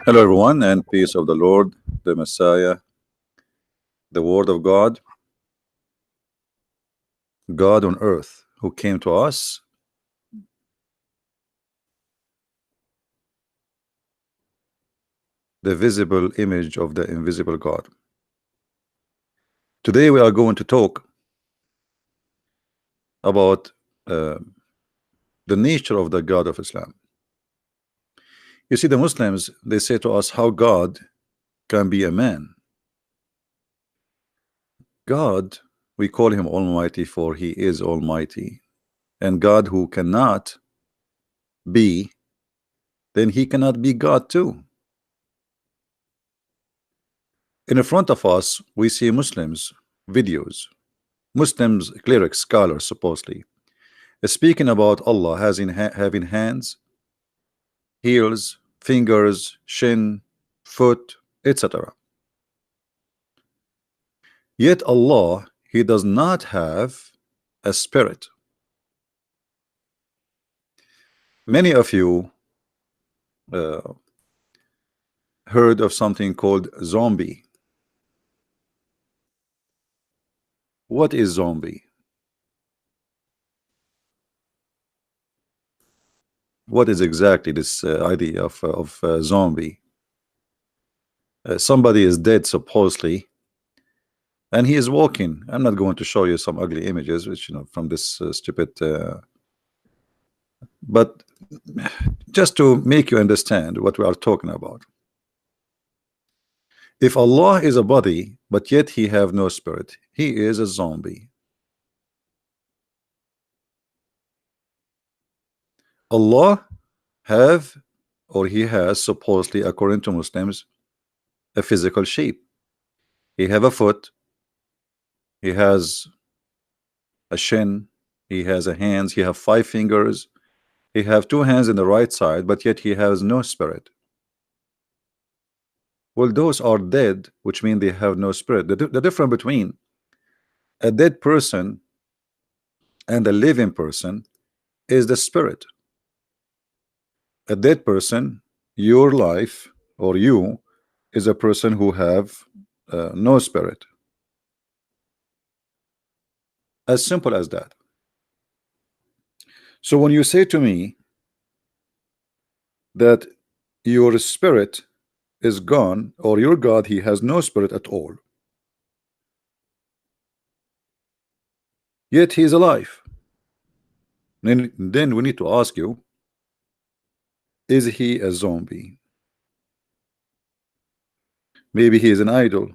Hello, everyone, and peace of the Lord, the Messiah, the Word of God, God on earth, who came to us, the visible image of the invisible God. Today, we are going to talk about the nature of the God of Islam. You see, the Muslims, they say to us how God can be a man. God, we call him Almighty, for he is Almighty. And God who cannot be, then he cannot be God too. In front of us, we see Muslims videos, Muslims, clerics, scholars, supposedly speaking about Allah having hands, heels, fingers, shin, foot, etc. Yet Allah, he does not have a spirit. Many of you heard of something called zombie. What is zombie? What is exactly this idea of zombie? Somebody is dead supposedly, and he is walking. I'm not going to show you some ugly images, which from this stupid. But just to make you understand what we are talking about. If Allah is a body, but yet he have no spirit, he is a zombie. Allah have, or he has, supposedly according to Muslims, a physical shape. He have a foot, he has a shin, he has a hands, he have 5 fingers, he have 2 hands in the right side, but yet he has no spirit. Well, those are dead, which means they have no spirit. The difference between a dead person and a living person is the spirit. A dead person, your life or you, is a person who have no spirit. As simple as that. So when you say to me that your spirit is gone, or your God, he has no spirit at all, yet he is alive, then we need to ask you, is he a zombie? Maybe he is an idol.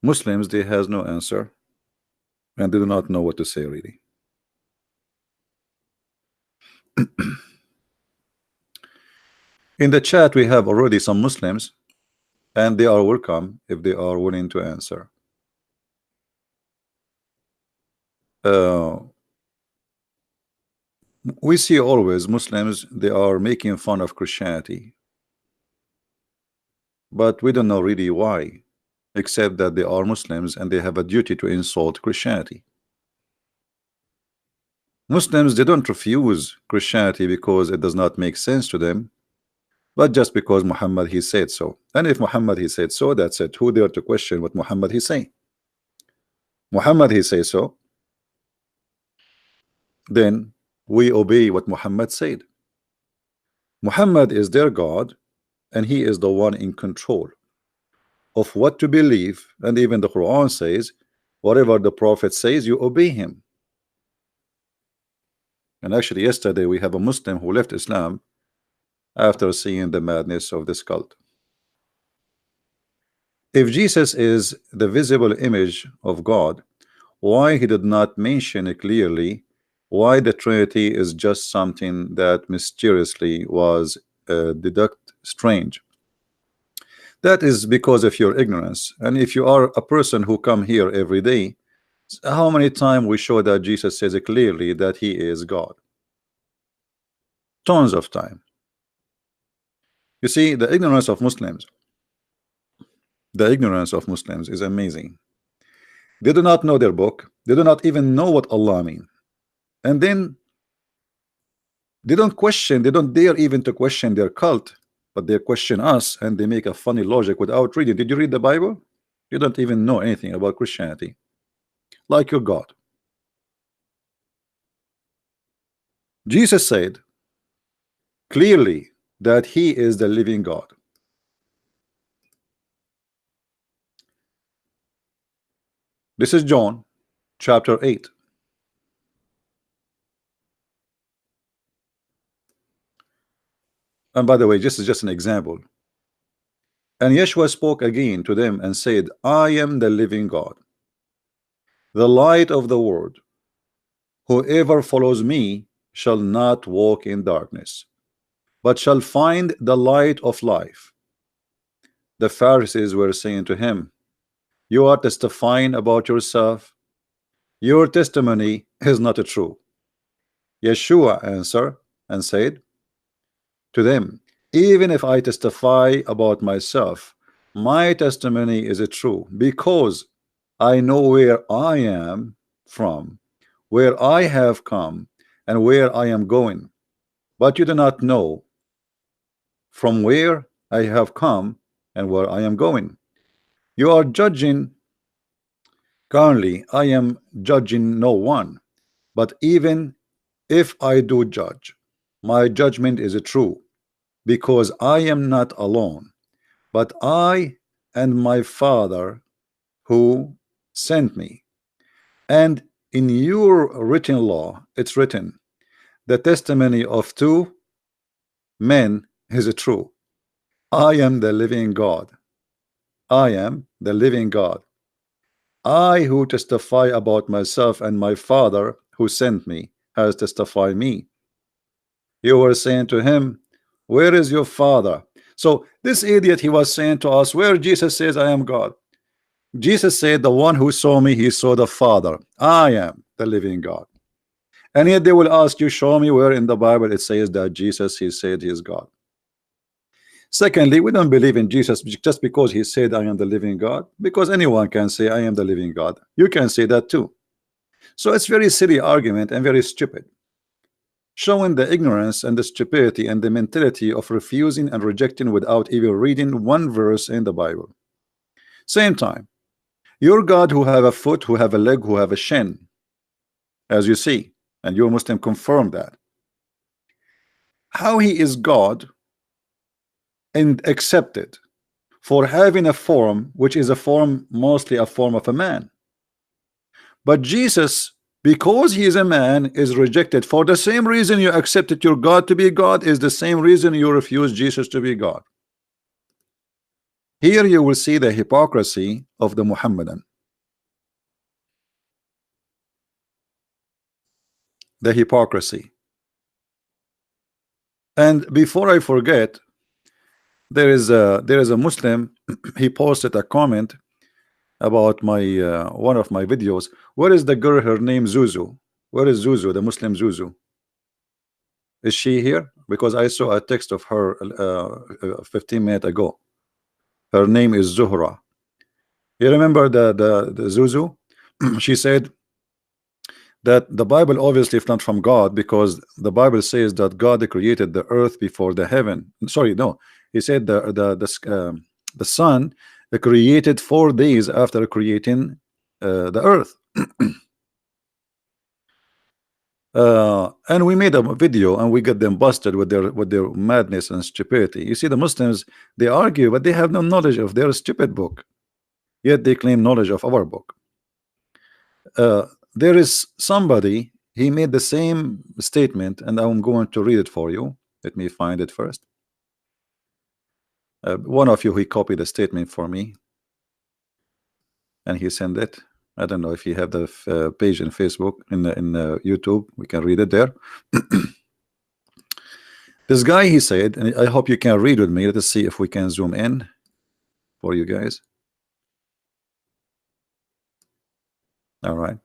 Muslims, they has no answer, and they do not know what to say really. In the chat we have already some Muslims, and they are welcome if they are willing to answer. We see always Muslims, they are making fun of Christianity, but we don't know really why, except that they are Muslims and they have a duty to insult Christianity. Muslims, they don't refuse Christianity because it does not make sense to them, but just because Muhammad he said so. And if Muhammad he said so, that's it. Who dare to question what Muhammad he say? Muhammad he say so, then we obey what Muhammad said. Muhammad is their God, and he is the one in control of what to believe. And even the Quran says, whatever the Prophet says, you obey him. And actually yesterday we have a Muslim who left Islam after seeing the madness of this cult. If Jesus is the visible image of God, why he did not mention it clearly? Why the Trinity is just something that mysteriously was deduced strange? That is because of your ignorance. And if you are a person who come here every day, how many times we show that Jesus says it clearly that he is God? Tons of time. You see, the ignorance of Muslims is amazing. They do not know their book. They do not even know what Allah means. And then They don't question, they don't dare even to question their cult, but they question us and they make a funny logic without reading. Did you read the Bible? You don't even know anything about Christianity, like your God. Jesus said clearly that he is the living God. This is John chapter 8. And by the way, this is just an example. And Yeshua spoke again to them and said, I am the living God, the light of the world. Whoever follows me shall not walk in darkness, but shall find the light of life. The Pharisees were saying to him, you are testifying about yourself. Your testimony is not true. Yeshua answered and said to them, even if I testify about myself, my testimony is true, because I know where I am from, where I have come, and where I am going. But you do not know from where I have come and where I am going. You are judging currently. I am judging no one, but even if I do judge, my judgment is true, because I am not alone, but I and my Father who sent me. And in your written law it's written, the testimony of two men is true. I am the living God. I am the living God. I who testify about myself, and my Father who sent me has testified me. You were saying to him, where is your Father? So this idiot, he was saying to us, where Jesus says I am God. Jesus said, the one who saw me, he saw the Father. I am the living God. And yet they will ask you, show me where in the Bible it says that Jesus, he said he is God. Secondly, we don't believe in Jesus just because he said I am the living God, because anyone can say I am the living God. You can say that too. So it's very silly argument and very stupid, showing the ignorance and the stupidity and the mentality of refusing and rejecting without even reading one verse in the Bible. Same time, your God who have a foot, who have a leg, who have a shin, as you see, and your Muslim confirm that. How he is God and accepted for having a form which is a form, mostly a form of a man. But Jesus, because he is a man, is rejected for the same reason you accepted your God to be God, is the same reason you refuse Jesus to be God. Here you will see the hypocrisy of the Muhammadan. The hypocrisy. And before I forget, there is a Muslim, he posted a comment about my one of my videos. Where is the girl? Her name Zuzu. Where is Zuzu, the Muslim Zuzu? Is she here? Because I saw a text of her 15 minutes ago. Her name is Zuhra. You remember the Zuzu? She said that the Bible obviously is not from God, because the Bible says that God created the earth before the heaven. Sorry, no, he said the sun created 4 days after creating the earth. And we made a video and we got them busted with their madness and stupidity. You see, the Muslims, they argue, but they have no knowledge of their stupid book, yet they claim knowledge of our book. There is somebody, he made the same statement, and I'm going to read it for you. Let me find it first. One of you, he copied the statement for me and he sent it. I don't know if you have the page in Facebook, in YouTube, we can read it there. This guy, he said, and I hope you can read with me. Let us see if we can zoom in for you guys. All right.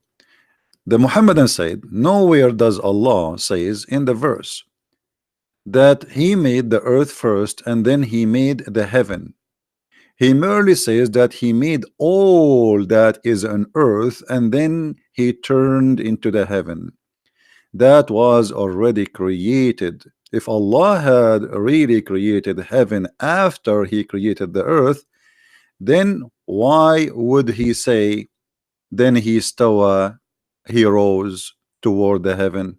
The Muhammadan said, nowhere does Allah says in the verse that he made the earth first and then he made the heaven. He merely says that he made all that is on earth and then he turned into the heaven. that was already created. If Allah had really created heaven after He created the earth, then why would He say, then He stawa, He rose toward the heaven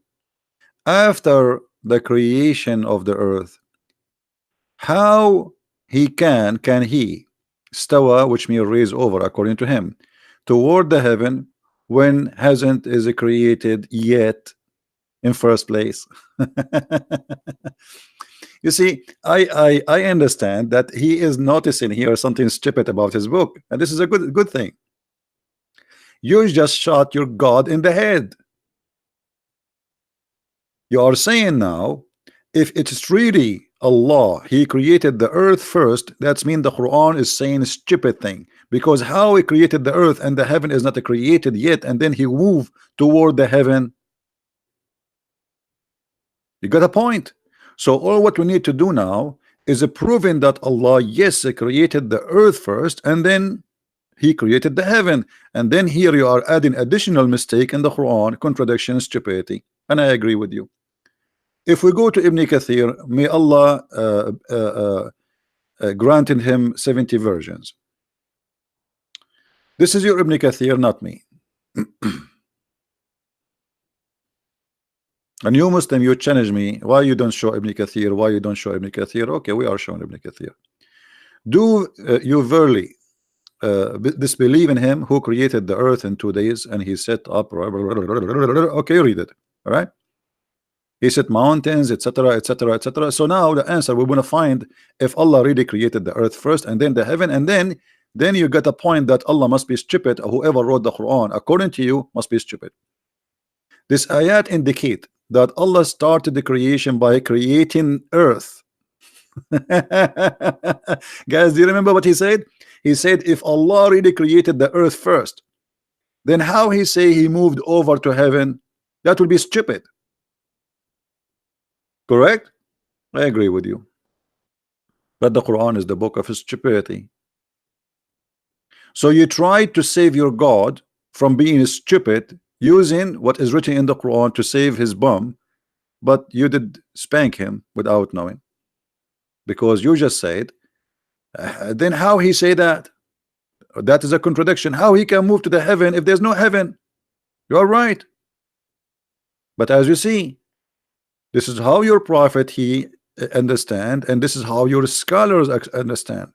after the creation of the earth? How can He stawa, which means raise over, according to him, toward the heaven when hasn't is created yet in first place? You see, I understand that he is noticing here something stupid about his book, and this is a good thing. You just shot your God in the head. You are saying now, if it's really Allah, He created the earth first, that's mean the Quran is saying a stupid thing, because how He created the earth and the heaven is not created yet, and then He moved toward the heaven. You got a point. So all what we need to do now is proving that Allah, yes, He created the earth first, and then He created the heaven. And then here you are adding additional mistake in the Quran, contradiction, stupidity. And I agree with you. If we go to Ibn Kathir, may Allah granted him 70 versions. This is your Ibn Kathir, not me. And you Muslim, you challenge me, why you don't show Ibn Kathir, why you don't show Ibn Kathir? Okay, we are showing Ibn Kathir. Do you verily disbelieve in him who created the earth in 2 days and he set up, okay, read it, all right? He set mountains, etc., etc., etc. So now the answer, we're going to find if Allah really created the earth first and then the heaven, and then you get a point that Allah must be stupid, or whoever wrote the Quran according to you must be stupid. This ayat indicate that Allah started the creation by creating earth. Guys, do you remember what he said? He said if Allah really created the earth first, then how he say he moved over to heaven? That would be stupid. Correct? I agree with you. But the Quran is the book of stupidity. So you try to save your God from being stupid using what is written in the Quran to save his bum, but you did spank him without knowing, because you just said then how he say that? That is a contradiction. How he can move to the heaven if there's no heaven? You are right. But as you see, this is how your prophet he understand, and this is how your scholars understand.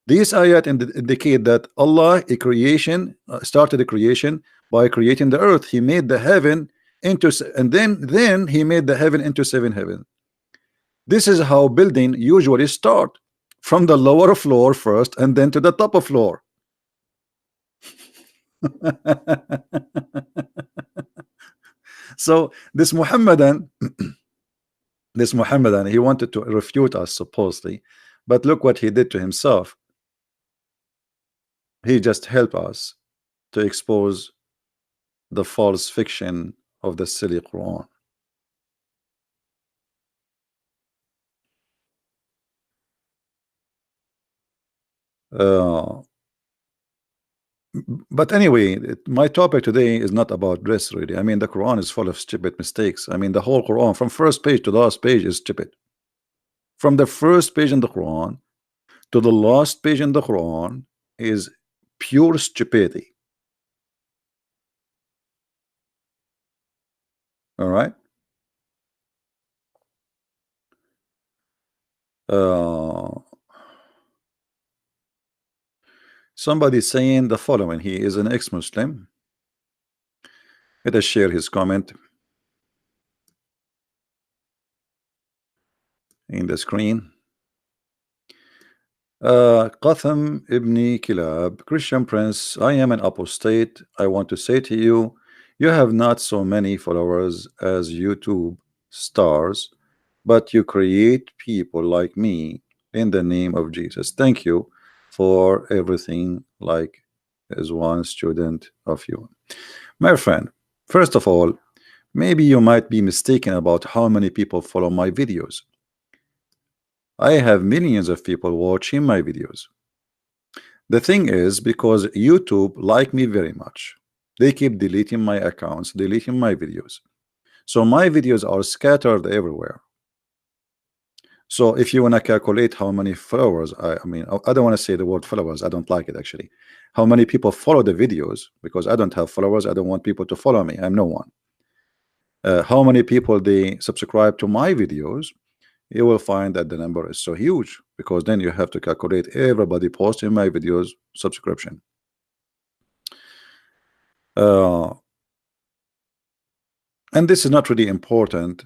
These ayat indicate that Allah a creation started the creation by creating the earth. He made the heaven into, and then he made the heaven into 7 heavens. This is how building usually start, from the lower floor first and then to the top of floor. So this Muhammadan he wanted to refute us supposedly, but look what he did to himself. He just helped us to expose the false fiction of the silly Quran. But anyway, my topic today is not about dress, really. I mean, the Quran is full of stupid mistakes. I mean, the whole Quran from first page to last page is stupid. From the first page in the Quran to the last page in the Quran is pure stupidity. All right. Somebody saying the following: he is an ex-Muslim. Let us share his comment in the screen. Qatham ibn Kilab, Christian Prince, I am an apostate. I want to say to you, you have not so many followers as YouTube stars, but you create people like me in the name of Jesus. Thank you for everything, like as one student of you. My friend, first of all, maybe you might be mistaken about how many people follow my videos. I have millions of people watching my videos. The thing is, because YouTube like me very much, They keep deleting my accounts, deleting my videos. So my videos are scattered everywhere. So if you want to calculate how many followers, I mean, I don't want to say the word followers. I don't like it actually. How many people follow the videos, because I don't have followers. I don't want people to follow me. I'm no one. How many people they subscribe to my videos, you will find that the number is so huge, because then you have to calculate everybody posting my videos subscription. And this is not really important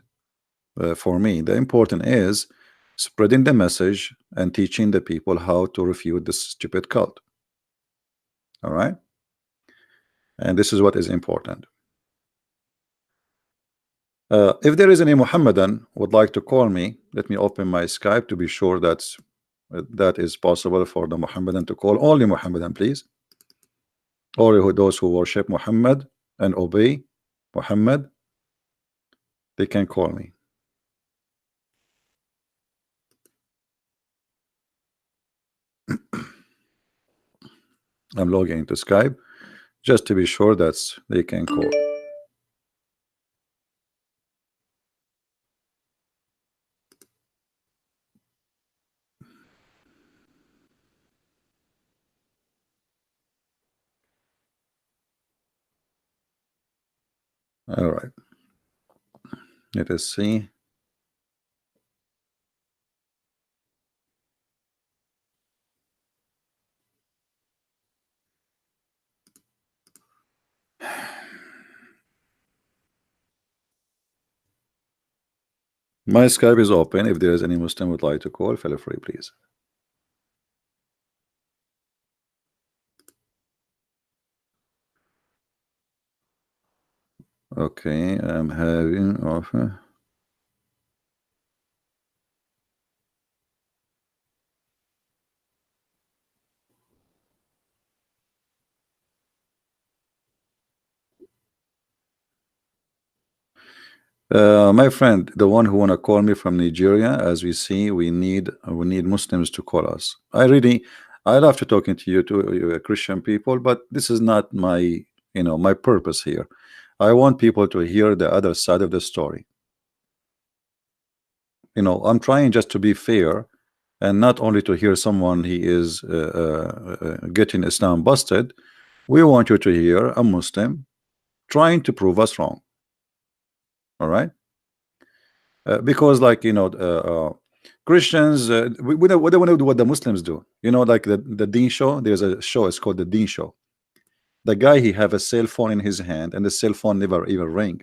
for me. The important is spreading the message and teaching the people how to refute this stupid cult. All right, and this is what is important. If there is any Muhammadan would like to call me, let me open my Skype to be sure that is possible for the Muhammadan to call. Only Muhammadan, please. Or those who worship Muhammad and obey Muhammad, they can call me. I'm logging into Skype just to be sure that they can call. All right. Let us see. My Skype is open. If there is any Muslim would like to call, feel free, please. Okay, I'm having offer. My friend, the one who wanna call me from Nigeria, as we see, we need Muslims to call us. I love to talking to you, to Christian people, but this is not my my purpose here. I want people to hear the other side of the story. I'm trying just to be fair, and not only to hear someone he is getting Islam busted. We want you to hear a Muslim trying to prove us wrong. All right, because like Christians, we don't want to do what the Muslims do. Like the Deen show. There's a show. It's called the Deen show. The guy, he have a cell phone in his hand, and the cell phone never even ring.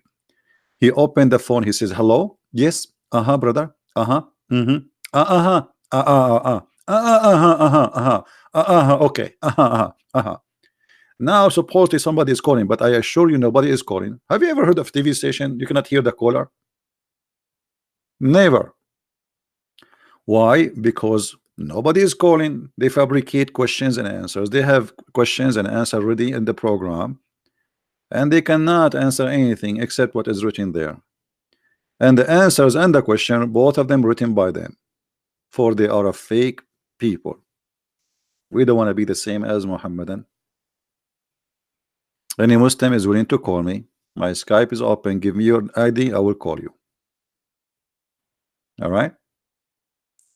He opened the phone. He says, "Hello, yes, brother, mm-hmm, okay, Now supposedly somebody is calling, but I assure you nobody is calling. Have you ever heard of TV station? You cannot hear the caller. Never. Why? Because nobody is calling. They fabricate questions and answers. They have questions and answers ready in the program, and they cannot answer anything except what is written there. And the answers and the question, both of them written by them, for they are a fake people. We don't want to be the same as Muhammadan. Any Muslim is willing to call me. My Skype is open. Give me your ID, I will call you. All right,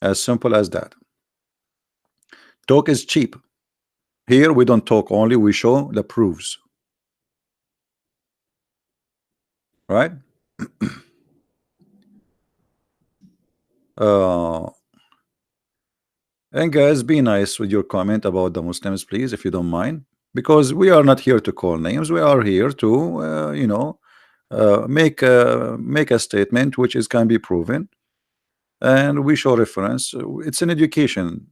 as simple as that. Talk is cheap. Here we don't talk only, we show the proofs. Right? And guys, be nice with your comment about the Muslims, please, if you don't mind, because we are not here to call names. We are here to make a statement which can be proven, and we show reference. It's an education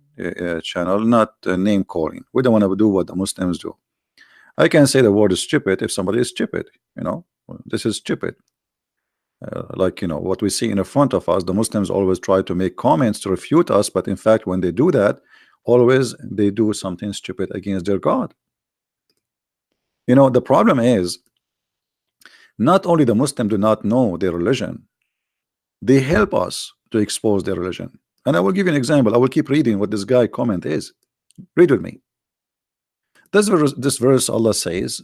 channel, not name calling. We don't want to do what the Muslims do. I can say the word is stupid if somebody is stupid. This is stupid. Like what we see in front of us, the Muslims always try to make comments to refute us, but in fact when they do that, always they do something stupid against their God. The problem is not only the Muslim do not know their religion, they help us to expose their religion. And I will give you an example. I will keep reading what this guy comment is. Read with me. This verse Allah says,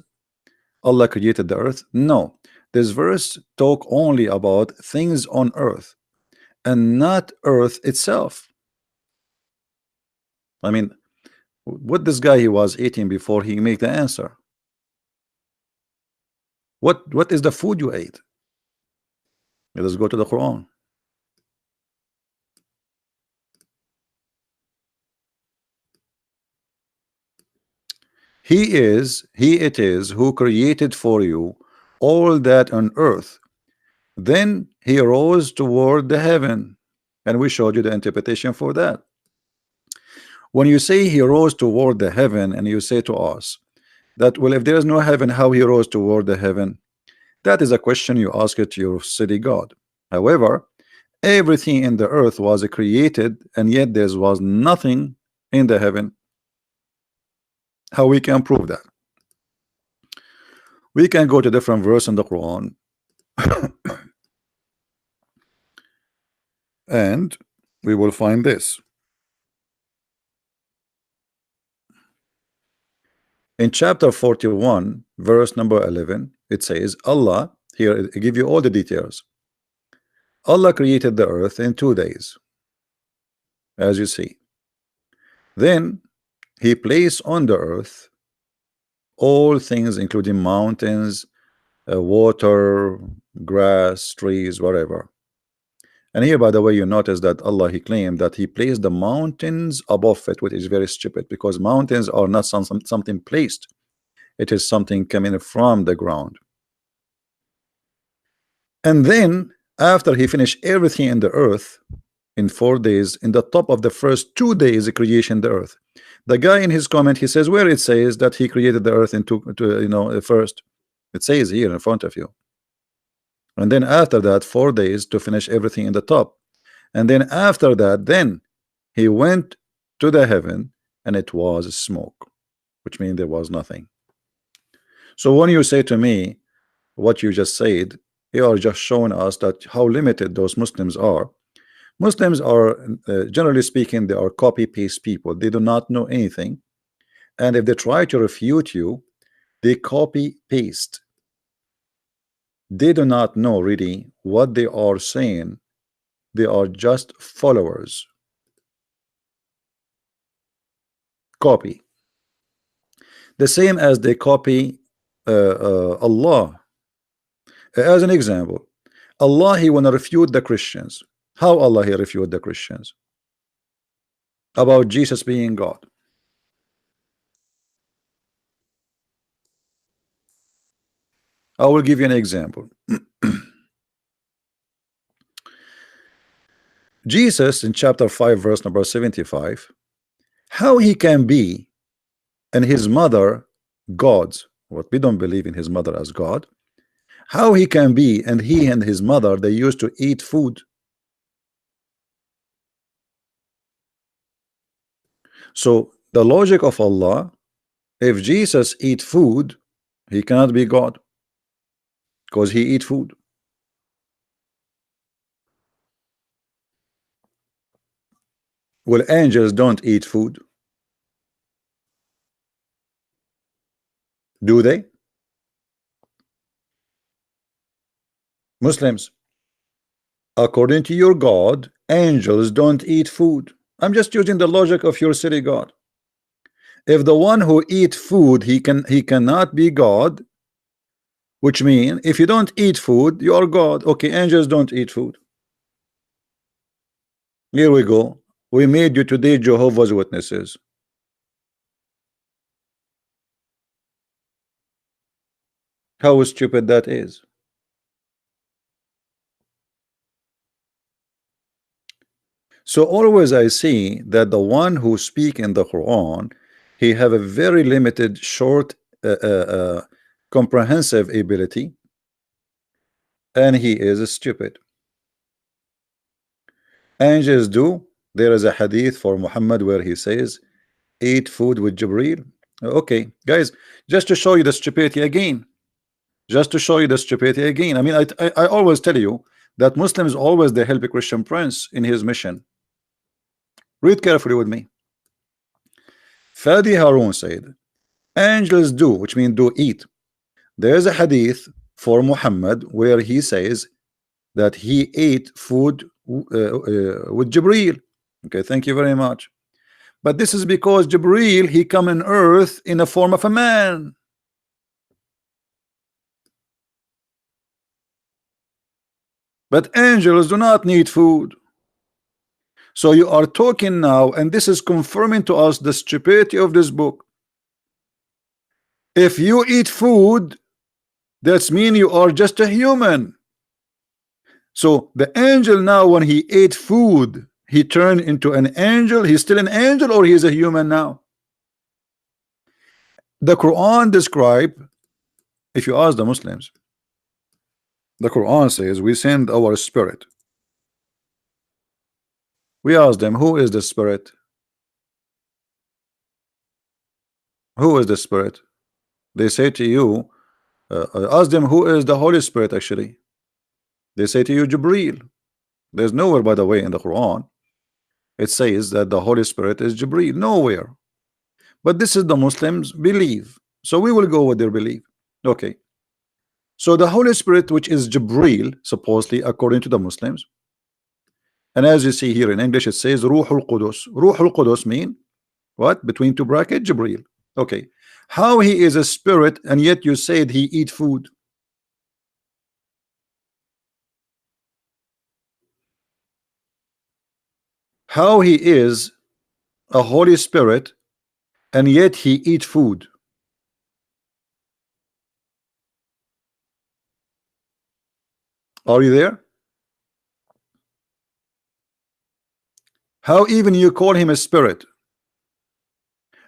Allah created the earth? No. This verse talk only about things on earth and not earth itself. I mean, what this guy he was eating before he make the answer? What is the food you ate? Let's go to the Quran. He it is who created for you all that on earth. Then he rose toward the heaven, and we showed you the interpretation for that. When you say he rose toward the heaven, and you say to us that, well, if there is no heaven, how he rose toward the heaven? That is a question you ask it to your city God. However, everything in the earth was created, and yet there was nothing in the heaven. How we can prove that? We can go to different verse in the Quran and we will find this. In chapter 41, verse number 11, it says, Allah, here I give you all the details. Allah created the earth in 2 days, as you see. Then he placed on the earth all things, including mountains, water, grass, trees, whatever. And here, by the way, you notice that Allah, he claimed that he placed the mountains above it, which is very stupid, because mountains are not something placed. It is something coming from the ground. And then after he finished everything in the earth in 4 days, in the top of the first 2 days, he creation the earth. The guy in his comment, he says where it says that he created the earth in first. It says here in front of you. And then after that 4 days to finish everything in the top. And then after that, then he went to the heaven, and it was smoke, which means there was nothing. So when you say to me what you just said, you are just showing us that how limited those Muslims are. Muslims are generally speaking, they are copy-paste people. They do not know anything, and if they try to refute you, they copy-paste. They do not know really what they are saying. They are just followers. Copy. The same as they copy Allah. As an example, Allah, he wanna refute the Christians. How Allah he refute the Christians? About Jesus being God. I will give you an example. Jesus in chapter 5 verse number 75, how he can be and his mother gods, what we don't believe in his mother as God, how he can be and he and his mother, they used to eat food. So the logic of Allah, if Jesus eat food, he cannot be God, because he eat food. Well, angels don't eat food, do they? Muslims, according to your God, angels don't eat food. I'm just using the logic of your city God. If the one who eat food, he cannot be God, which means if you don't eat food, you are God. Okay, angels don't eat food. Here we go. We made you today Jehovah's Witnesses. How stupid that is. So always I see that the one who speak in the Quran, he have a very limited, short, comprehensive ability, and he is stupid. Angels do. There is a hadith for Muhammad where he says, eat food with Jibreel. Okay, guys, just to show you the stupidity again. Just to show you the stupidity again. I mean, I always tell you that Muslims always they help a Christian prince in his mission. Read carefully with me. Fadi Harun said, angels do, which means do eat, There's a hadith for Muhammad where he says that he ate food with Jibreel. Okay, thank you very much. But this is because Jibreel, he come on earth in the form of a man. But angels do not need food. So you are talking now, and this is confirming to us the stupidity of this book. If you eat food, that's mean you are just a human. So the angel now, when he ate food, he turned into an angel. He's still an angel, or he's a human now? The Quran describe, if you ask the Muslims, the Quran says we send our spirit. We ask them, who is the spirit? Who is the spirit? They say to you, ask them who is the Holy Spirit actually. They say to you, Jibreel. There's nowhere, by the way, in the Quran it says that the Holy Spirit is Jibreel. Nowhere. But this is the Muslims believe, so we will go with their belief. Okay, so the Holy Spirit, which is Jibreel, supposedly according to the Muslims, and as you see here in English it says Ruhul Qudus. Ruhul Qudus mean what? Between two brackets, Jibreel. Okay, how he is a spirit and yet you said he eat food? How he is a Holy Spirit and yet he eat food? Are you there? How even you call him a spirit?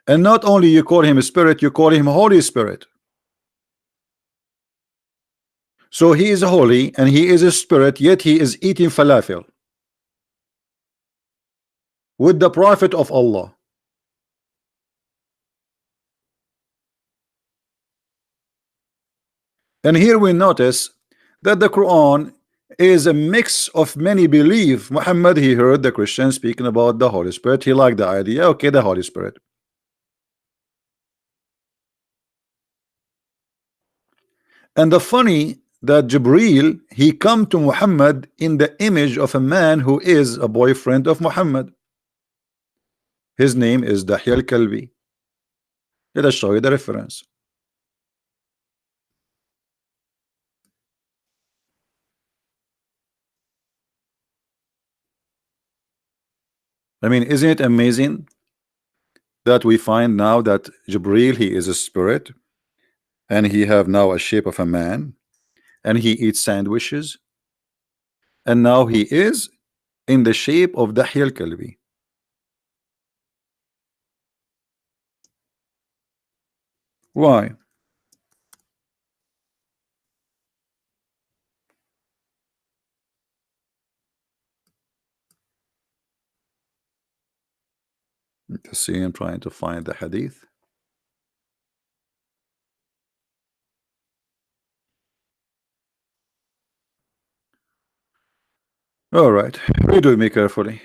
And not only you call him a spirit, you call him Holy Spirit. So he is holy and he is a spirit, yet he is eating falafel with the Prophet of Allah. And here we notice that the Quran is a mix of many belief. Muhammad, he heard the Christians speaking about the Holy Spirit. He liked the idea. Okay, the Holy Spirit. And the funny that Jibreel, he come to Muhammad in the image of a man who is a boyfriend of Muhammad. His name is Dahya al-Kalbi. Let us show you the reference. I mean, isn't it amazing that we find now that Jibreel, he is a spirit and he have now a shape of a man and he eats sandwiches, and now he is in the shape of Dahya al-Kalbi. Why? To see, I'm trying to find the hadith. All right, read with me carefully.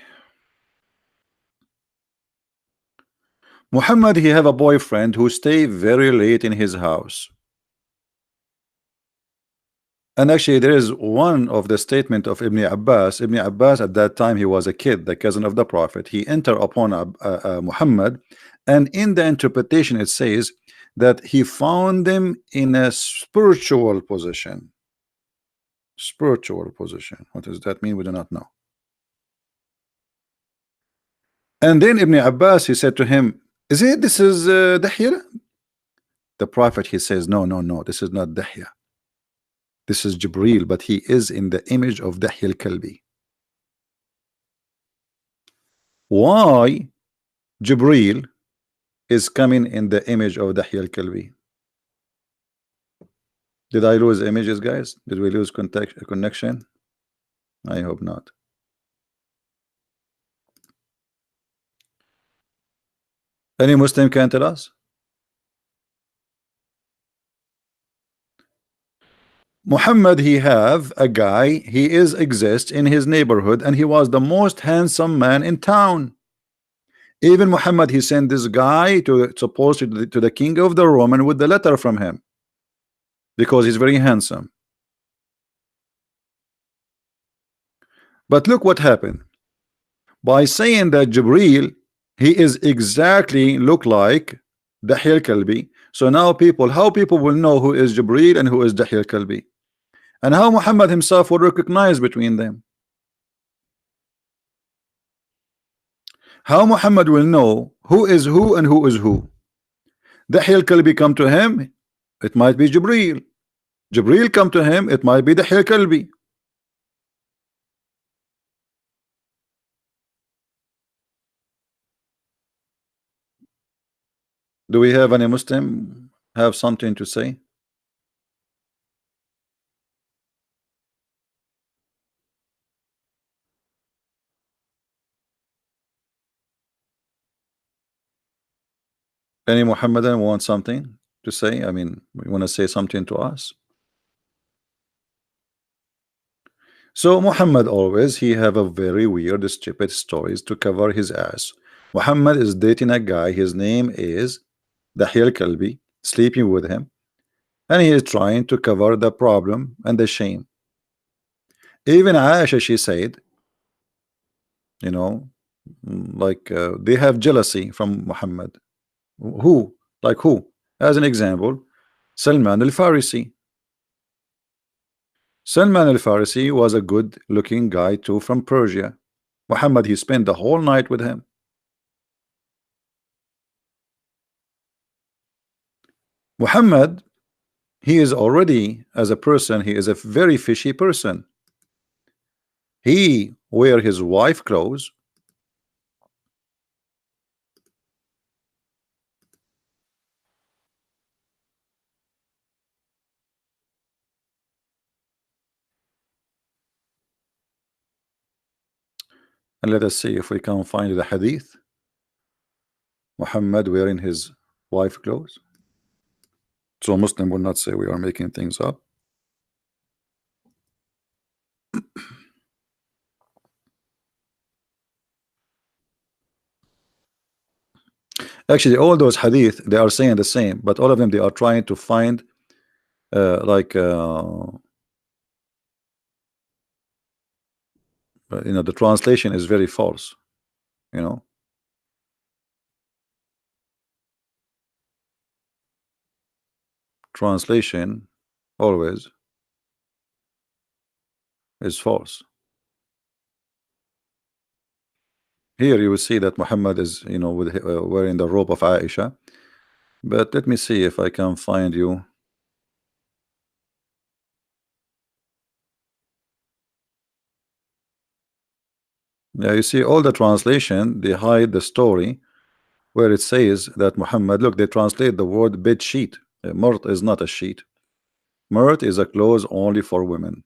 Muhammad, he have a boyfriend who stay very late in his house. And actually there is one of the statement of Ibn Abbas. Ibn Abbas at that time, he was a kid, the cousin of the Prophet. He enter upon Muhammad, and in the interpretation it says that he found them in a spiritual position. Spiritual position. What does that mean? We do not know. And then Ibn Abbas, he said to him, is it this is Dahya? The Prophet, he says, no, no, no, this is not Dahya. This is Jibreel, but he is in the image of Dahya al-Kalbi. Why Jibreel is coming in the image of Dahya al-Kalbi? Did I lose images, guys? Did we lose connection? I hope not. Any Muslim can tell us? Muhammad, he have a guy, he is exists in his neighborhood, and he was the most handsome man in town. Even Muhammad, he sent this guy to the king of the Roman with the letter from him. because he's very handsome. But look what happened. By saying that Jibril, he is exactly look like Dahya al-Kalbi. So now people, how people will know who is Jibril and who is Dahya al-Kalbi, and how Muhammad himself will recognize between them. How Muhammad will know who is who and who is who. Dahya al-Kalbi come to him, it might be Jibril. Jibril come to him, it might be Dahya al-Kalbi. Do we have any Muslim have something to say? Any Muhammadan want something to say? I mean, we want to say something to us. So Muhammad always he have a very weird, stupid stories to cover his ass. Muhammad is dating a guy. His name is Dahya al-Kalbi, sleeping with him, and he is trying to cover the problem and the shame. Even Aisha, she said, you know, like they have jealousy from Muhammad. Who? Like who? As an example, Salman al-Farisi. Salman al-Farisi was a good looking guy too from Persia. Muhammad, he spent the whole night with him. Muhammad, he is already, as a person, he is a very fishy person. He wear his wife clothes. And let us see if we can find the hadith. Muhammad wearing his wife clothes. So Muslim will not say we are making things up. Actually, all those hadith, they are saying the same, but all of them, they are trying to find like the translation is very false, translation always is false. Here you will see that Muhammad is with wearing the robe of Aisha, but let me see if I can find you. Yeah, you see all the translation, they hide the story where it says that Muhammad, look, they translate the word bed sheet. Murt is not a sheet. Murt is a clothes only for women.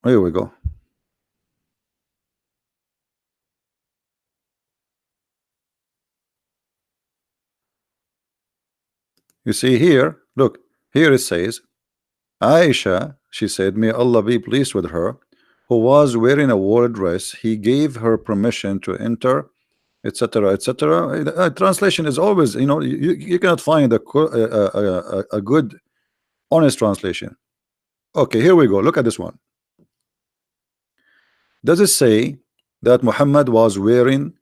Here we go. You see here, look, here it says, Aisha, she said, may Allah be pleased with her, who was wearing a wool dress, he gave her permission to enter, etc., etc. Translation is always, you cannot find a good, honest translation. Okay, here we go. Look at this one. Does it say that Muhammad was wearing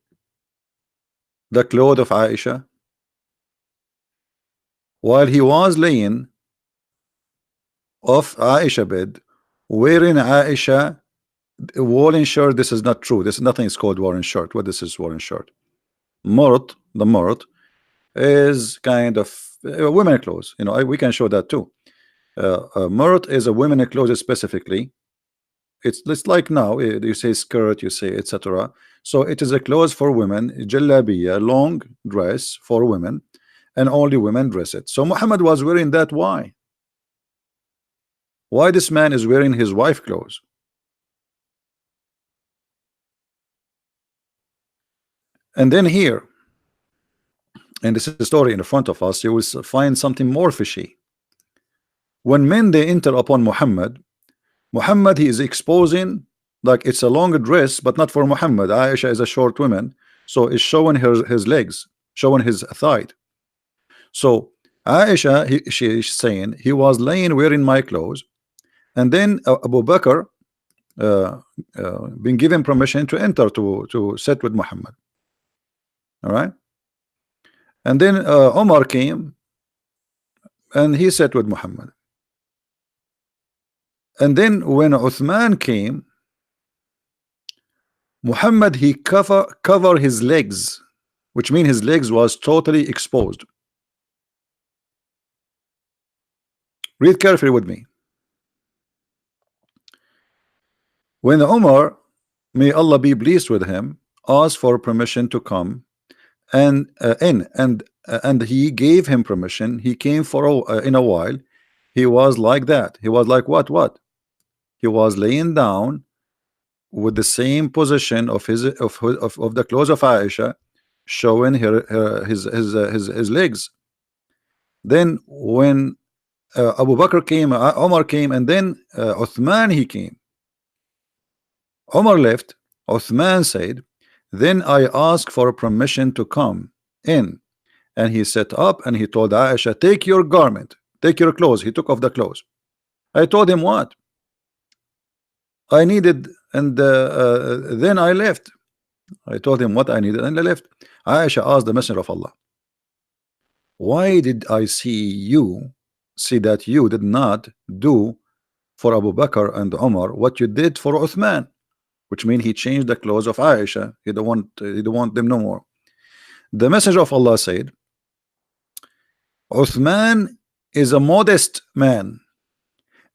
the clothes of Aisha while he was laying off Aisha bed, wearing Aisha woolen shirt? This is not true. This nothing is called woolen shirt. What this is woolen shirt? Murt, the murt is kind of women clothes. We can show that too. Murt is a women clothes specifically. It's like now you say skirt, you say etc. So it is a clothes for women, jalabiya, long dress for women, and only women dress it. So Muhammad was wearing that. Why this man is wearing his wife clothes? And then here, and this is the story in the front of us, you will find something more fishy. When men they enter upon Muhammad, he is exposing, like it's a long dress, but not for Muhammad. Aisha is a short woman, So it's showing his legs, showing his thigh. So Aisha, she's saying he was laying wearing my clothes, and then Abu Bakr uh, been given permission to enter to sit with Muhammad. All right, and then Omar came and he sat with Muhammad. And then when Uthman came, Muhammad he cover his legs, which means his legs was totally exposed. Read carefully with me. When Umar, may Allah be pleased with him, asked for permission to come and and he gave him permission. He came for in a while. He was like that. He was like what? He was laying down with the same position of of the clothes of Aisha, showing his legs. Then when Abu Bakr came, Omar came, and then Uthman he came. Omar left. Uthman said, then I asked for permission to come in, and he sat up and he told Aisha, take your garment, take your clothes. He took off the clothes. I told him what I needed, and then I left. I told him what I needed and I left. Aisha asked the Messenger of Allah, why did I see that you did not do for Abu Bakr and Umar what you did for Uthman? Which means he changed the clothes of Aisha. He don't want them no more. The Messenger of Allah said, Uthman is a modest man,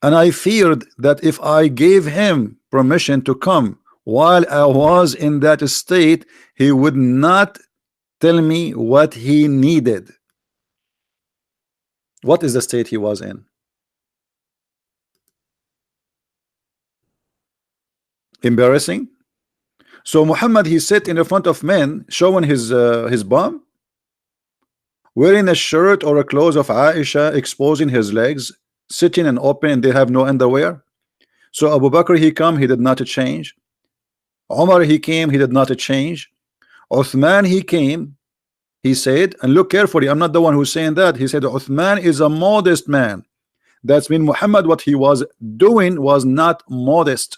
and I feared that if I gave him permission to come while I was in that state, he would not tell me what he needed. What is the state he was in? Embarrassing. So Muhammad he sat in the front of men showing his bum, wearing a shirt or a clothes of Aisha, exposing his legs, sitting and open, and they have no underwear. So Abu Bakr he come, he did not change. Omar he came, he did not change. Uthman he came, he said, and look carefully, I'm not the one who's saying that. He said Uthman is a modest man. That's mean Muhammad, what he was doing was not modest.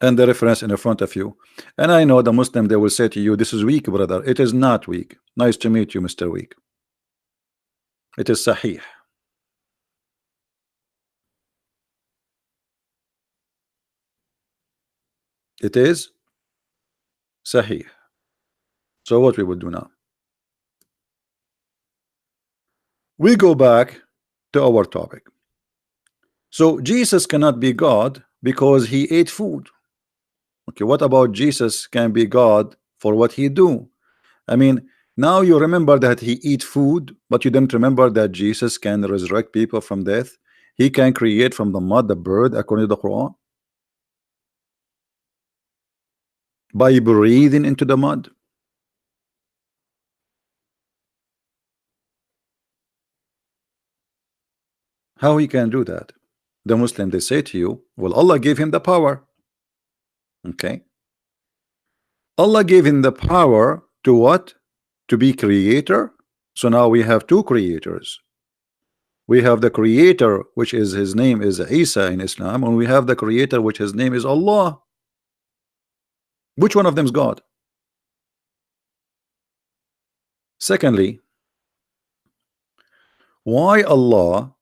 And the reference in the front of you. And I know the Muslim, they will say to you, this is weak, brother. It is not weak. Nice to meet you, Mr. Weak. It is Sahih. It is Sahih. So what we would do now? We go back to our topic. So Jesus cannot be God because he ate food. Okay, what about Jesus can be God for what he do? I mean, now you remember that he eat food, but you didn't remember that Jesus can resurrect people from death. He can create from the mud the bird according to the Quran by breathing into the mud. How he can do that? The Muslim, they say to you, well, Allah gave him the power. Okay, Allah gave him the power to what? To be creator. So now we have two creators. We have the creator, which is his name is Isa in Islam, and we have the creator, which his name is Allah. Which one of them is God? Secondly, why Allah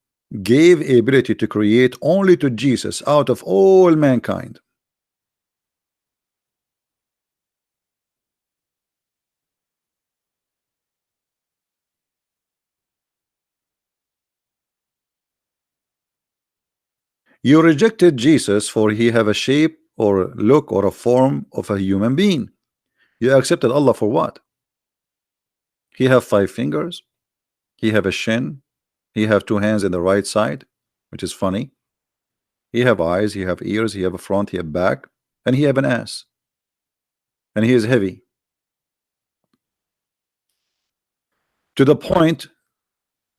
gave ability to create only to Jesus out of all mankind? You rejected Jesus for he have a shape or look or a form of a human being. You accepted Allah for what? He have 5 fingers, he have a shin, he have 2 hands in the right side, which is funny. He have eyes, he have ears, he have a front, he have back, and he have an ass, and he is heavy. to the point,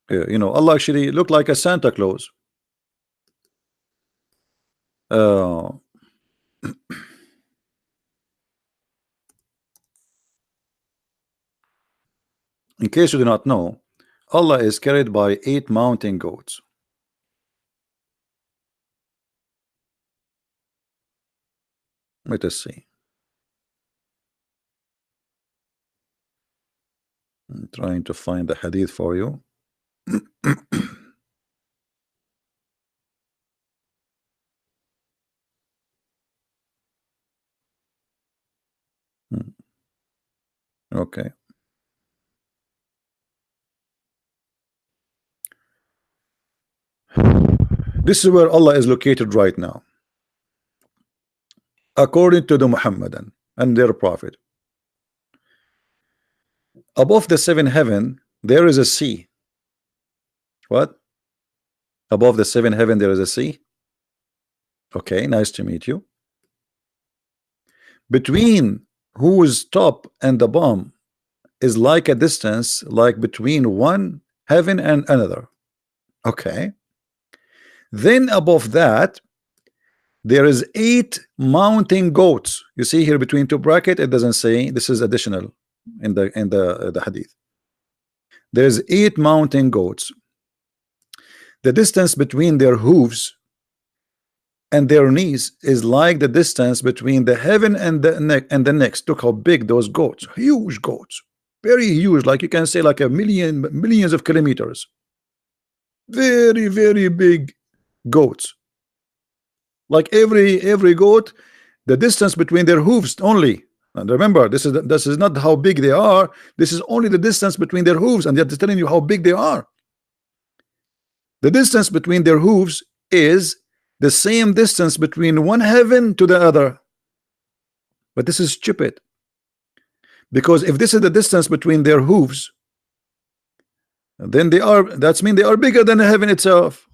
Allah actually looked like a Santa Claus. Uh, in case you do not know, Allah is carried by 8 mountain goats. Let us see. I'm trying to find the hadith for you. Okay. This is where Allah is located right now, according to the Muhammadan and their prophet. Above the 7 heaven, there is a sea. What? Above the 7 heaven, there is a sea. Okay, nice to meet you. Between whose top and the bottom is like a distance, like between one heaven and another. Okay. Then above that, there is 8 mountain goats. You see here between 2 brackets, it doesn't say, this is additional in the hadith. There's 8 mountain goats. The distance between their hooves and their knees is like the distance between the heaven and the next. Look how big those goats, huge goats, very huge, like you can say like millions of kilometers. Very, very big goats. Like every goat, the distance between their hooves only. And remember, this is not how big they are. This is only the distance between their hooves, and they're just telling you how big they are. The distance between their hooves is the same distance between one heaven to the other. But this is stupid, because if this is the distance between their hooves, then that means they are bigger than the heaven itself.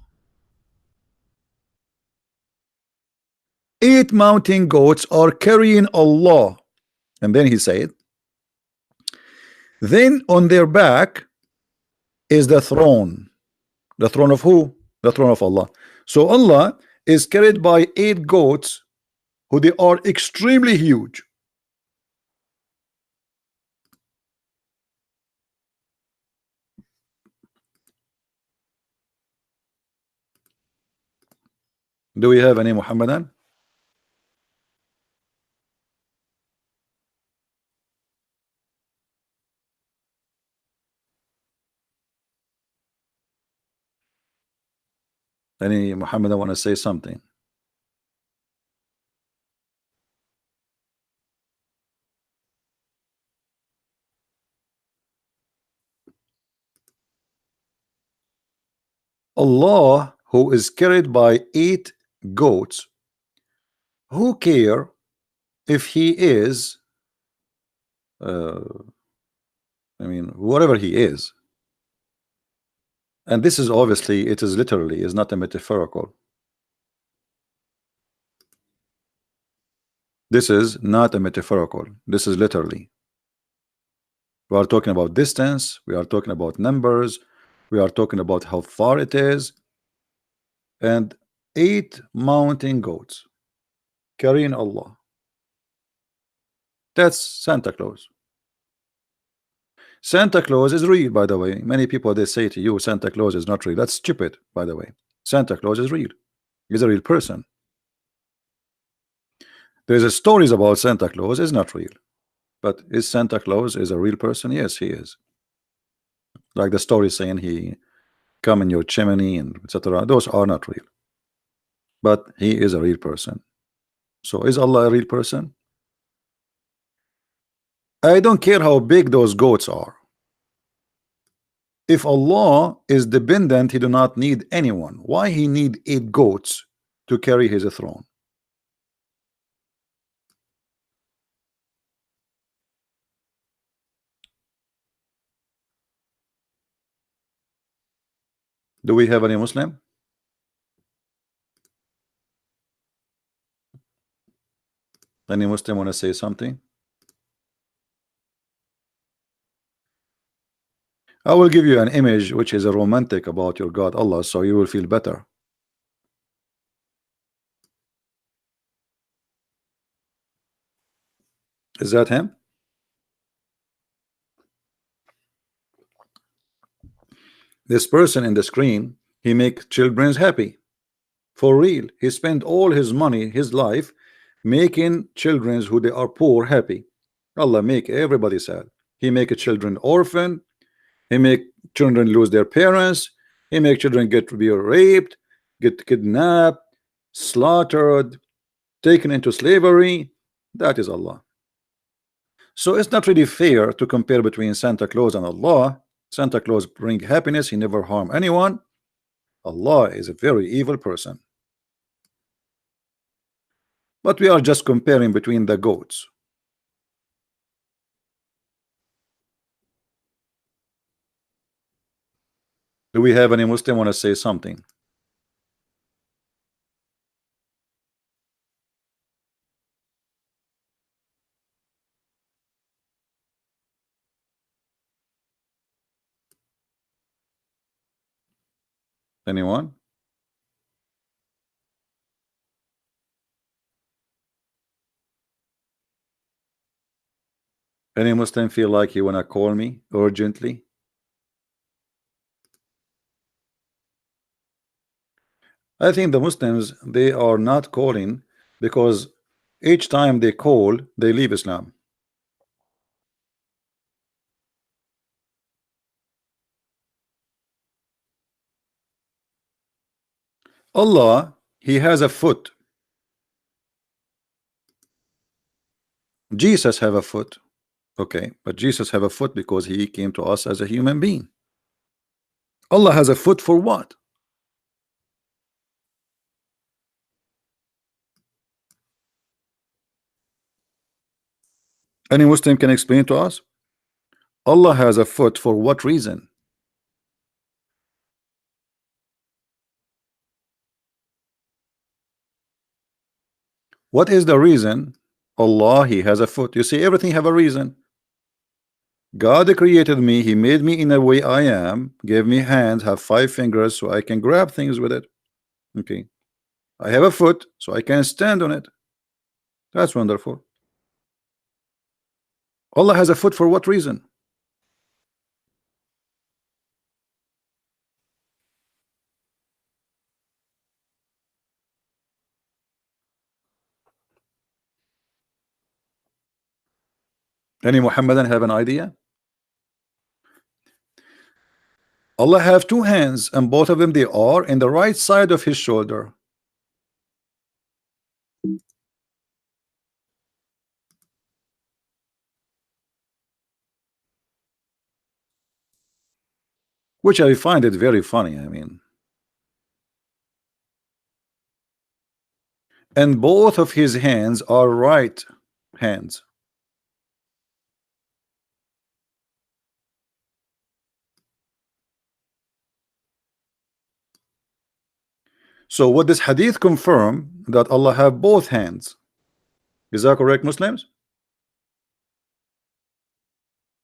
8 mountain goats are carrying Allah. And then he said, then on their back is the throne. The throne of who? The throne of Allah. So Allah is carried by 8 goats, who they are extremely huge. Do we have any Muhammadan? Any Muhammadan want to say something? Allah, who is carried by 8 goats, who care if he is I mean, whatever he is. And this is obviously, it is literally, is not a metaphorical. This is not a metaphorical. This is literally. We are talking about distance. We are talking about numbers. We are talking about how far it is. And 8 mountain goats carrying Allah. That's Santa Claus. Santa Claus is real, by the way. Many people, they say to you Santa Claus is not real. That's stupid, by the way. Santa Claus is real. He's a real person. There's a stories about Santa Claus is not real. But is Santa Claus is a real person? Yes, he is. Like the story saying he come in your chimney and etc. Those are not real. But he is a real person. So is Allah a real person? I don't care how big those goats are. If Allah is dependent, he do not need anyone. Why he need 8 goats to carry his throne? Do we have any Muslim? Any Muslim want to say something? I will give you an image which is a romantic about your God Allah, so you will feel better. Is that him? This person in the screen, he make children happy. For real. He spent all his money, his life, making children who they are poor happy. Allah make everybody sad. He make children orphan. He make children lose their parents. He make children get to be raped, get kidnapped, slaughtered, taken into slavery. That is Allah. So it's not really fair to compare between Santa Claus and Allah. Santa Claus bring happiness. He never harm anyone. Allah is a very evil person. But we are just comparing between the goats. Do we have any Muslim want to say something? Anyone? Any Muslim feel like you want to call me urgently? I think the Muslims, they are not calling because each time they call, they leave Islam. Allah, he has a foot. Jesus have a foot. Okay, but Jesus have a foot because he came to us as a human being. Allah has a foot for what? Any Muslim can explain to us? Allah has a foot for what reason? What is the reason Allah he has a foot? You see, everything have a reason. God created me, he made me in a way I am, gave me hands, have 5 fingers so I can grab things with it. Okay, I have a foot so I can stand on it. That's wonderful. Allah has a foot for what reason? Any Muhammadan have an idea? Allah have 2 hands and both of them they are in the right side of his shoulder. Which I find it very funny. I mean, and both of his hands are right hands. So what this hadith confirm that Allah have both hands. Is that correct, Muslims?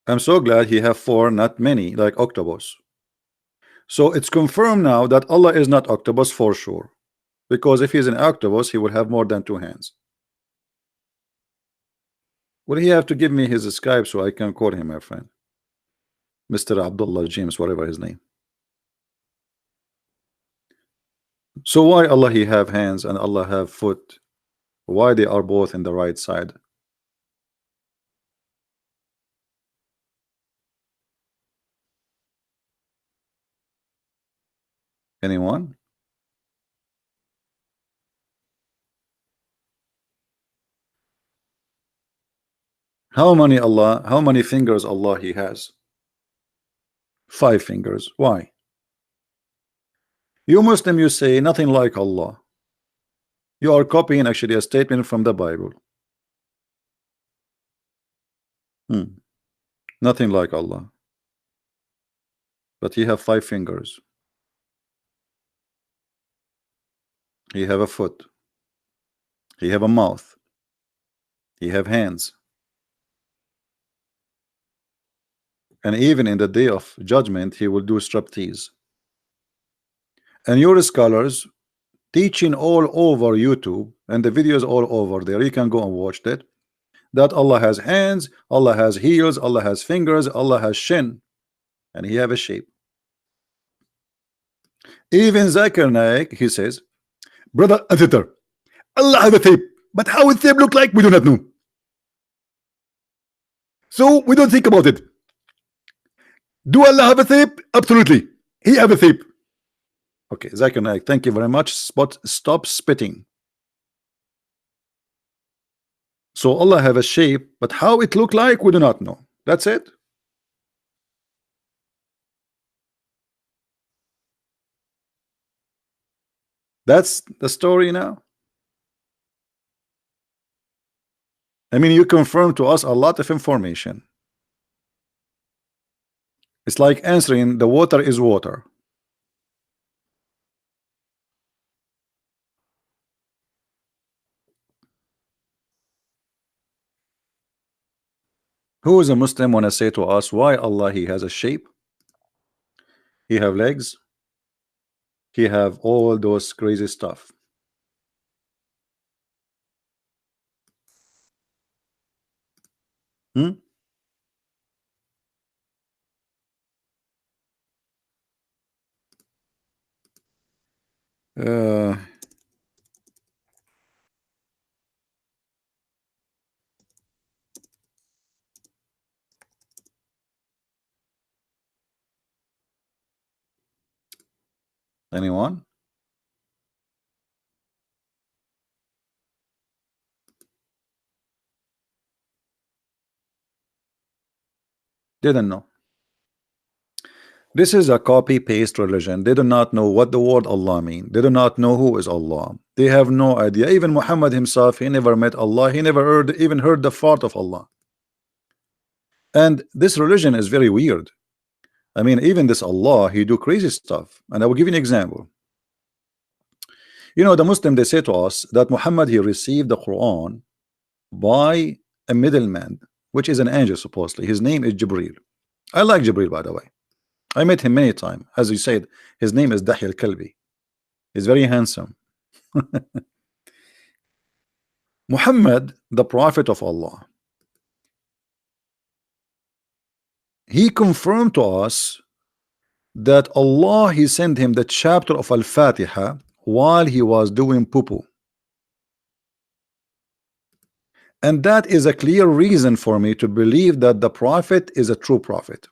I'm so glad he have 4, not many, like octopus. So it's confirmed now that Allah is not octopus for sure, because if he's an octopus, he will have more than 2 hands. Will he have to give me his Skype so I can call him, my friend? Mr. Abdullah James, whatever his name. So why Allah he have hands and Allah have foot? Why they are both in the right side? Anyone? How many fingers Allah he has? 5 fingers. Why? You Muslim, you say nothing like Allah. You are copying actually a statement from the Bible. Nothing like Allah. But he have 5 fingers. He have a foot. He have a mouth. He have hands. And even in the day of judgment, he will do striptease. And your scholars teaching all over YouTube, and the videos all over there, you can go and watch it, that Allah has hands, Allah has heels, Allah has fingers, Allah has shin, and he have a shape. Even Zakir Naik, he says, brother and sister, Allah has a shape, but how it shape look like, we do not know. So we don't think about it. Do Allah have a shape? Absolutely. He have a shape. Okay, Zakir Naik, thank you very much. Stop spitting. So Allah have a shape, but how it look like, we do not know. That's it. That's the story now. I mean, you confirm to us a lot of information. It's like answering the water is water. Who is a Muslim want to say to us why Allah he has a shape, he have legs, he have all those crazy stuff? Hmm? Uh, anyone? Didn't know. This is a copy-paste religion. They do not know what the word Allah mean. They do not know who is Allah. They have no idea. Even Muhammad himself, he never met Allah. He never even heard the fart of Allah. And this religion is very weird. I mean, even this Allah, he do crazy stuff. And I will give you an example. You know, the Muslim, they say to us that Muhammad, he received the Quran by a middleman, which is an angel supposedly. His name is Jibril. I like Jibril, by the way. I met him many times. As you said, his name is Dahi al-Kalbi. He's very handsome. Muhammad, the prophet of Allah, he confirmed to us that Allah, he sent him the chapter of Al-Fatiha while he was doing poo-poo. And that is a clear reason for me to believe that the prophet is a true prophet.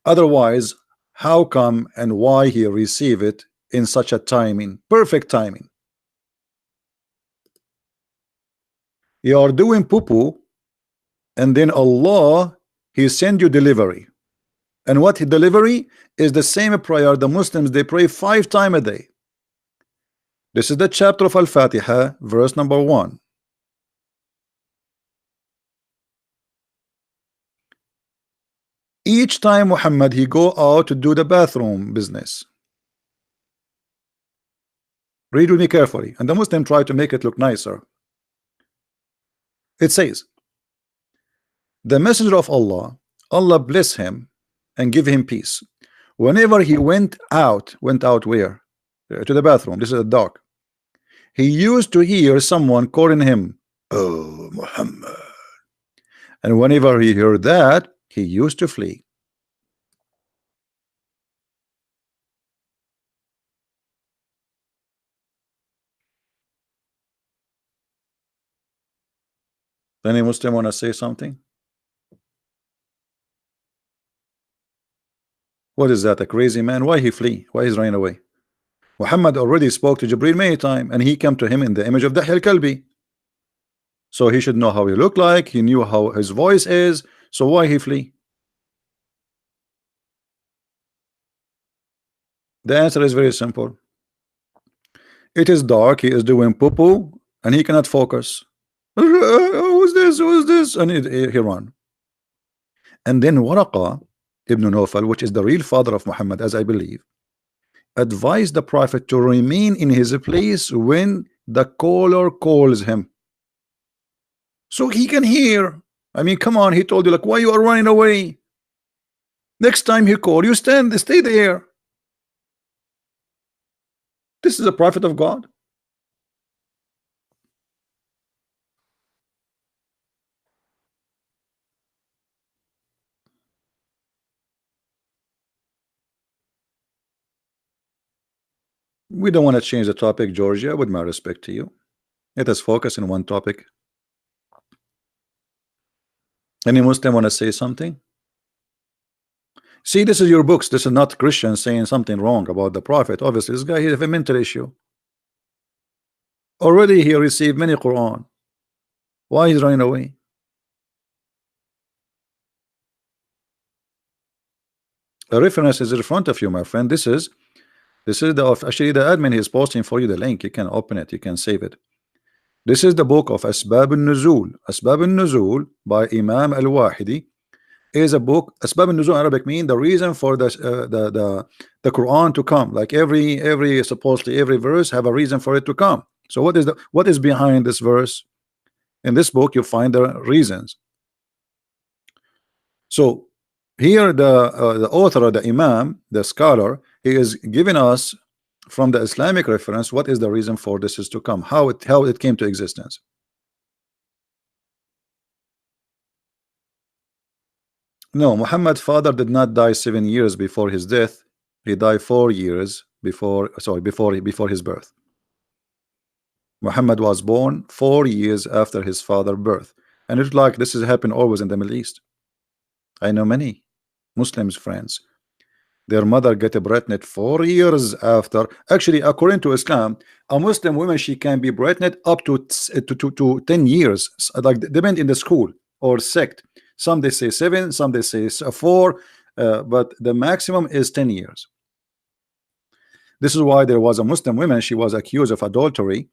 Otherwise, how come and why he received it in such a timing, perfect timing? You are doing poo-poo, and then Allah, he send you delivery. And what delivery is the same prayer the Muslims they pray 5 times a day. This is the chapter of Al-Fatiha, verse number 1. Each time Muhammad he go out to do the bathroom business. Read with me carefully, and the Muslim try to make it look nicer. It says, the messenger of Allah, Allah bless him and give him peace. Whenever he went out where? To the bathroom. This is a dog. He used to hear someone calling him, oh Muhammad. And whenever he heard that, he used to flee. Any Muslim want to say something? What is that, a crazy man? Why he flee? Why he's running away? Muhammad already spoke to Jibril many times, and he came to him in the image of Dahi al-Kalbi. So he should know how he looked like. He knew how his voice is. So why he flee? The answer is very simple. It is dark. He is doing poo-poo, and he cannot focus. Who's this? Who's this? And he run. And then Waraqa ibn Nawfal, which is the real father of Muhammad, as I believe, advised the prophet to remain in his place when the caller calls him, so he can hear I mean, come on, he told you, like, why you are running away? Next time he called you, stay there. This is a prophet of God. We don't want to change the topic, Georgia, with my respect to you. Let us focus on one topic. Any Muslim want to say something? See, this is your books. This is not Christian saying something wrong about the prophet. Obviously, this guy, he has a mental issue. Already he received many Quran. Why he's running away? The reference is in front of you, my friend. This is actually the admin is posting for you the link. You can open it. You can save it. This is the book of Asbab al-Nuzul. Asbab al-Nuzul by Imam al-Wahidi is a book. Asbab al-Nuzul in Arabic mean the reason for the Quran to come. Like every supposedly every verse have a reason for it to come. So what is behind this verse? In this book you find the reasons. So here the author, the Imam, the scholar, he is giving us from the Islamic reference what is the reason for this is to come, how it came to existence. No, Muhammad's father did not die 7 years before his death. He died 4 years before his birth. Muhammad was born 4 years after his father's birth, and it's like this has happened always in the Middle East. I know many Muslims friends, their mother get pregnant 4 years after. Actually, according to Islam, a Muslim woman, she can be pregnant up to 10 years, like depend in the school or sect. Some they say 7, some they say 4, but the maximum is 10 years. This is why there was a Muslim woman, she was accused of adultery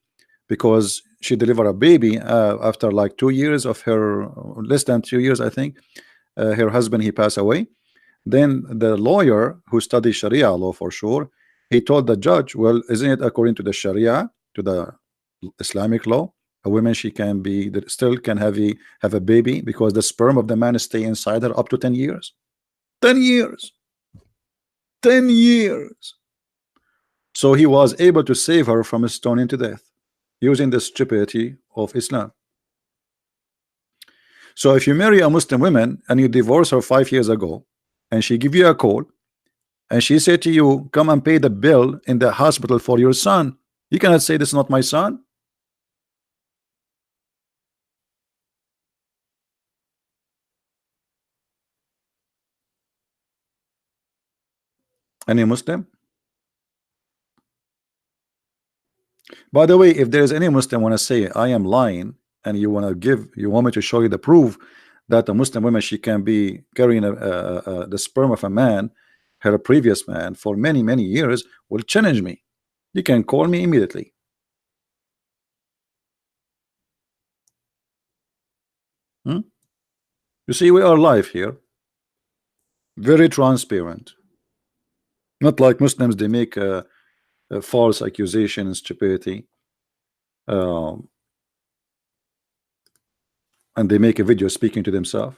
because she delivered a baby after like 2 years of her, less than 2 years, I think. Her husband, he passed away. Then the lawyer who studied Sharia law for sure, he told the judge, well, isn't it according to the Sharia, to the Islamic law, a woman, she can be still can have a baby because the sperm of the man stay inside her up to 10 years. 10 years. 10 years. So he was able to save her from stoning to death using the stupidity of Islam. So if you marry a Muslim woman and you divorce her 5 years ago, and she give you a call, and she said to you, come and pay the bill in the hospital for your son, you cannot say this is not my son. Any Muslim? By the way, if there is any Muslim want to say I am lying, and you want me to show you the proof that a Muslim woman, she can be carrying the sperm of a man, her previous man, for many years, will challenge me. You can call me immediately. You see, we are live here, very transparent, not like Muslims. They make a false accusation and stupidity, and they make a video speaking to themselves.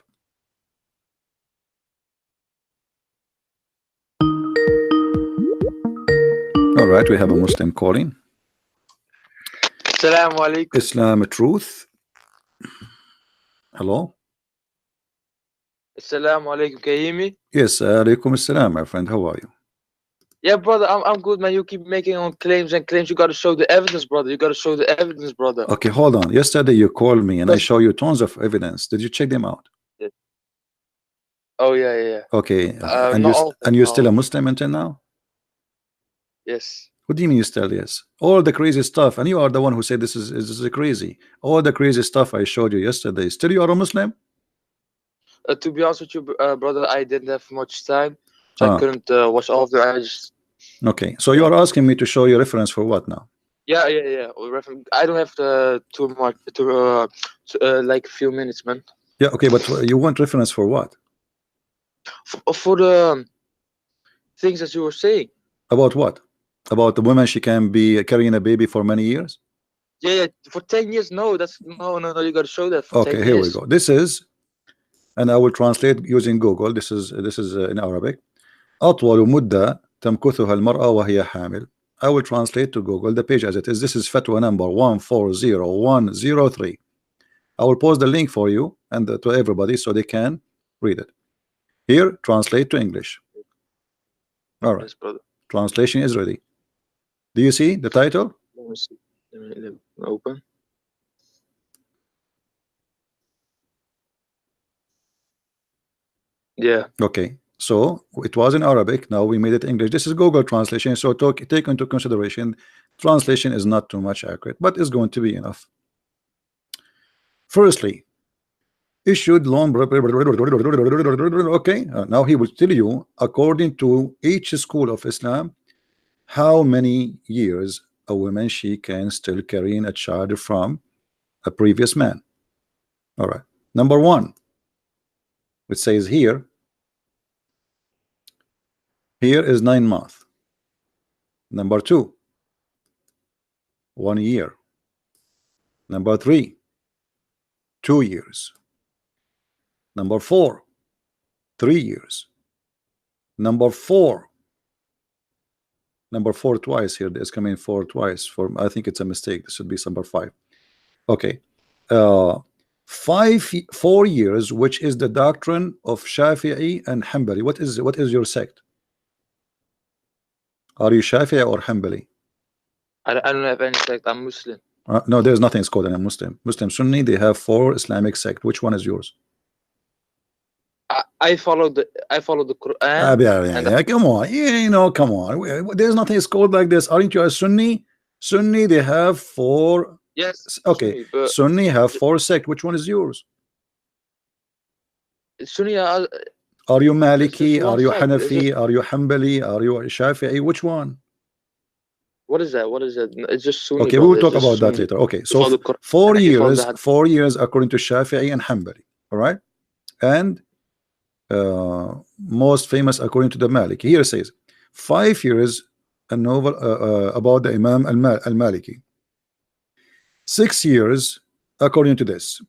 All right, we have a Muslim calling. Assalamu alaikum. Islam truth. Hello. Assalamu alaikum. Can you hear me? Yes, alaikum assalam, my friend. How are you? Yeah, brother, I'm good, man. You keep making on claims and claims. You got to show the evidence, brother. You got to show the evidence, brother. Okay, hold on. Yesterday you called me and I show you tons of evidence. Did you check them out? Yeah. Oh yeah. Okay, and you're still a Muslim until now? Yes. What do you mean you still yes? All the crazy stuff, and you are the one who said this is crazy. All the crazy stuff I showed you yesterday. Still you are a Muslim? To be honest with you, brother, I didn't have much time, so I couldn't watch all of it. Okay, so you are asking me to show you reference for what now? Yeah. I don't have too much like a few minutes, man. Yeah, okay, but you want reference for what? For the things that you were saying. About what? About the woman, she can be carrying a baby for many years? Yeah, for 10 years. No, that's no. You got to show that. For okay, here we go. This is and I will translate using Google. This is in Arabic. أطول مدة تمكثها المرأة وهي حامل. I will translate to Google the page as it is. This is fatwa number 140103. I will post the link for you and to everybody so they can read it. Here, translate to English. All right. Yes, brother. Translation is ready. Do you see the title? Let me see. Let me open. Yeah. Okay. So it was in Arabic. Now we made it English. This is Google translation. So take into consideration, translation is not too much accurate, but it's going to be enough. Firstly, issued loan. Okay. Now he will tell you, according to each school of Islam, how many years a woman she can still carrying a child from a previous man. All right. Number one, it says here is 9 months. Number two, 1 year. Number three, 2 years. Number four, 3 years. Number four twice here. There's coming 4 twice. I think it's a mistake. This should be number 5. Okay. 4 years, which is the doctrine of Shafi'i and Hanbali. What is your sect? Are you Shafi'i or Hanbali? I don't have any sect. I'm Muslim. No, there's nothing called a Muslim. Muslim Sunni, they have 4 Islamic sects. Which one is yours? I follow the Quran. Yeah, come on. You know, come on. There's nothing called like this. Aren't you a Sunni? Sunni, they have 4. Yes. Okay. Sunni have 4 sects. Which one is yours? Sunni. Are you Maliki? Are you Hanafi? Are you Hanbali? Are you Shafi'i? Which one? What is that? What is that? It's just Sunni. Okay, we will talk about that later. Okay, so 4 years, 4 years according to Shafi'i and Hanbali. All right, and most famous according to the Maliki. Here it says 5 years a novel about the Imam al-Maliki. 6 years according to this.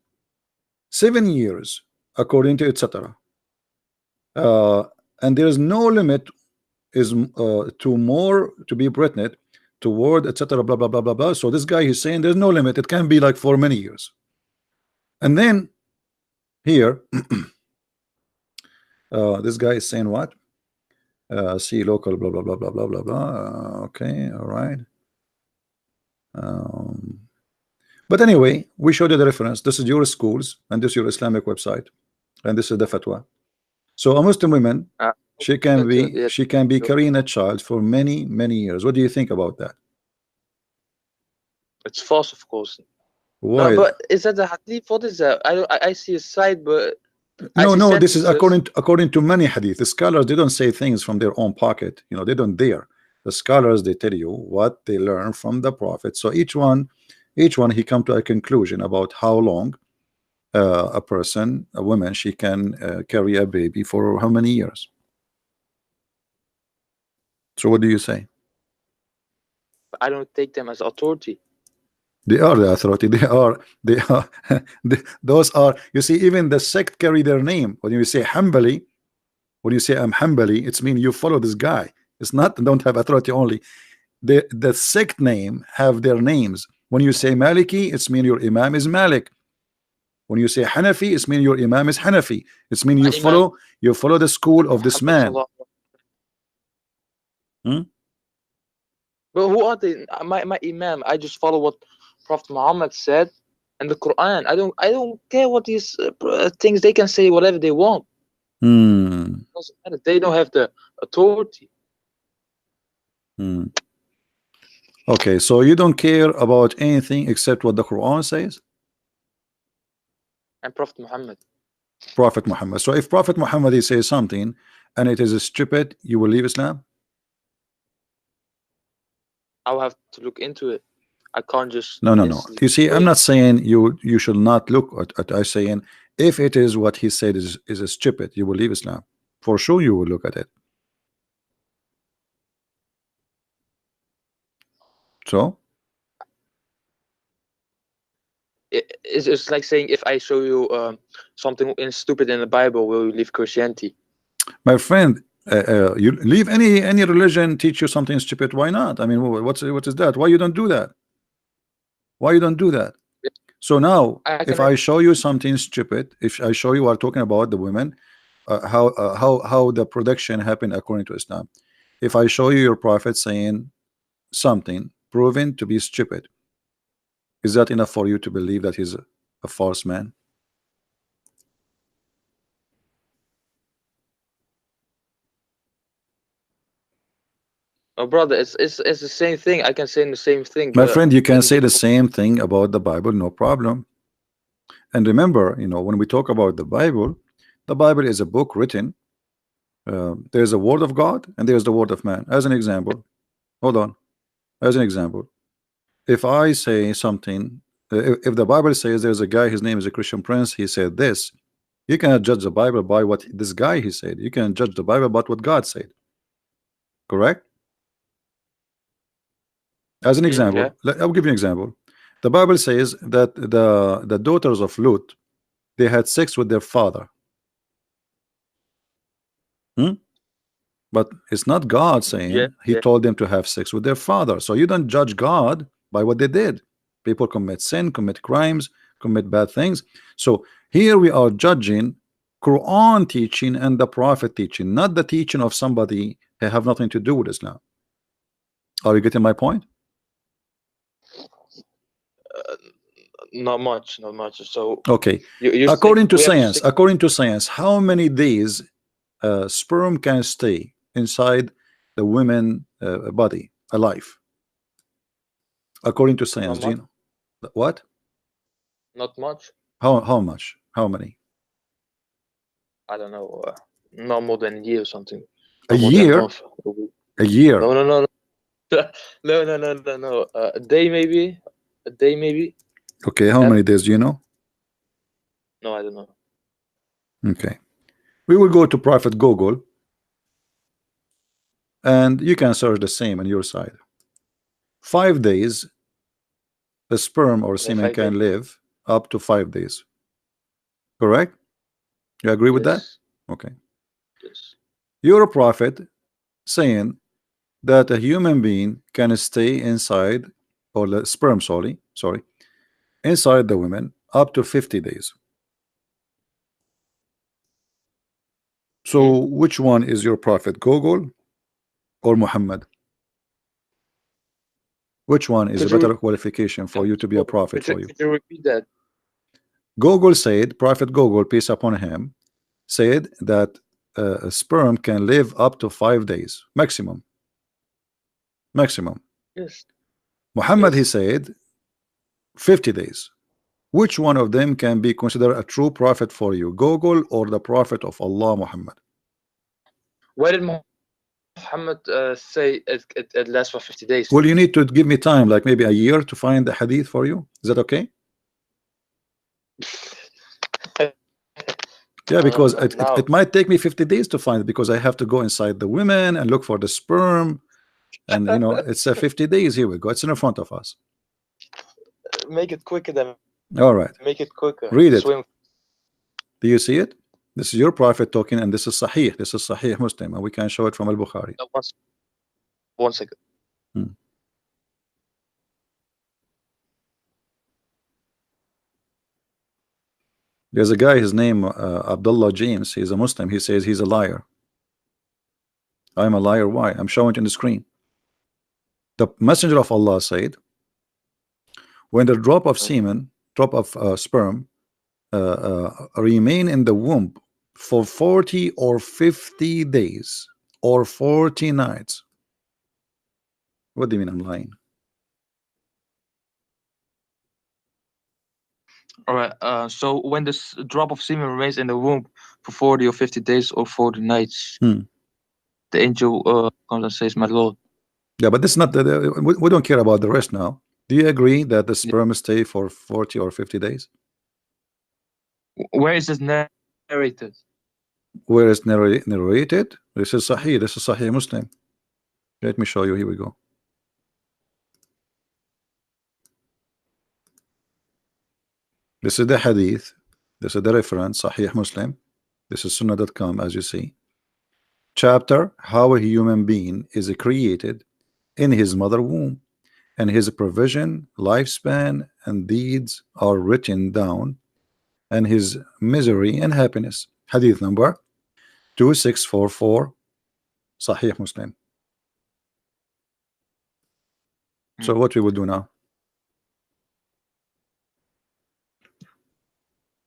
7 years according to etc. And there is no limit is to more to be pregnant toward etc. blah blah blah blah blah. So this guy is saying there's no limit. It can be like for many years. And then here this guy is saying what? See local blah blah blah blah blah blah blah. Okay, all right. But anyway, we showed you the reference. This is your schools and this is your Islamic website, and this is the fatwa. So a Muslim woman, she can be carrying a child for many years. What do you think about that? It's false, of course. Why? No, but is that the hadith? What is that? I see a side, but no. This is according to many hadith. The scholars, they don't say things from their own pocket. You know, they don't dare. The scholars, they tell you what they learn from the Prophet. So each one he come to a conclusion about how long a woman, she can carry a baby for how many years. So what do you say? I don't take them as authority. They are the authority. They are those are, you see, even the sect carry their name. When you say Hanbali, when you say I'm Hanbali, it's mean you follow this guy. It's not don't have authority only. The sect name have their names. When you say Maliki, it's mean your Imam is Malik. When you say Hanafi, it's mean your Imam is Hanafi. It's mean you follow the school of this man. But who are they? My Imam, I just follow what Prophet Muhammad said and the Quran. I don't care what these things, they can say whatever they want. Doesn't matter. They don't have the authority. Okay, so you don't care about anything except what the Quran says? And Prophet Muhammad. Prophet Muhammad. So if Prophet Muhammad says something and it is stupid, you will leave Islam? I'll have to look into it. I can't just no. You see, I'm not saying you should not look at I'm saying if it is what he said is stupid, you will leave Islam. For sure you will look at it. So is it's like saying, if I show you something stupid in the Bible, will you leave Christianity? My friend, you leave any religion teach you something stupid. Why not? I mean, what is that? Why you don't do that? Why you don't do that? So now, if I show you something stupid, if I show you, are talking about the women, how the production happened according to Islam. If I show you your prophet saying something proven to be stupid, is that enough for you to believe that he's a false man? Oh, brother, it's the same thing. I can say the same thing. My friend, you can say the same thing about the Bible, no problem. And remember, you know, when we talk about the Bible is a book written. There's a word of God and there's the word of man. As an example, hold on. As an example, if I say something, if the Bible says there's a guy, his name is a Christian Prince, he said this, you cannot judge the Bible by what this guy he said. You can judge the Bible about what God said. Correct? As an example, I'll give you an example. The Bible says that the daughters of Lut, they had sex with their father. But it's not God saying he told them to have sex with their father. So you don't judge God by what they did. People commit sin, commit crimes, commit bad things. So here we are judging Quran teaching and the Prophet teaching, not the teaching of somebody who have nothing to do with Islam. Are you getting my point? Not much. So okay, according to science, how many days sperm can stay inside the women body alive? According to science, do you know what? Not much. How much? How many? I don't know. Not more than a year or something. A year? A year? No. No. A day maybe. Okay, how many days do you know? No, I don't know. Okay, we will go to Prophet Google, and you can search the same on your side. 5 days, the sperm or semen can live up to 5 days. Correct? You agree with that? Okay. Yes. You're a prophet saying that a human being can stay inside, or the sperm, sorry, inside the women up to 50 days. So which one is your prophet, Google or Muhammad? Which one is a better qualification for you to be a prophet for you? Could you repeat that? Google said, Prophet Google, peace upon him, said that a sperm can live up to 5 days maximum. Yes. Muhammad, he said 50 days. Which one of them can be considered a true prophet for you, Google or the prophet of Allah, Muhammad? Why did Muhammad say it lasts for 50 days? Well, you need to give me time, like maybe a year, to find the hadith for you. Is that okay? Yeah, because it might take me 50 days to find it, because I have to go inside the women and look for the sperm, and you know, it's 50 days. Here we go, it's in front of us. Make it quicker then. All right, make it quicker. Read it. Do you see it? This is your prophet talking, and this is Sahih. This is Sahih Muslim, and we can show it from Al-Bukhari. One second. There's a guy, his name Abdullah James. He's a Muslim. He says he's a liar. I'm a liar. Why? I'm showing it on the screen. The messenger of Allah said, when the drop of semen, sperm remain in the womb for 40 or 50 days or 40 nights. What do you mean I'm lying? All right. So when this drop of semen remains in the womb for 40 or 50 days or 40 nights, the angel comes and says, "My Lord." Yeah, but this is not we don't care about the rest now. Do you agree that the sperm stay for 40 or 50 days? Where is this narrated? Where is narrated? This is Sahih. This is Sahih Muslim. Let me show you. Here we go. This is the hadith. This is the reference, Sahih Muslim. This is Sunnah.com, as you see. Chapter, how a human being is created in his mother womb, and his provision, lifespan, and deeds are written down, and his misery and happiness. Hadith number 2644, Sahih Muslim. So what we will do now?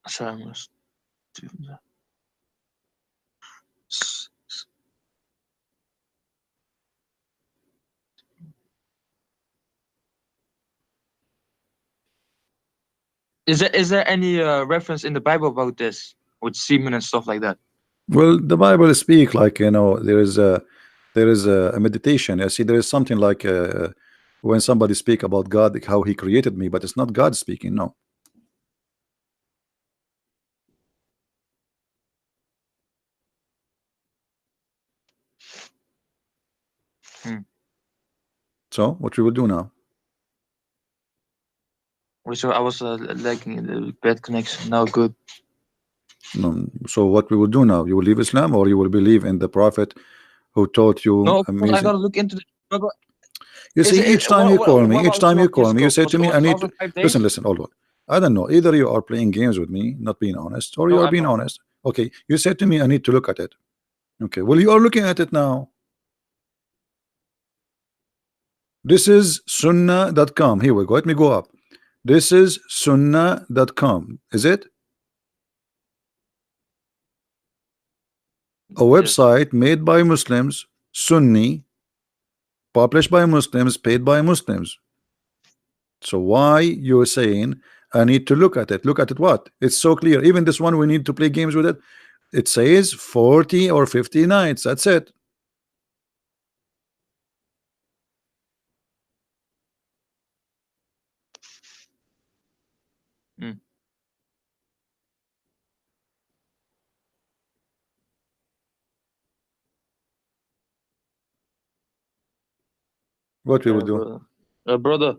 Sorry, I must do that. Is there any reference in the Bible about this with semen and stuff like that? Well, the Bible speak like, you know, there is a meditation. You see, there is something like when somebody speak about God, how he created me, but it's not God speaking. No. So what we will do now? So I was lagging the bad connection. Now good. No. So what we will do now? You will leave Islam, or you will believe in the Prophet who taught you? No, amazing. I gotta look into the. You see, each time you call me, you say to me, I need to listen, hold on. I don't know. Either you are playing games with me, not being honest, or you are being honest. Okay, you said to me, I need to look at it. Okay, well, you are looking at it now. This is Sunnah.com. Here we go. Let me go up. This is Sunnah.com. Is it? A website made by Muslims, Sunni, published by Muslims, paid by Muslims. So why you're saying I need to look at it? Look at it what? It's so clear. Even this one, we need to play games with it. It says 40 or 50 nights. That's it. What we will do? Brother.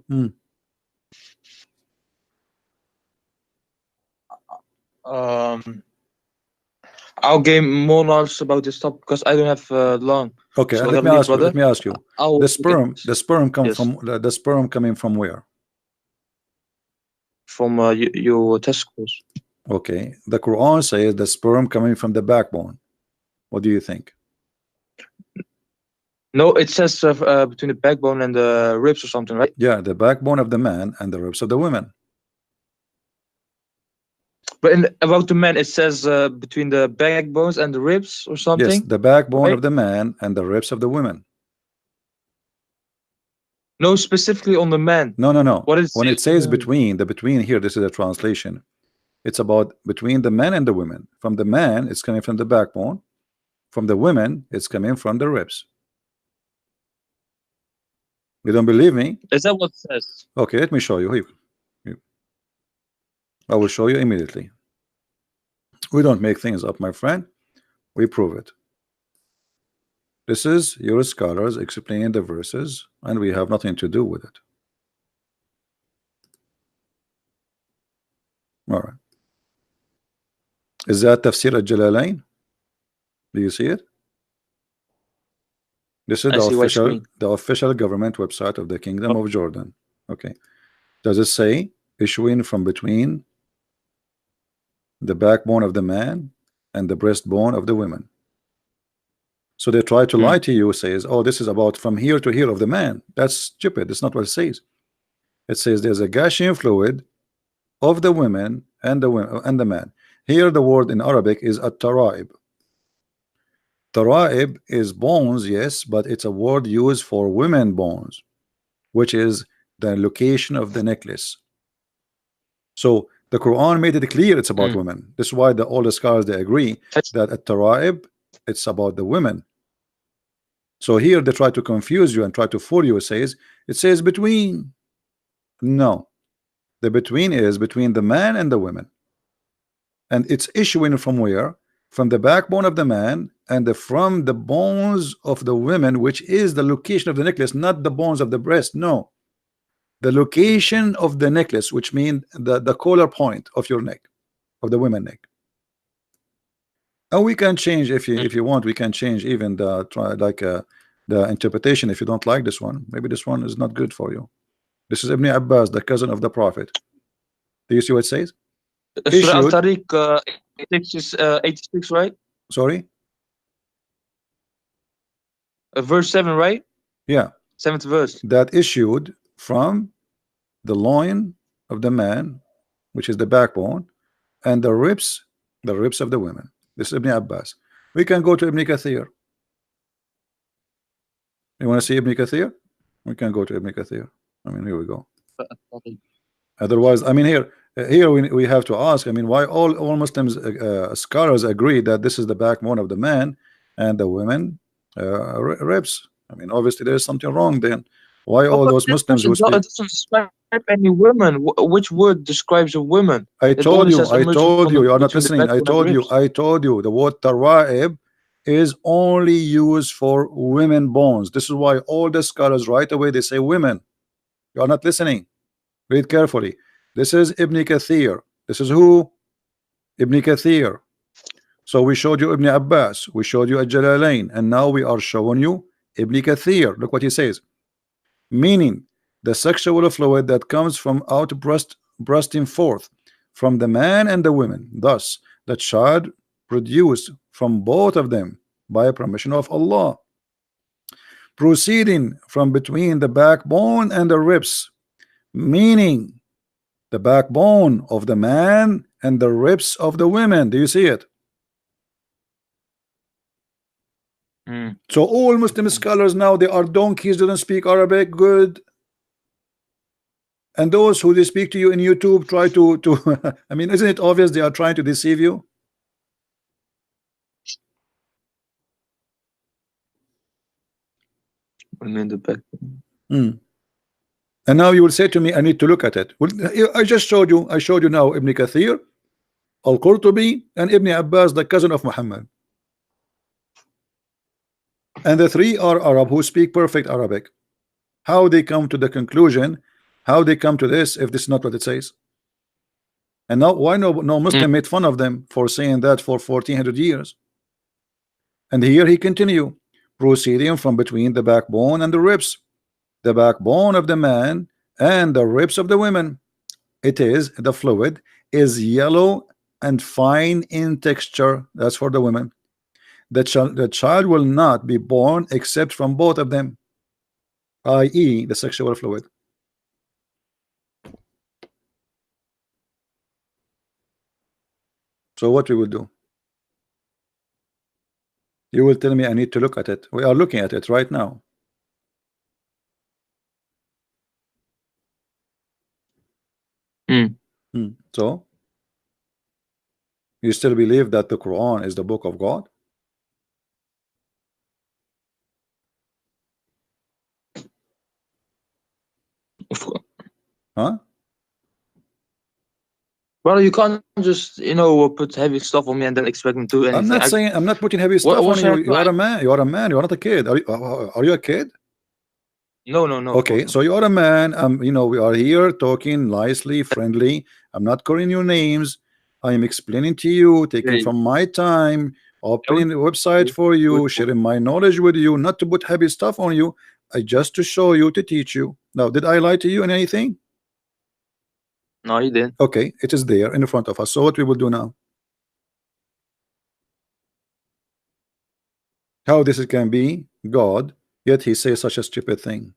I'll gain more knowledge about this topic because I don't have long. Okay, so let me ask you. The sperm coming from where? From your testicles. Okay, the Quran says the sperm coming from the backbone. What do you think? No, it says between the backbone and the ribs or something, right? Yeah, the backbone of the man and the ribs of the women. But about the man, it says between the backbones and the ribs or something. Yes, the backbone of the man and the ribs of the women. No, specifically on the man. No. What is when it says between, the between here, this is a translation. It's about between the men and the women. From the man, it's coming from the backbone. From the women, it's coming from the ribs. You don't believe me? Is that what it says? Okay, let me show you. I will show you immediately. We don't make things up, my friend. We prove it. This is your scholars explaining the verses, and we have nothing to do with it. All right. Is that Tafsir al-Jalalain? Do you see it? This is the official government website of the Kingdom of Jordan. Okay. Does it say issuing from between the backbone of the man and the breastbone of the women? So they try to lie to you, says, oh, this is about from here to here of the man. That's stupid. That's not what it says. It says there's a gushing fluid of the women and the man. Here the word in Arabic is at-taraib. Taraib is bones, yes, but it's a word used for women bones, which is the location of the necklace. So the Quran made it clear it's about women. This is why all the scholars, they agree that at-taraib, it's about the women. So here they try to confuse you and try to fool you. It says between. No, the between is between the man and the women, and it's issuing from where? From the backbone of the man and from the bones of the women, which is the location of the necklace, not the bones of the breast. No, the location of the necklace, which means the collar point of your neck, of the women neck. And we can change if you want. We can change even the interpretation if you don't like this one. Maybe this one is not good for you. This is Ibn Abbas, the cousin of the Prophet. Do you see what it says? Surah Al-Tariq 86, right? Sorry? Verse 7, right? Yeah. 7th verse. That issued from the loin of the man, which is the backbone, and the ribs of the women. This is Ibn Abbas. We can go to Ibn Kathir. You want to see Ibn Kathir? We can go to Ibn Kathir. I mean, here we go. Otherwise, I mean, here we have to ask, I mean, why all Muslims scholars agree that this is the backbone of the man and the women ribs. I mean, obviously there is something wrong then. Why all those Muslims who speak? It doesn't describe any women. Which word describes a woman? I told you, you are not listening. I told you, the word tara'ib is only used for women bones. This is why all the scholars right away they say women. You are not listening. Read carefully. This is Ibn Kathir. This is who? Ibn Kathir. So we showed you Ibn Abbas, we showed you Al-Jalalain, and now we are showing you Ibn Kathir. Look what he says. Meaning the sexual fluid that comes from bursting forth from the man and the women, thus the child produced from both of them by permission of Allah, proceeding from between the backbone and the ribs, meaning the backbone of the man and the ribs of the women. Do you see it? So all Muslim scholars now, they are donkeys, they don't speak Arabic good, and those who they speak to you in YouTube try to I mean, isn't it obvious they are trying to deceive you? And now you will say to me, I need to look at it. Well, I just showed you. I showed you now Ibn Kathir, Al-Qurtubi, and Ibn Abbas, the cousin of Muhammad. And the three are Arab who speak perfect Arabic. How they come to the conclusion, how they come to this, if this is not what it says? And now why no Muslim made fun of them for saying that for 1400 years? And here he continue, proceeding from between the backbone and the ribs, the backbone of the man and the ribs of the women. It is, the fluid is yellow and fine in texture. That's for the women. The child will not be born except from both of them, i.e. the sexual fluid. So what we will do? You will tell me I need to look at it. We are looking at it right now. So you still believe that the Quran is the book of God? Huh? Well, you can't just, you know, put heavy stuff on me and then expect me to do anything. I'm not saying, I'm not putting heavy stuff on you. You are a man. You are a man. You are not a kid. Are you a kid? No. Okay, so you are a man. You know, we are here talking nicely, friendly. I'm not calling you names. I am explaining to you, taking from my time, opening the website for you, sharing my knowledge with you, not to put heavy stuff on you. Just to show you, to teach you. Now, did I lie to you in anything? No, you didn't. Okay, it is there in front of us. So what we will do now? How this can be God, yet he says such a stupid thing?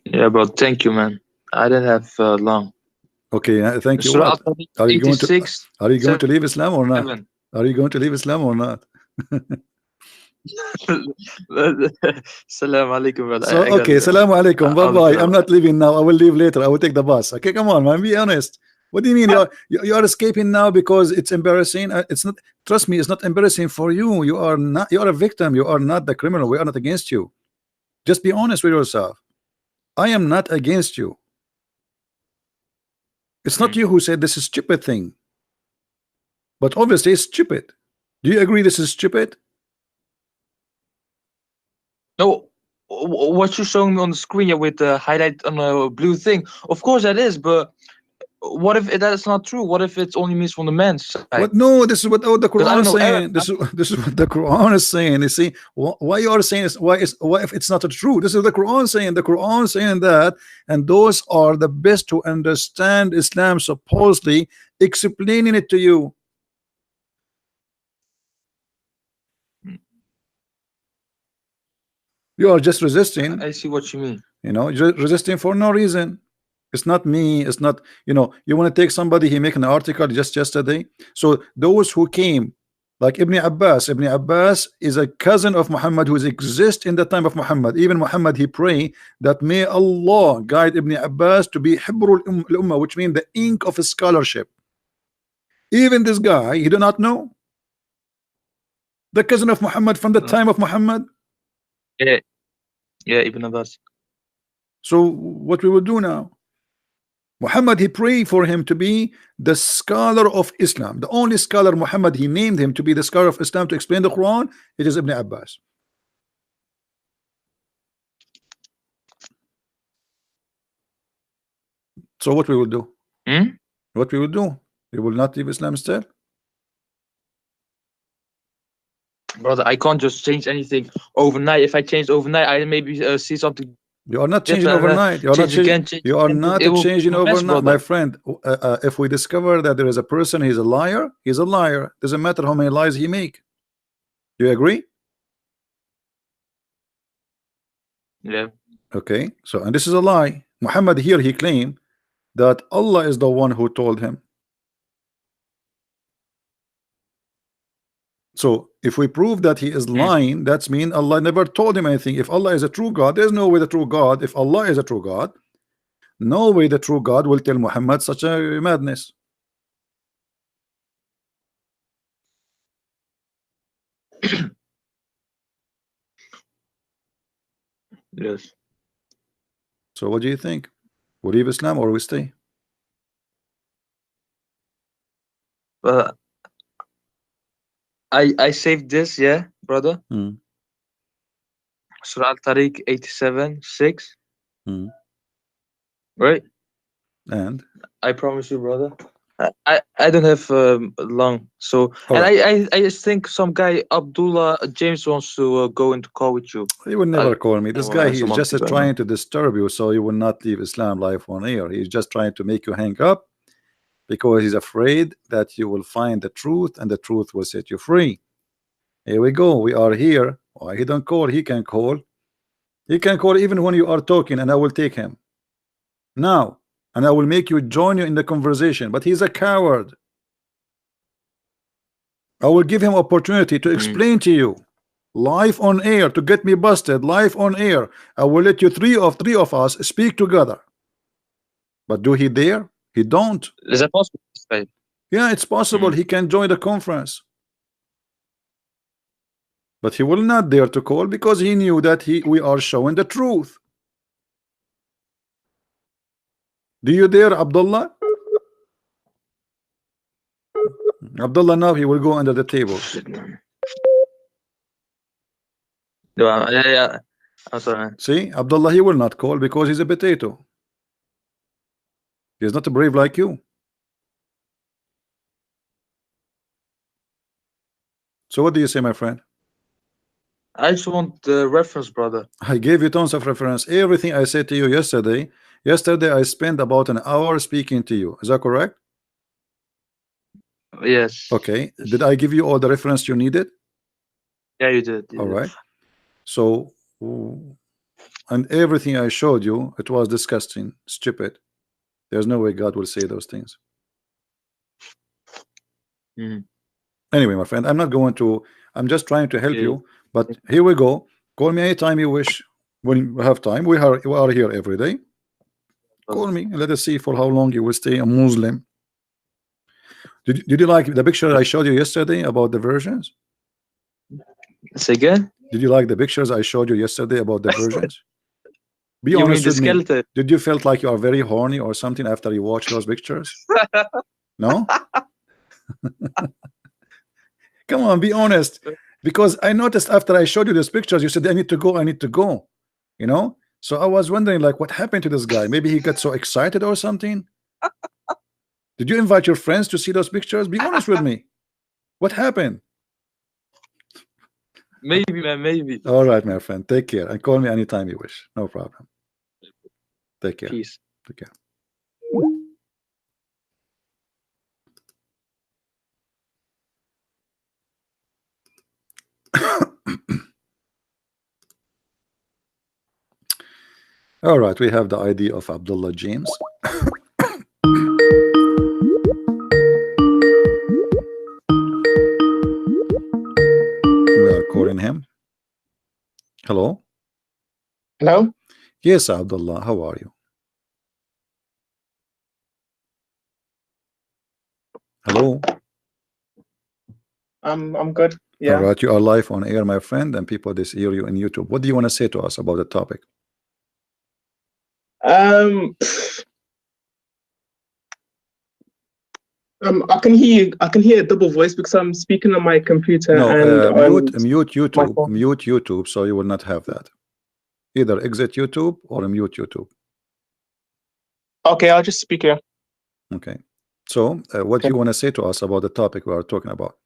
Yeah, but thank you, man. I didn't have long. Okay, thank you. What? Are you going to leave Islam or not? Are you going to leave Islam or not? Salam alaikum, brother. So, okay, salam alaikum. Bye-bye. I'm not leaving now. I will leave later. I will take the bus. Okay, come on, man. Be honest. What do you mean you are escaping now because it's embarrassing? It's not. Trust me, it's not embarrassing for you. You are not. You are a victim. You are not the criminal. We are not against you. Just be honest with yourself. I am not against you. It's not you who said this is stupid thing. But obviously it's stupid. Do you agree this is stupid? No, what you're showing me on the screen here with the highlight on a blue thing, of course that is, but what if that's not true? What if it only means from the man's side? What? No, this is what the Because I Quran don't is know saying. Arab. This is what the Quran is saying. You see, why you are saying why if it's not true? This is the Quran saying. The Quran saying that, and those are the best to understand Islam, supposedly explaining it to you. You are just resisting. I see what you mean. You know, you're resisting for no reason. It's not me. It's not, you know, you want to take somebody, he make an article just yesterday. So those who came, like Ibn Abbas is a cousin of Muhammad who exists in the time of Muhammad. Even Muhammad, he pray that may Allah guide Ibn Abbas to be Hibrul Ummah, which means the ink of scholarship. Even this guy, he do not know. The cousin of Muhammad from the time of Muhammad. Yeah, Ibn Abbas. So what we will do now? Muhammad, he prayed for him to be the scholar of Islam. The only scholar Muhammad, he named him to be the scholar of Islam to explain the Quran. It is Ibn Abbas. So what we will do? What we will do? We will not leave Islam still? Brother, I can't just change anything overnight. If I change overnight, I maybe see something. You are not changing overnight. You are not changing. You are not changing overnight, my friend. If we discover that there is a person, he's a liar. He's a liar. Doesn't matter how many lies he make. Do you agree? Yeah. Okay. So, and this is a lie. Muhammad here, he claimed that Allah is the one who told him. So if we prove that he is lying, that's mean Allah never told him anything. If Allah is a true God, there's no way the true God, if Allah is a true God, no way the true God will tell Muhammad such a madness. Yes. So what do you think? We leave Islam or we stay? I saved this, yeah, brother. Surah Al-Tariq 87:6. Right? And I promise you, brother. I don't have long, so and I just think some guy Abdullah James wants to go into call with you. He will never call me. This guy, he is just trying to disturb you so you will not leave Islam live on air. He's just trying to make you hang up because he's afraid that you will find the truth and the truth will set you free. Here we go. We are here. Why he don't call? He can call. He can call even when you are talking, and I will take him now. And I will make you join you in the conversation, but he's a coward. I will give him opportunity to explain to you live on air to get me busted live on air. I will let you three of us speak together. But do he dare? He don't. Is that possible? Yeah, it's possible. He can join the conference, but he will not dare to call because he knew that we are showing the truth. Do you dare, Abdullah? Abdullah, now he will go under the table. Yeah. I'm sorry. See, Abdullah, he will not call because he's a potato. He's not brave like you. So what do you say, my friend? I just want the reference, brother. I gave you tons of reference. Everything I said to you yesterday. Yesterday I spent about an hour speaking to you. Is that correct? Yes. Okay. Did I give you all the reference you needed? Yeah, you did. All right. So, and everything I showed you, it was disgusting, stupid. There's no way God will say those things. Anyway, my friend, I'm not going to. I'm just trying to help you. But here we go. Call me anytime you wish. When we have time, we are here every day. Call me and let us see for how long you will stay a Muslim. Did you like the picture I showed you yesterday about the versions? Say again? Did you like the pictures I showed you yesterday about the versions? Be You mean honest the with me. skeleton? Did you felt like you are very horny or something after you watch those pictures? No? Come on, be honest. Because I noticed after I showed you these pictures, you said, I need to go, I need to go. You know? So I was wondering, like, what happened to this guy? Maybe he got so excited or something. Did you invite your friends to see those pictures? Be honest with me. What happened? Maybe, man, maybe. All right, my friend. Take care. And call me anytime you wish. No problem. Take care. Peace. Take care. All right, we have the ID of Abdullah James. We are calling him. Hello. Hello. Yes, Abdullah. How are you? Hello. I'm good. Yeah. All right, you are live on air, my friend, and people this hear you in YouTube. What do you want to say to us about the topic? I can hear you. I can hear a double voice because I'm speaking on my computer No, and mute YouTube. phone. Mute YouTube, so you will not have that. Either exit YouTube or mute YouTube. Okay, I'll just speak here. Okay. So, what do you want to say to us about the topic we are talking about?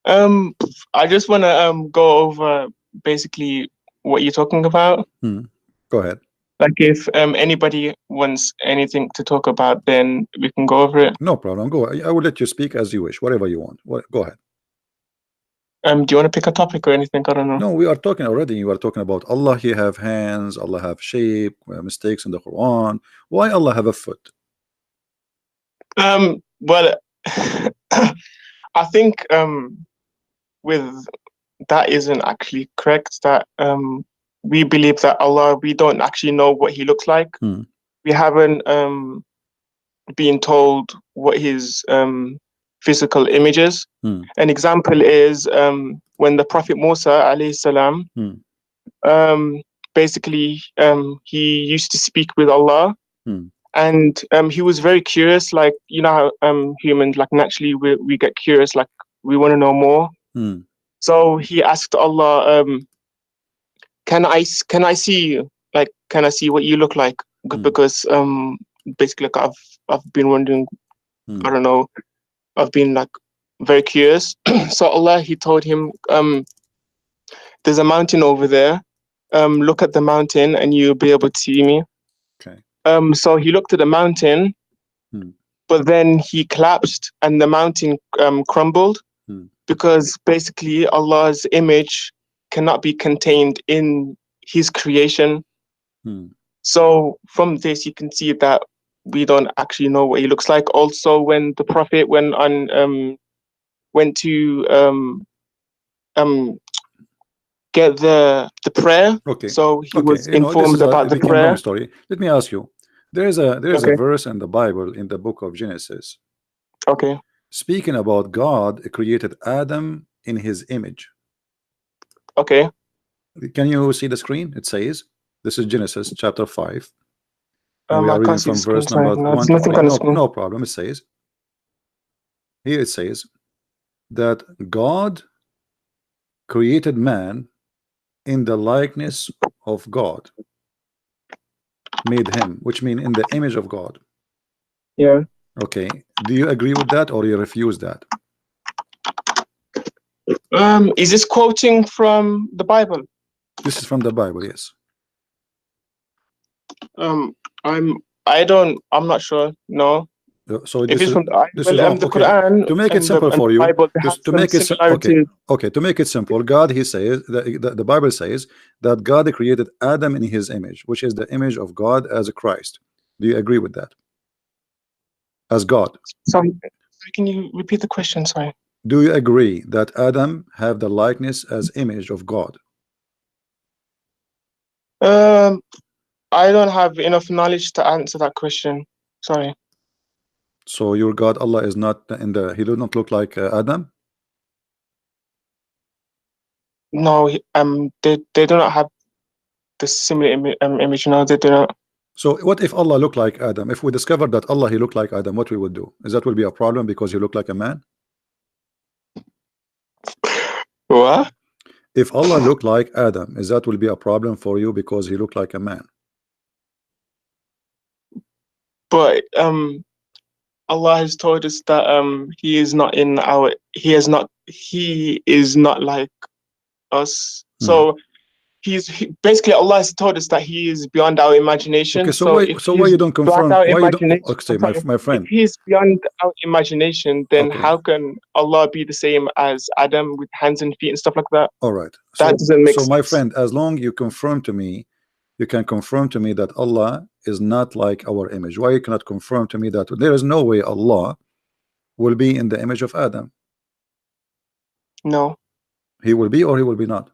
I just want to go over basically what you're talking about. Go ahead. Like if anybody wants anything to talk about, then we can go over it. No problem. Go. I will let you speak as you wish. Whatever you want. Go ahead. Do you want to pick a topic or anything? I don't know. No, we are talking already. You are talking about Allah. He have hands. Allah have shape. Mistakes in the Quran. Why Allah have a foot? Well, I think with that isn't actually correct. That we believe that Allah, we don't actually know what He looks like. We haven't been told what His physical image is. An example is when the Prophet Musa alayhi salam, basically he used to speak with Allah. And he was very curious, like, you know how humans, like, naturally we get curious, like we want to know more. So he asked Allah, can I see you? Like, can I see what you look like? Because basically, like, I've been wondering, I don't know, I've been like very curious. So Allah, He told him, there's a mountain over there. Look at the mountain and you'll be able to see me. Okay. So he looked at the mountain, but then he collapsed and the mountain crumbled because basically Allah's image cannot be contained in His creation. So from this, you can see that we don't actually know what He looks like. Also, when the Prophet went to get the prayer, okay. So he was informed about the prayer. Long story. Let me ask you. There is a verse in the Bible in the book of Genesis. Okay. Speaking about God created Adam in His image. Okay. Can you see the screen? It says, this is Genesis chapter 5. We are I reading can't see from the screen, verse number sorry. No, 1 there's nothing on the screen. no problem. It says, here it says that God created man in the likeness of God, made him, which means in the image of God. Yeah. Okay. Do you agree with that or you refuse that? Is this quoting from the Bible? This is from the Bible, yes. I'm not sure. No. So if it's from the okay. Quran, To make it simple for you, Bible, to make it okay, to make it simple, God, He says the Bible says that God created Adam in His image, which is the image of God as a Christ. Do you agree with that? As God. Sorry, can you repeat the question? Sorry. Do you agree that Adam have the likeness as image of God? I don't have enough knowledge to answer that question. Sorry. So your God Allah is not in the, He does not look like Adam? No, they do not have the similar image. No, they do not. So what if Allah looked like Adam? If we discovered that Allah he looked like Adam, what we would do? Is that will be a problem because he looked like a man? What? If Allah looked like Adam, is that will be a problem for you because he looked like a man? But Allah has told us that he is not like us. So basically Allah has told us that he is beyond our imagination. Okay, so why you don't confirm? Why you don't? Okay, my friend. If he's beyond our imagination, then how can Allah be the same as Adam with hands and feet and stuff like that? All right. That doesn't make sense. So my friend, as long you confirm to me, you can confirm to me that Allah is not like our image. Why you cannot confirm to me that there is no way Allah will be in the image of Adam? No. He will be or he will be not?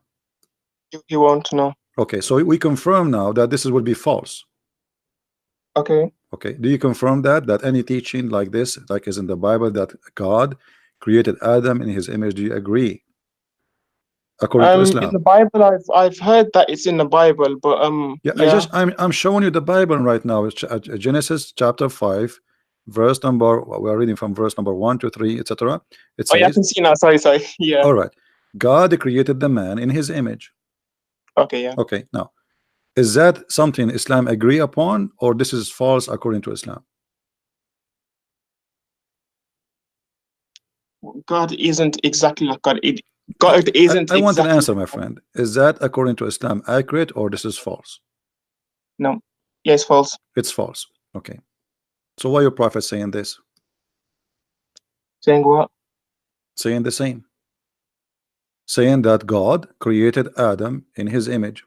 He won't. No. Okay, so we confirm now that this will be false. Okay. Okay. Do you confirm that any teaching like this, like is in the Bible, that God created Adam in his image? Do you agree? According to Islam. In the Bible, I've heard that it's in the Bible, but yeah. I'm showing you the Bible right now. It's Genesis chapter 5, verse number. We are reading from verse number 1 to 3, etc. It says, I can see now. Sorry. Yeah. All right. God created the man in his image. Okay. Yeah. Okay. Now, is that something Islam agree upon, or this is false according to Islam? God isn't exactly like God. God isn't. I want an answer, my friend. Is that according to Islam accurate, or this is false? No. Yes, false. It's false. Okay. So why your prophet saying this? Saying what? Saying the same. Saying that God created Adam in his image.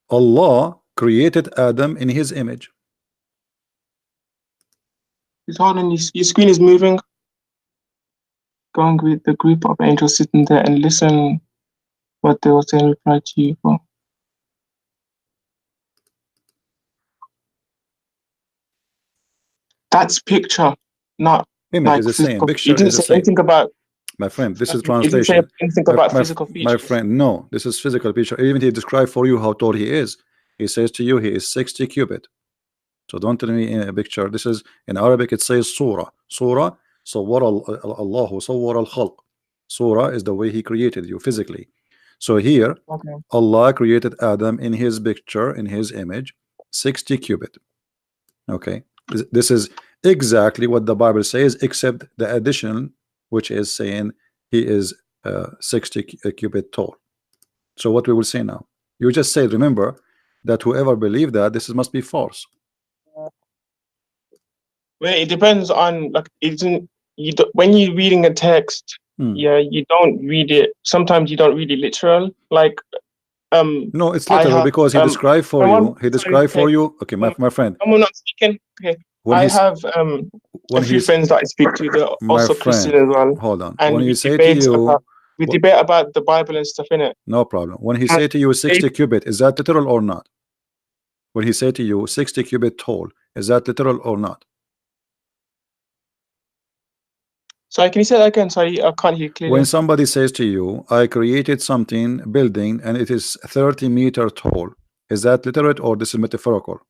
Allah created Adam in his image. Hold on, your screen is moving. Going with the group of angels sitting there and listen what they will say and reply to you for. That's picture, not image like is the same. Picture you didn't is the say same. anything about. My friend, this is You didn't translation. say anything about physical features. My friend, no, this is physical picture. Even he described for you how tall he is. He says to you he is 60 cubit. So don't tell me in a picture. This is in Arabic. It says surah. Surah. Sawwara Allahu sawwara al-khalq. Surah is the way he created you physically. So here, Allah created Adam in his picture, in his image, 60 cubit. Okay, this is exactly what the Bible says, except the addition, which is saying he is 60 cubit tall. So what we will say now? You just say, remember that whoever believed that this must be false. Well, it depends on like when you're reading a text. Yeah, you don't read it. Sometimes you don't read it literal. Like no, it's literal because he described for you. He described for you. Okay, my friend. I'm not speaking. Okay. I have a few friends that I speak to that are also Christian as well. Hold on. And when he say to you, we debate about the Bible and stuff in it. No problem. When he say to you 60 cubit, is that literal or not? When he say to you 60 cubit tall, is that literal or not? Sorry, can you say that again? Sorry, I can't hear clearly. When somebody says to you, I created something, building, and it is 30 meters tall, is that literate or this is metaphorical?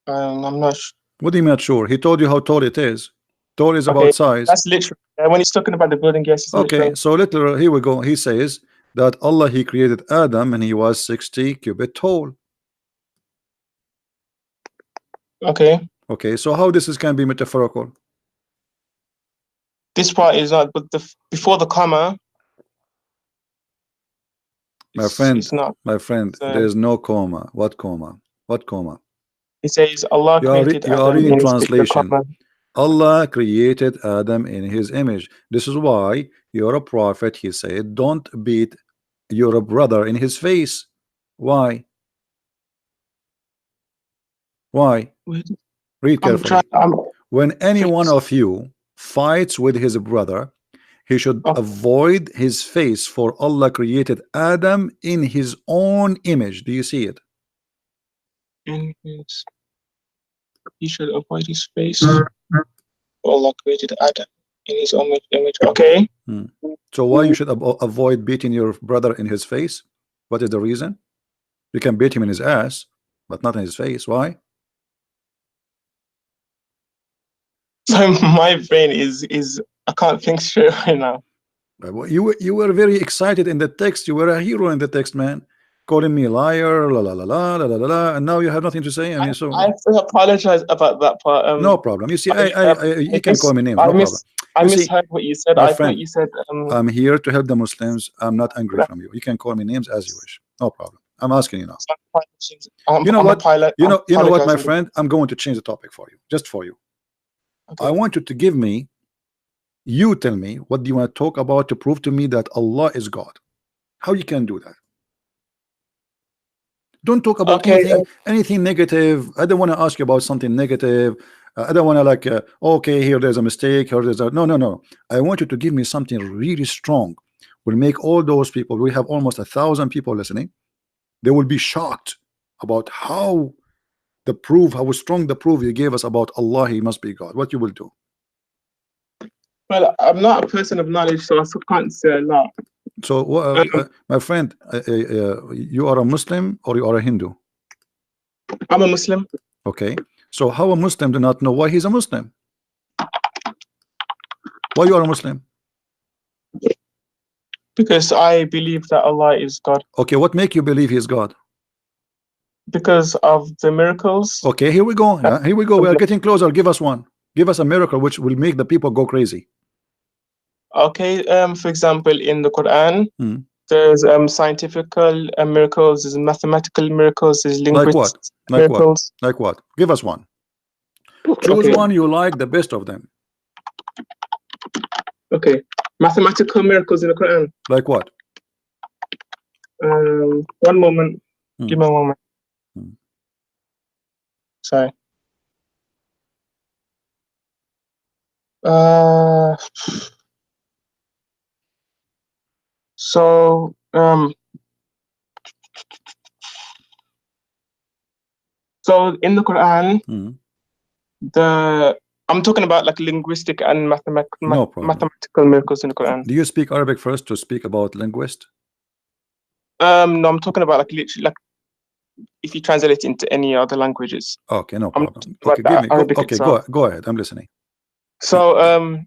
I'm not sure. What do you mean not sure? He told you how tall it is. Tall is about size. That's literal. When he's talking about the building, yes. Okay, literal. so literal, here we go. He says that Allah, he created Adam and he was 60 cubit tall. Okay. Okay, so how this can be metaphorical? This part is not, but before the comma. My friend, it's not. My friend, there is no comma. What comma? What comma? It says Allah created you are reading translation. Allah created Adam in his image. This is why you're a prophet. He said, don't beat your brother in his face. Why? Why? Read carefully. When any one of you fights with his brother, he should avoid his face, for Allah created Adam in his own image. Do you see it? he should avoid his face. Allah created Adam in his own image. Okay. So why you should avoid beating your brother in his face? What is the reason? You can beat him in his ass, but not in his face. Why? So my brain is I can't think straight right now. You were very excited in the text. You were a hero in the text, man. Calling me a liar, la la la la la la la, and now you have nothing to say. I mean, so I apologize about that part. no problem. You see, you can call me names. No problem. I misheard what you said. I thought you said. I'm here to help the Muslims. I'm not angry from you. You can call me names as you wish. No problem. I'm asking you now. You know what? You know what, my friend? I'm going to change the topic for you, just for you. Okay. I want you to give me. You tell me what do you want to talk about to prove to me that Allah is God. How you can do that? Don't talk about anything negative. I don't want to ask you about something negative. I don't want to like okay, here there's a mistake, here there's a no. I want you to give me something really strong. Will make all those people, we have almost 1,000 people listening, they will be shocked about how strong the proof you gave us about Allah, he must be God. What you will do? Well, I'm not a person of knowledge, so I can't say a lot. So, my friend, you are a Muslim or you are a Hindu? I'm a Muslim. Okay. So, how a Muslim do not know why he's a Muslim? Why you are a Muslim? Because I believe that Allah is God. Okay. What make you believe he is God? Because of the miracles. Okay. Here we go. Here we go. We are getting closer. Give us one. Give us a miracle which will make the people go crazy. Okay, for example, in the Quran, there's scientific miracles, there's mathematical miracles, there's linguistic miracles. Like what? Give us one. Choose one you like, the best of them. Okay, mathematical miracles in the Quran. Like what? One moment. Give me a moment. Sorry. So in the Quran, I'm talking about like linguistic and mathematical miracles in the Quran. Do you speak Arabic first to speak about linguist? No, I'm talking about like literally like if you translate it into any other languages. Okay, no problem. Okay, give me. Go ahead. I'm listening. So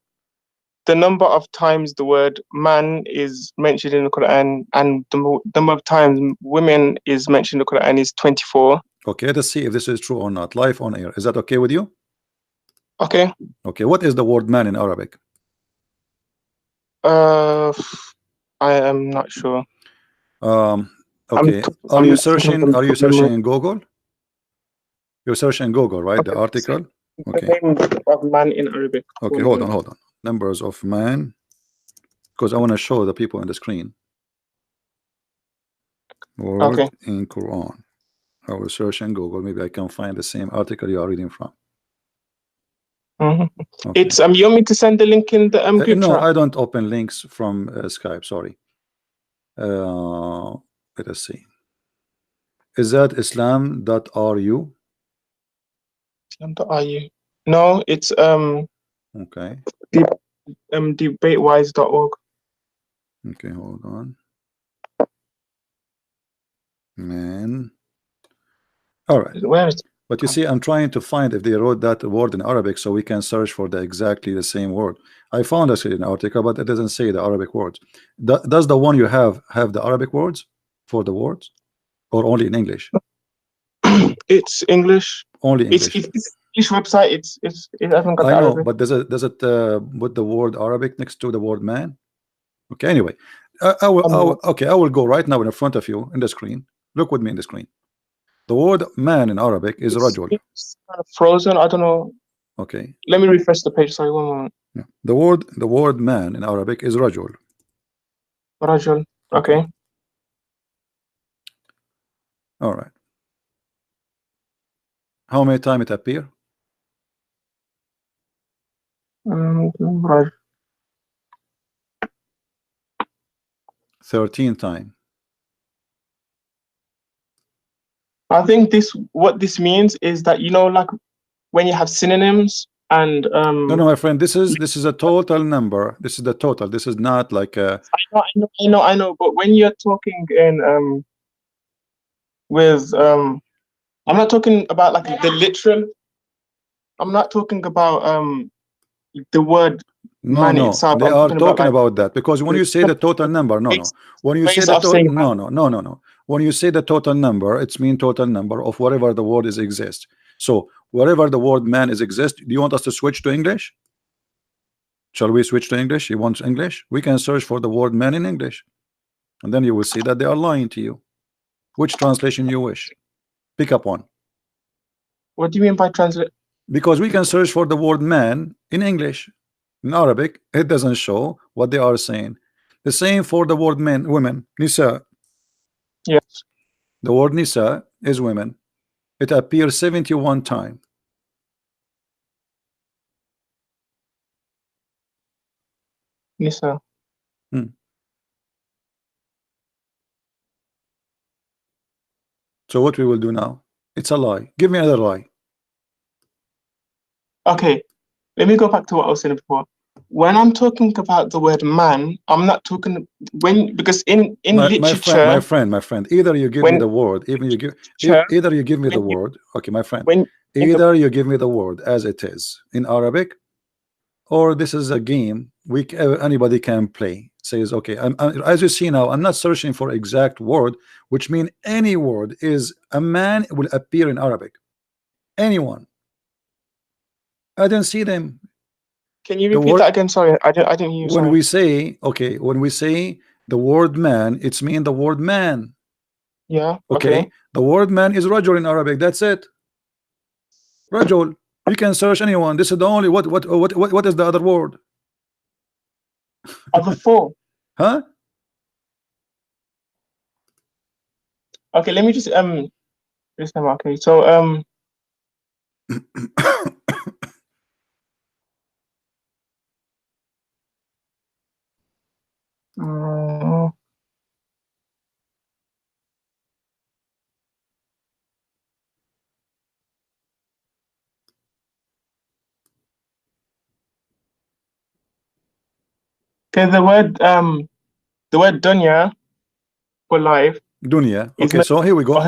the number of times the word man is mentioned in the Quran and the number of times women is mentioned in the Quran is 24. Okay, let's see if this is true or not. Live on air. Is that okay with you? Okay. Okay, what is the word man in Arabic? I am not sure. Okay. Are you searching in Google? You're searching in Google, right? The article? Okay. The name of man in Arabic. Okay, hold on. Numbers of man, because I want to show the people on the screen. Word in Quran. I will search in Google. Maybe I can find the same article you are reading from. Okay. It's you want me to send the link in the group no, chat? I don't open links from Skype. Sorry. Let us see. Is that Islam.ru? Islam.ru. No, it's okay. Debatewise.org. Okay, hold on. Man. All right. Where is it? But you see, I'm trying to find if they wrote that word in Arabic so we can search for exactly the same word. I found actually an article, but it doesn't say the Arabic words. Does the one you have the Arabic words for the words, or only in English? It's English. Only English. It's English website. It hasn't got I know, Arabic. but does it put the word Arabic next to the word man? Okay. Anyway, I will go right now in front of you in the screen. Look with me in the screen. The word man in Arabic is rajul. It's kind of frozen. I don't know. Okay. Let me refresh the page. Sorry, one moment. Yeah. The word man in Arabic is rajul. Rajul. Okay. All right. How many times it appear? 13 times. I think what this means is that, you know, like when you have synonyms and no, my friend, this is a total number. This is the total. This is not like a. I know. But when you're talking in with I'm not talking about like the literal. I'm not talking about the word man itself. They are talking about that, because when you say the total number, when you say the total, when you say the total number, it's mean total number of whatever the word is exist. So wherever the word man is exist, do you want us to switch to English? Shall we switch to English? You want English? We can search for the word man in English, and then you will see that they are lying to you. Which translation you wish? Pick up one. What do you mean by translate? Because we can search for the word man in English. In Arabic, it doesn't show what they are saying. The same for the word men, women, nisa. Yes. The word nisa is women. It appears 71 times. Nisa. So what we will do now? It's a lie. Give me another lie. Okay, let me go back to what I was saying before. When I'm talking about the word man, I'm not talking because in literature. My friend, either you give me the word, either you give me the word. Okay, my friend. Either you give me the word as it is in Arabic, or this is a game anybody can play. Says okay. As you see now, I'm not searching for exact word, which mean any word is a man will appear in Arabic. Anyone. I didn't see them. Can you repeat that again? Sorry, I didn't hear you. When we say when we say the word man, it's mean the word man. Yeah. Okay. The word man is rajul in Arabic. That's it. Rajul. You can search anyone. This is the only what is the other word? Other four. Huh? Okay, let me just this time. Okay, so okay, the word dunya for life. Dunya. Okay, so here we go.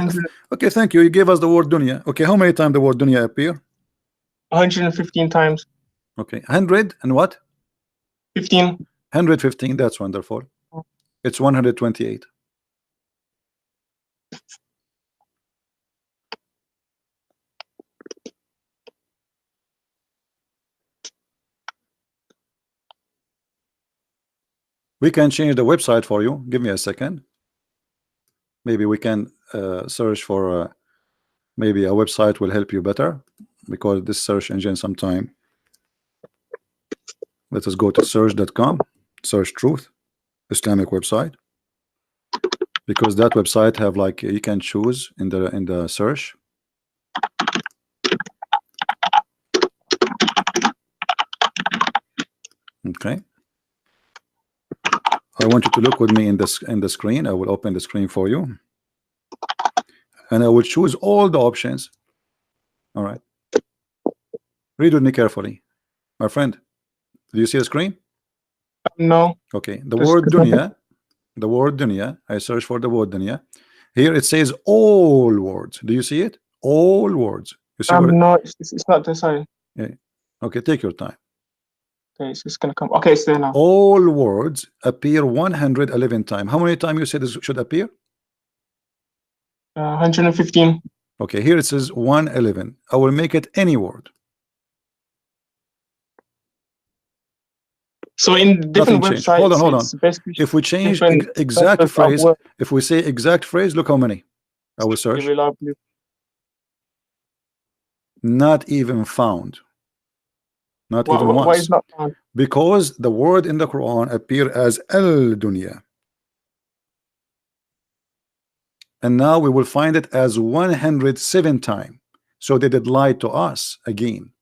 Okay, thank you. You gave us the word dunya. Okay, how many times the word dunya appear? 115 times. Okay, 100 and what? 15. 115. That's wonderful. It's 128. We can change the website for you. Give me a second. Maybe we can search for maybe a website will help you better, because this search engine sometime. Let us go to search.com, search truth, Islamic website, because that website have like you can choose in the search. Okay. I want you to look with me in the screen. I will open the screen for you, and I will choose all the options. All right. Read with me carefully, my friend. Do you see a screen? No. Okay. The word dunya. The word dunya. I search for the word dunya. Here it says all words. Do you see it? All words. You see no, it's not the same. Yeah. Okay. Take your time. Okay, it's just gonna come. Okay, it's there now. All words appear 111 times. How many times you said this should appear? 115. Okay, here it says 111. I will make it any word. So in different websites, hold on. If we change exact phrase, if we say exact phrase, look how many I will search. Not even found. Not even once. Why is not found? Because the word in the Quran appear as al-dunya. And now we will find it as 107 times. So they did lie to us again.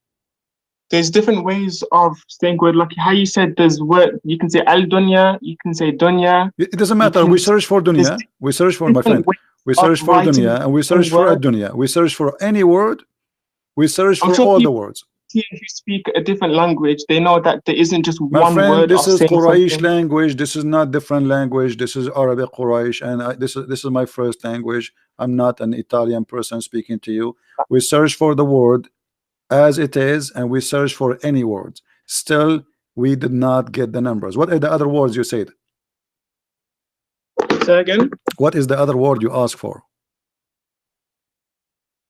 There's different ways of saying word, like how you said there's word, you can say al-dunya, you can say dunya. It doesn't matter. We search for dunya. We search for, my friend. We search for dunya and we search for ad-dunya. We search for any word. We search for all the words. If you speak a different language, they know that there isn't just My one friend, word. this of is saying Quraysh something. language. This is not different language. This is Arabic Quraysh, and this is my first language. I'm not an Italian person speaking to you. We search for the word as it is, and we search for any words. Still, we did not get the numbers. What are the other words you said? Say again. What is the other word you asked for?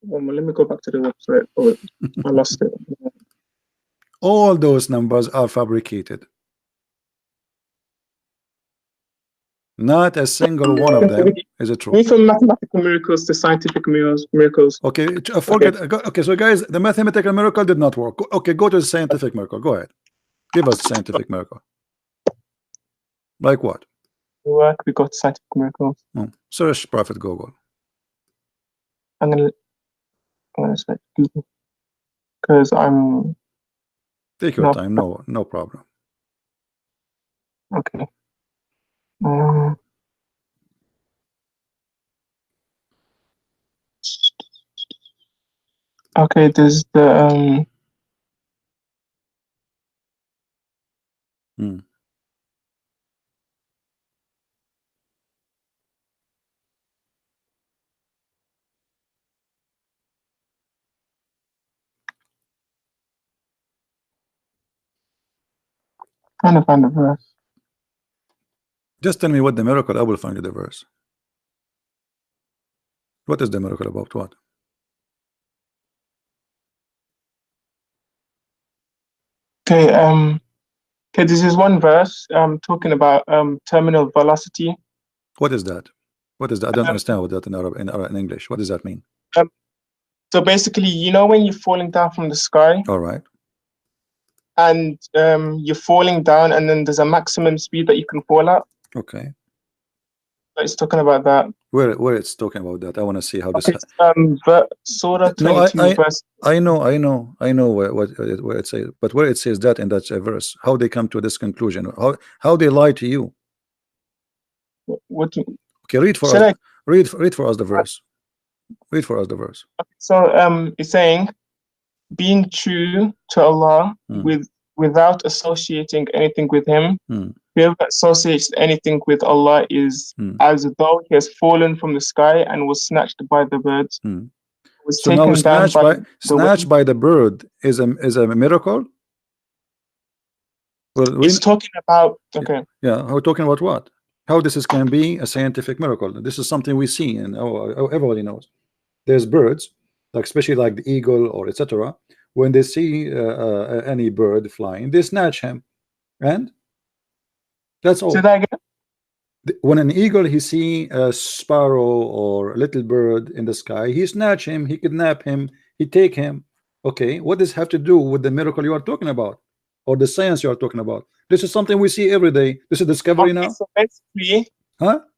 Let me go back to the website. Oh, I lost it. All those numbers are fabricated. Not a single one of them is it true. We from mathematical miracles to scientific miracles. Okay, forget. Okay, so guys, the mathematical miracle did not work. Okay, go to the scientific miracle. Go ahead. Give us the scientific miracle. Like what? Work. We got scientific miracles. Search Prophet Google. I'm gonna search Google because I'm. Take your time. No problem. Okay. Okay, there's the trying to find the verse. Just tell me what the miracle. I will find you the verse. What is the miracle about? What? Okay, okay, this is one verse talking about terminal velocity. What is that? What is that? I don't understand what that in English. What does that mean? So basically, you know when you're falling down from the sky, all right, and you're falling down, and then there's a maximum speed that you can fall at. Okay. It's talking about that. Where it's talking about that? I want to see how this. Surah 22 verse. I know where it says, but where it says that in that verse, how they come to this conclusion? How they lie to you? What? Okay, read for us. Read for us the verse. Read for us the verse. Okay, so it's saying, being true to Allah without associating anything with Him. Whoever associates anything with Allah is as though he has fallen from the sky and was snatched by the birds. Was so now snatched by the bird is a miracle. Well, it's talking about Yeah, we're talking about what? How this can be a scientific miracle. This is something we see, and everybody knows. There's birds, like especially like the eagle or etc. When they see any bird flying, they snatch him, and that's all. Say that again? When an eagle he see a sparrow or a little bird in the sky, he snatch him, he kidnap him, he take him. Okay, what does this have to do with the miracle you are talking about, or the science you are talking about? This is something we see every day. This is discovery now. So basically,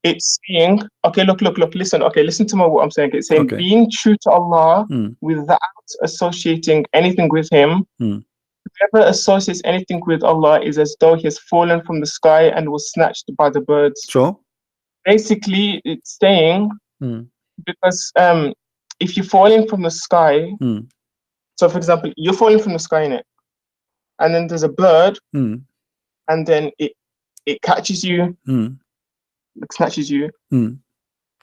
it's saying, okay, look, listen. Okay, listen to what I'm saying. It's saying being true to Allah without associating anything with Him. Whoever associates anything with Allah is as though he has fallen from the sky and was snatched by the birds. So basically, it's saying because if you're falling from the sky, so for example, you're falling from the sky in it, and then there's a bird, and then it catches you, it snatches you.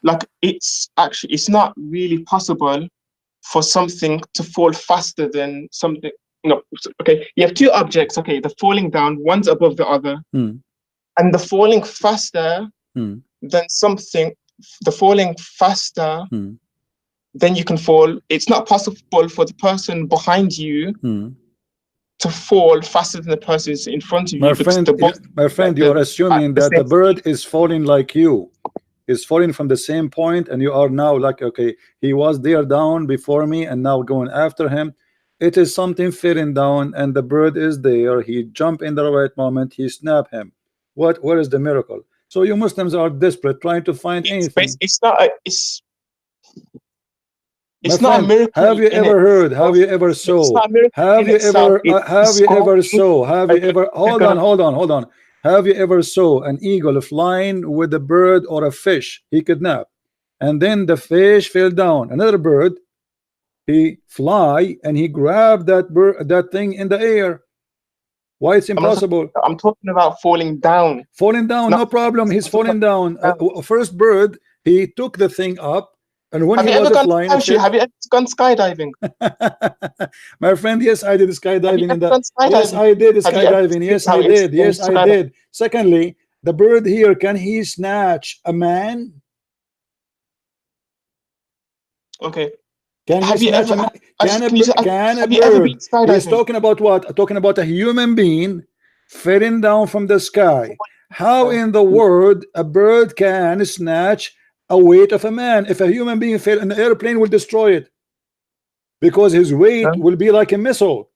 Like it's not really possible for something to fall faster than something. No, okay, you have two objects. Okay, the falling down, one's above the other, and the falling faster than something, the falling faster then you can fall. It's not possible for the person behind you to fall faster than the person is in front of you. My friend, you are assuming that the bird is falling like you, is falling from the same point, and you are now like, okay, he was there down before me and now going after him. It is something falling down and the bird is there, he jump in the right moment, he snap him. Where is the miracle? So you Muslims are desperate trying to find anything. It's not a miracle. Have you ever heard? Have you ever saw? Have you ever hold on. Have you ever saw an eagle flying with a bird or a fish he kidnapped, and then the fish fell down, another bird he fly and he grabbed that thing in the air. Why it's impossible? I'm talking about falling down. Falling down, no problem. He's falling down. First bird, he took the thing up, and when he was flying, have you ever gone skydiving? My friend, yes, I did skydiving in that. Yes, I did skydiving. Yes, I did. Yes, I did. Secondly, the bird here, can he snatch a man? Okay. Can he snatch a man? Can a bird? He's talking about what? Talking about a human being falling down from the sky. How in the world a bird can snatch a weight of a man? If a human being fell, an airplane will destroy it, because his weight will be like a missile.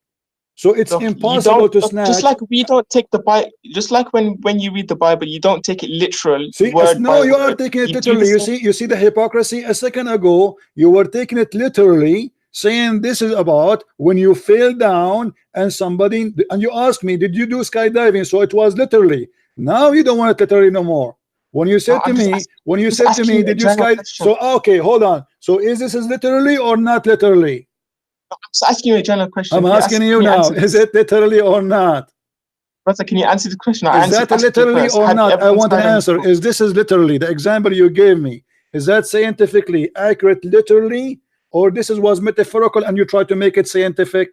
So it's impossible to snatch. Just like we don't take the Bible, just like when you read the Bible, you don't take it literal. See, no, you are taking it literally. You see the hypocrisy. A second ago, you were taking it literally, saying this is about when you fell down and somebody, and you asked me, did you do skydiving? So it was literally. Now you don't want it literally no more. When you said to me, did you skydive? So okay, hold on. So is this literally or not literally? I'm just asking you a general question. I'm asking you now, is it literally or not? Brother, can you answer the question? Is that literally or not? I want an answer. Is this literally, the example you gave me, is that scientifically accurate literally, or this was metaphorical and you try to make it scientific?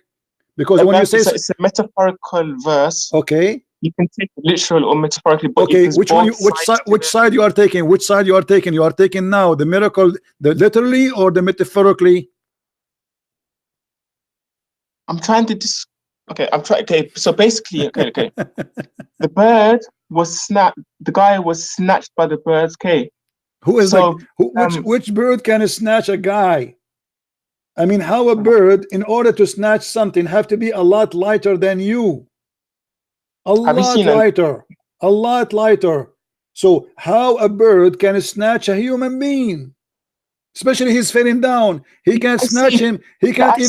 Because when you say it's a metaphorical verse, okay, you can take it literal or metaphorically. But okay, which side you are taking? Which side you are taking? You are taking now the miracle, the literally or the metaphorically? I'm trying to okay, so basically, okay. The bird was snapped, the guy was snatched by the birds, okay. Who is which bird can snatch a guy? I mean, how a bird, in order to snatch something, have to be a lot lighter than you? A lot lighter. So how a bird can snatch a human being? Especially he's falling down. He can't snatch him. He cannot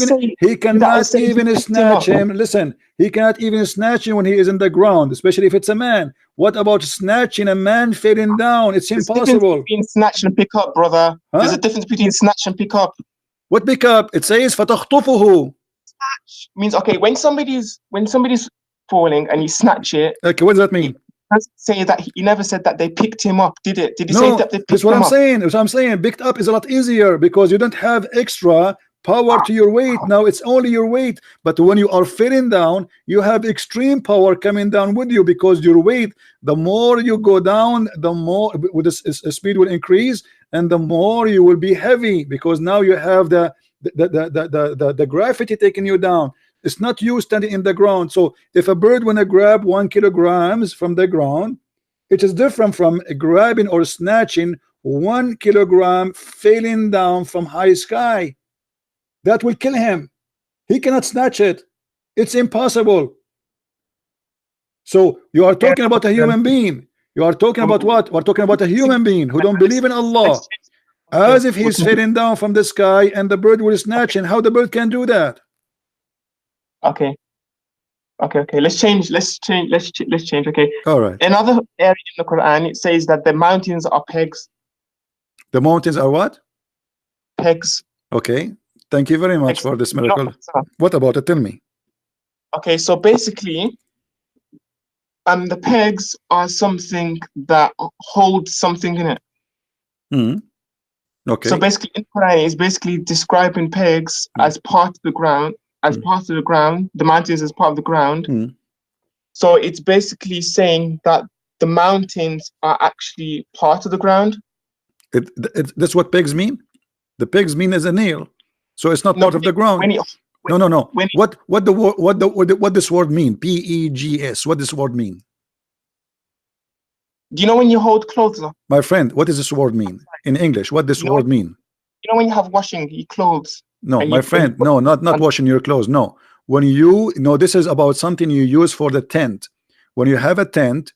even snatch him. Listen, he cannot even snatch him when he is in the ground, especially if it's a man. What about snatching a man falling down? It's impossible. Between snatch and pick up, brother. Huh? There's a difference between snatch and pick up. What pick up? It says فَتَخْطُفُهُ. Snatch means, okay, when somebody's falling and you snatch it. Okay, what does that mean? Say that he never said that they picked him up, did it? Did he say that they picked him up? That's what I'm saying. Picked up is a lot easier because you don't have extra power to your weight. Now it's only your weight. But when you are falling down, you have extreme power coming down with you because your weight, the more you go down, the more with the speed will increase, and the more you will be heavy because now you have the gravity taking you down. It's not you standing in the ground. So if a bird wanna grab 1 kilogram from the ground, it is different from grabbing or snatching 1 kilogram falling down from high sky. That will kill him. He cannot snatch it. It's impossible. So you are talking about a human being. You are talking about what? We're talking about a human being who don't believe in Allah. As if he's falling down from the sky and the bird will snatch him. How the bird can do that? Okay. Let's change. Okay. All right. Another area in the Quran, it says that the mountains are pegs. The mountains are what? Pegs. Okay. Thank you very much for this miracle. No, what about it? Tell me. Okay, so basically, the pegs are something that holds something in it. Okay. So basically, in Quran, it's basically describing pegs as part of the ground. The mountains as part of the ground. So it's basically saying that the mountains are actually part of the ground. That's what pegs mean. The pegs mean as a nail, so it's not part of the ground. No. What this word mean? P-E-G-S. What this word mean? Do you know when you hold clothes up? My friend, what does this word mean in English? What this word mean? You know when you have washing your clothes. No, my friend, no, not washing your clothes. No, when you this is about something you use for the tent. When you have a tent,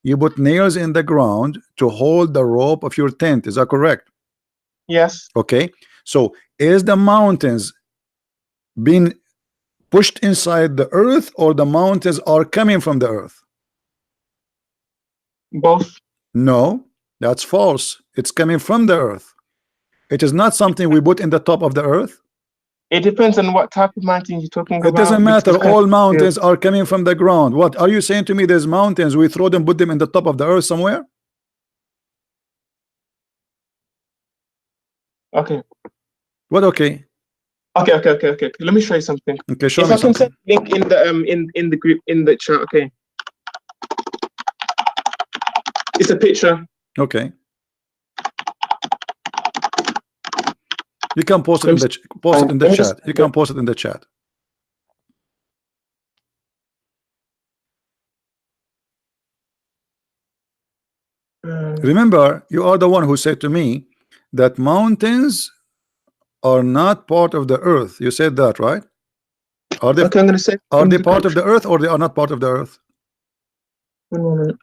you put nails in the ground to hold the rope of your tent. Is that correct? Yes. Okay. So is the mountains being pushed inside the earth, or the mountains are coming from the earth? Both. No, that's false. It's coming from the earth. It is not something we put in the top of the earth. It depends on what type of mountain you're talking about. It doesn't matter. All mountains are coming from the ground. What are you saying to me? There's mountains, we throw them, put them in the top of the earth somewhere? Okay. What? Okay. Okay. Let me show you something. Okay, show if me I can something. send link in the in the group, in the chat. Okay. It's a picture. Okay. You can post it in the chat. You can post it in the chat. Remember, you are the one who said to me that mountains are not part of the earth. You said that, right? Are they? Okay, I'm gonna say. Are they part of the earth, or they are not part of the earth? 1 moment.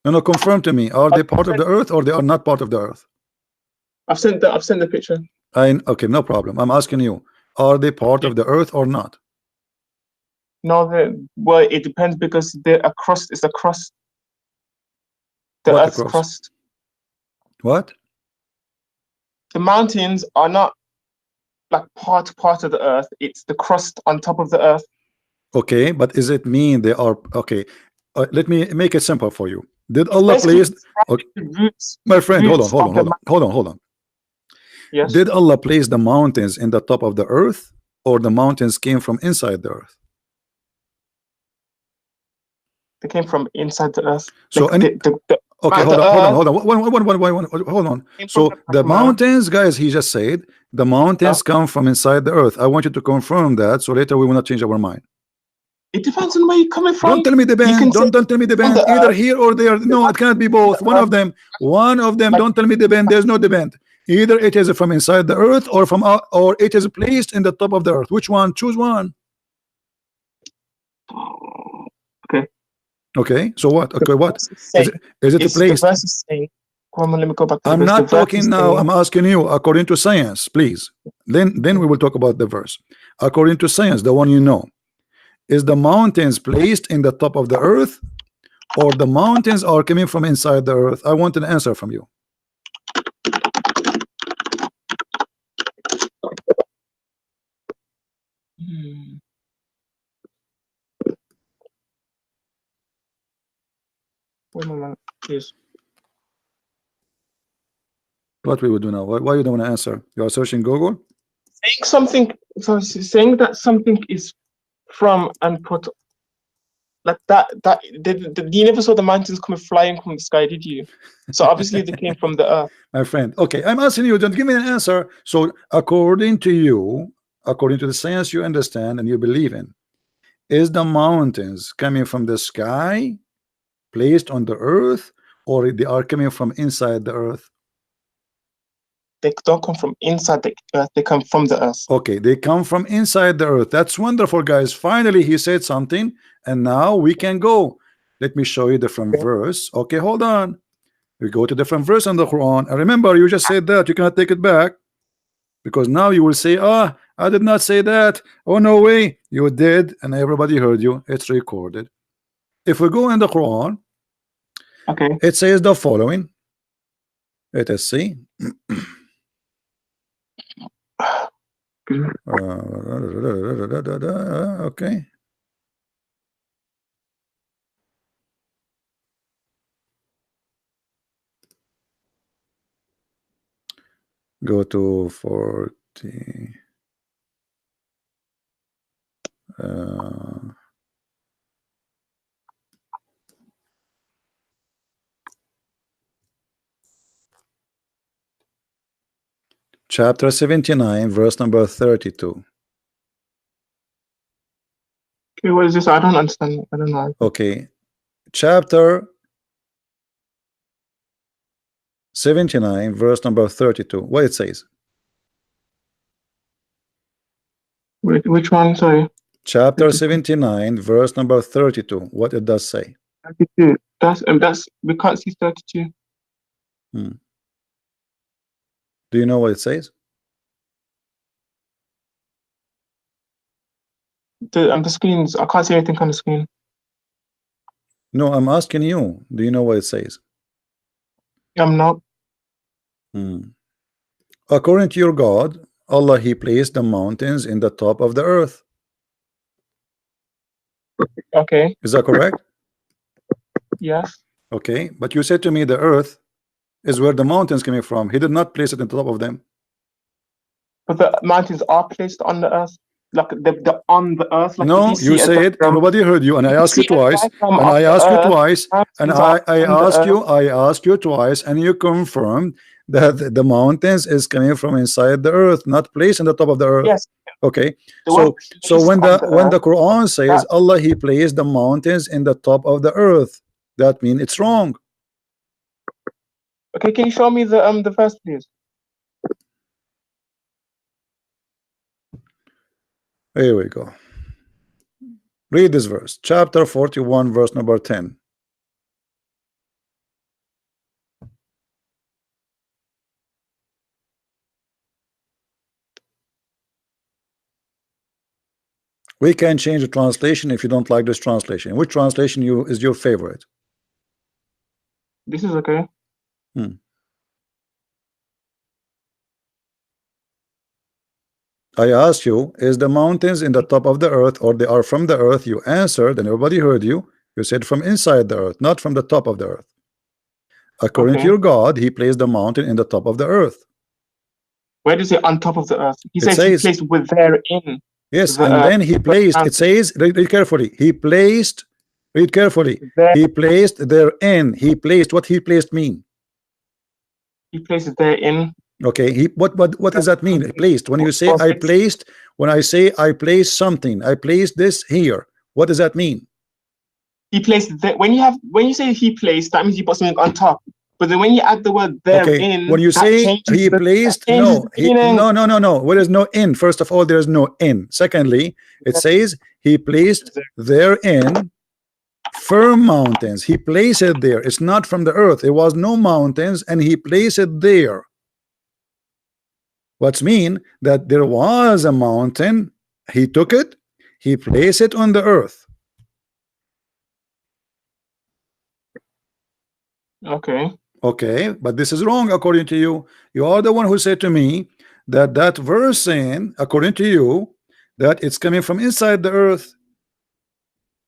No, confirm to me. Are they part of the earth, or they are not part of the earth? I've sent the picture. Okay, no problem. I'm asking you, are they part of the earth or not? No, well, it depends, because they're a crust. It's a crust. The What Earth's crust. What? The mountains are not like part of the earth. It's the crust on top of the earth. Okay, but is it mean they are okay? Let me make it simple for you. Did Allah place? Okay. My friend, hold on. Yes. Did Allah place the mountains in the top of the earth, or the mountains came from inside the earth? They came from inside the earth. So okay, hold on. So the mountains, guys, he just said the mountains come from inside the earth. I want you to confirm that, so later we will not change our mind. It depends on where you're coming from. Don't tell me the band. Don't tell me the band. Either here or there. No, it cannot be both. One of them. Don't tell me the band. There's no debate. Either it is from inside the earth, or from or it is placed in the top of the earth. Which one? Choose one. Okay. Okay. So what? Okay. What is it placed? Let me go back to I'm not talking now. I'm asking you according to science, please. Then we will talk about the verse. According to science, the one you know. Is the mountains placed in the top of the earth, or the mountains are coming from inside the earth? I want an answer from you. Please. What we would do now? Why you don't want to answer? You are searching Google? Saying something, so saying that something is from and put like that you never saw the mountains coming flying from the sky, did you? So obviously they came from the earth. My friend, okay, I'm asking you, don't give me an answer. So according to you, according to the science you understand and you believe in, is the mountains coming from the sky, placed on the earth, or they are coming from inside the earth? They don't come from inside the earth, they come from the earth. Okay, they come from inside the earth. That's wonderful, guys. Finally he said something, and now we can go. Let me show you different verse. Okay, hold on. We go to different verse in the Quran, and remember, you just said that you cannot take it back, because now you will say, I did not say that. Oh, no way. You did, and everybody heard you. It's recorded. If we go in the Quran, okay, it says the following. Let us see. Okay. Go to 40. Chapter 79, verse number 32. Okay, what is this? I don't understand. I don't know. Okay, chapter 79, verse number 32. What it says? Which one? Sorry. Chapter 79, verse number 32. What it does say? 32. That's we can't see 32. Do you know what it says? The screens. I can't see anything on the screen. No, I'm asking you. Do you know what it says? I'm not. According to your God, Allah, he placed the mountains in the top of the earth. Okay. Is that correct? Yes. Okay, but you said to me the earth is where the mountains coming from. He did not place it on top of them. But the mountains are placed on the earth, like the on the earth. Like No, you said everybody heard you, and I asked you twice, and I asked you twice, and I asked you twice, and you confirmed that the mountains is coming from inside the earth, not placed on the top of the earth. Yes. Okay. So when the Quran says Allah, he placed the mountains in the top of the earth, that means it's wrong. Okay, can you show me the verse, please? Here we go. Read this verse, chapter 41, verse number 10. We can change the translation if you don't like this translation. Which translation is your favorite? This is okay. I asked you, is the mountains in the top of the earth, or they are from the earth? You answered, and everybody heard you. You said from inside the earth, not from the top of the earth. According to your God, he placed the mountain in the top of the earth. Where does it on top of the earth? He says he placed with therein. Yes, and then he placed, it says, read carefully, he placed, read carefully, he placed therein. He placed, what he placed mean? He placed it therein. Okay, what does that mean? Placed. When you say I placed, when I say I placed something, I placed this here. What does that mean? He placed that. When you say he placed, that means he put something on top. But then when you add the word therein, okay, when you say he placed, no, there is no in. First of all, there is no in. Secondly, it says he placed therein firm mountains. He placed it there. It's not from the earth. There was no mountains, and he placed it there. What's mean that there was a mountain, he took it, he placed it on the earth. Okay, but this is wrong according to you. You are the one who said to me that that verse saying, according to you, that it's coming from inside the earth.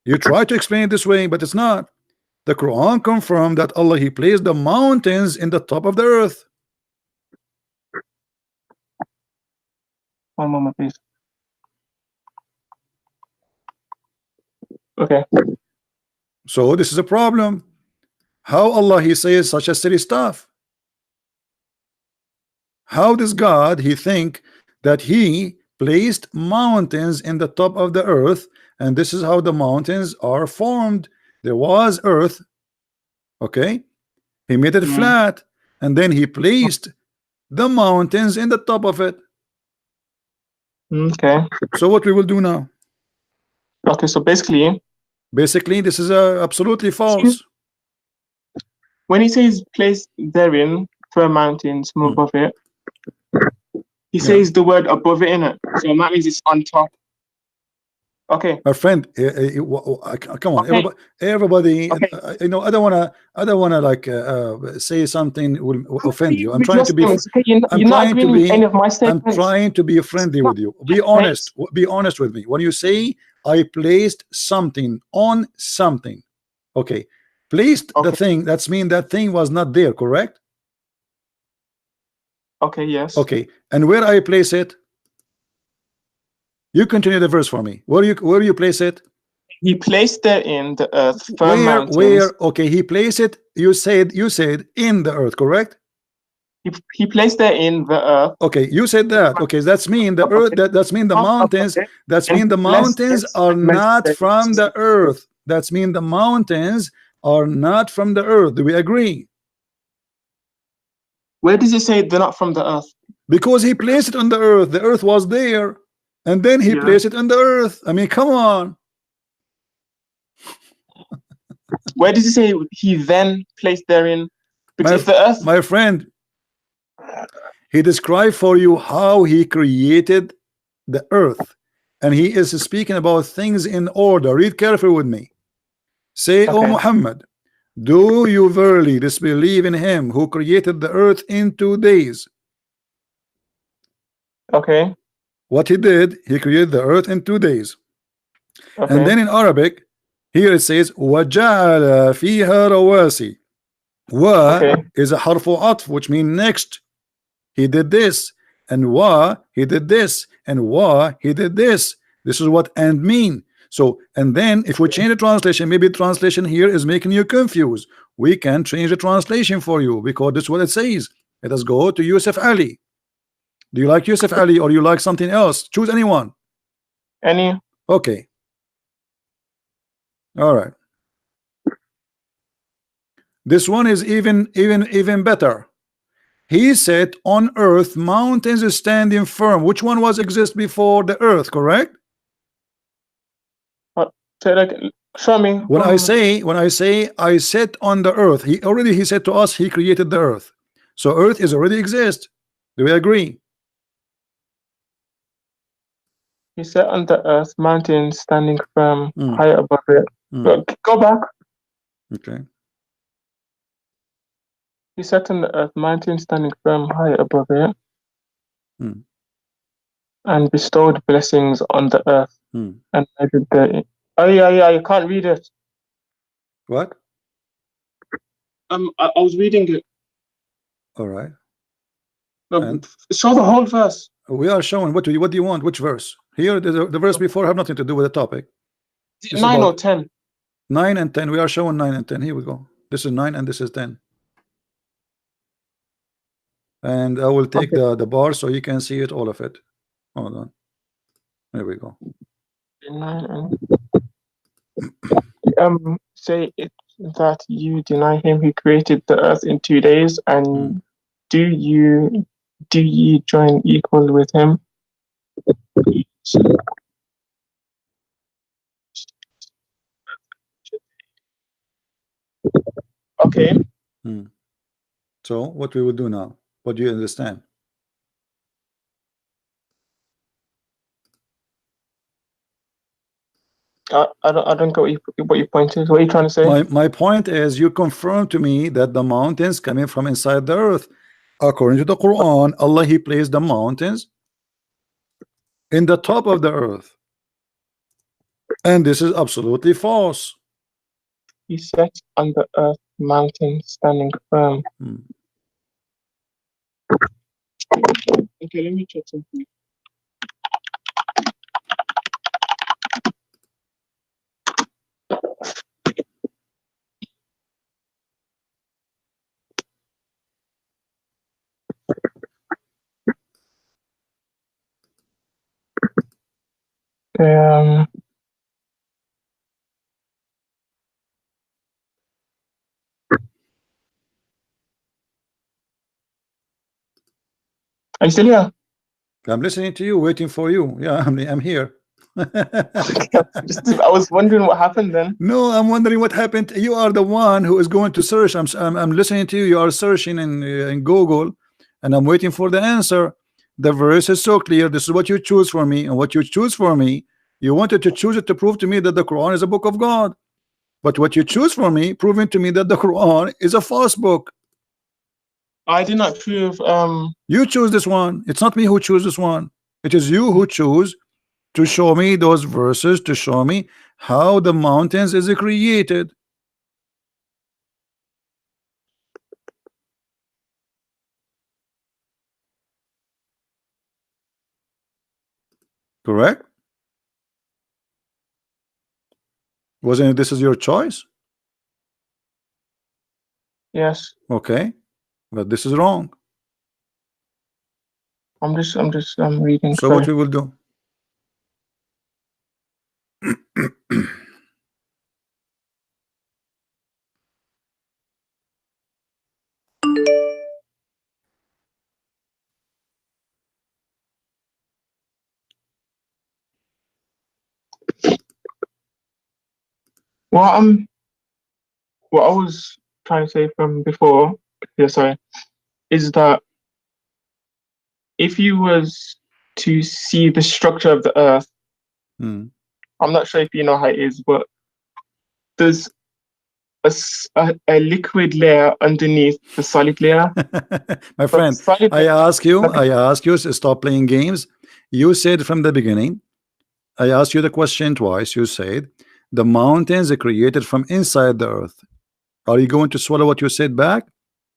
You try to explain it this way, but it's not. The Quran confirmed that Allah, he placed the mountains in the top of the earth. One moment, please. Okay. So this is a problem. How Allah, he says such a silly stuff? How does God, he think that he placed mountains in the top of the earth, and this is how the mountains are formed? There was earth, okay? He made it flat, and then he placed the mountains in the top of it. Okay. So what we will do now? Okay, so basically this is absolutely false. When he says place therein firm mountains from above it, he says the word above it in it. So that means it's on top. Okay. My friend, come on, everybody. Okay. You know, I don't wanna like say something will offend you. I'm trying to be. I'm trying to be friendly with you. Be honest. Be honest with me. When you say I placed something on something, okay, placed the thing. That's mean that thing was not there, correct? Okay. Yes. Okay. And where I place it? You continue the verse for me. Where you place it? He placed there in the earth. Where? Okay, he placed it. You said in the earth, correct? He placed there in the earth. Okay, you said that. Okay, that's mean the earth. That's mean the mountains. That's mean the mountains are not from the earth. That's mean the mountains are not from the earth. Do we agree? Where does it say they're not from the earth? Because he placed it on the earth. The earth was there. And then he placed it on the earth. I mean, come on. Where does he say he then placed therein? Because the earth, my friend, he described for you how he created the earth, and he is speaking about things in order. Read carefully with me. Say, O Muhammad, do you verily disbelieve in him who created the earth in 2 days? Okay. What he did, he created the earth in 2 days. Okay. And then in Arabic, here it says وَجَعَلَ فِيهَا رَوَاسِي. Wa Okay. is a harfu atf, which means next. He did this, and wa he did this, and wa he did this. This is what and mean. So, and then if we change the translation, maybe translation here is making you confused. We can change the translation for you because this is what it says. Let us go to Yusuf Ali. Do you like Yusuf Ali or you like something else? Choose anyone. Any. Okay. All right. This one is even better. He said on earth mountains is standing firm. Which one was exist before the earth, correct? Say like, show me. When I say I sit on the earth, he said to us he created the earth. So earth is already exist. Do we agree? He said on the earth mountains standing firm, high above it. Go back. Okay. He sat on the earth, mountain standing firm high above it, and bestowed blessings on the earth. And measured the. Oh yeah, you can't read it. What? I was reading it. All right. Show the whole verse. We are showing. What do you want? Which verse? Here, the verse before have nothing to do with the topic. 9 or 10. 9 and 10. We are showing 9 and 10. Here we go. This is 9 and this is 10. And I will take the bar so you can see it, all of it. Hold on. There we go. 9 and say it that you deny him who created the earth in 2 days, and do you join equal with him? Okay. So what we will do now? What do you understand? I don't get what your point is. What are you trying to say? My point is you confirm to me that the mountains coming from inside the earth. According to the Quran, Allah he placed the mountains in the top of the earth. And this is absolutely false. He sat on the earth mountain standing firm. Okay, let me check something. Are you still here? I'm listening to you, waiting for you. Yeah, I'm here. I was wondering what happened then. No, I'm wondering what happened. You are the one who is going to search. I'm listening to you. You are searching in Google, and I'm waiting for the answer. The verse is so clear. This is what you choose for me, and what you choose for me, you wanted to choose it to prove to me that the Quran is a book of God. But what you choose for me, proving to me that the Quran is a false book. I did not prove. You choose this one. It's not me who choose this one. It is you who choose to show me those verses, to show me how the mountains is created. Correct? Wasn't this is your choice? Yes. Okay, but this is wrong. I'm reading. So what we will do? Well, what I was trying to say from before, is that if you was to see the structure of the earth, I'm not sure if you know how it is, but there's a liquid layer underneath the solid layer. My friend, I ask you to stop playing games. You said from the beginning, I asked you the question twice. You said the mountains are created from inside the earth. Are you going to swallow what you said back,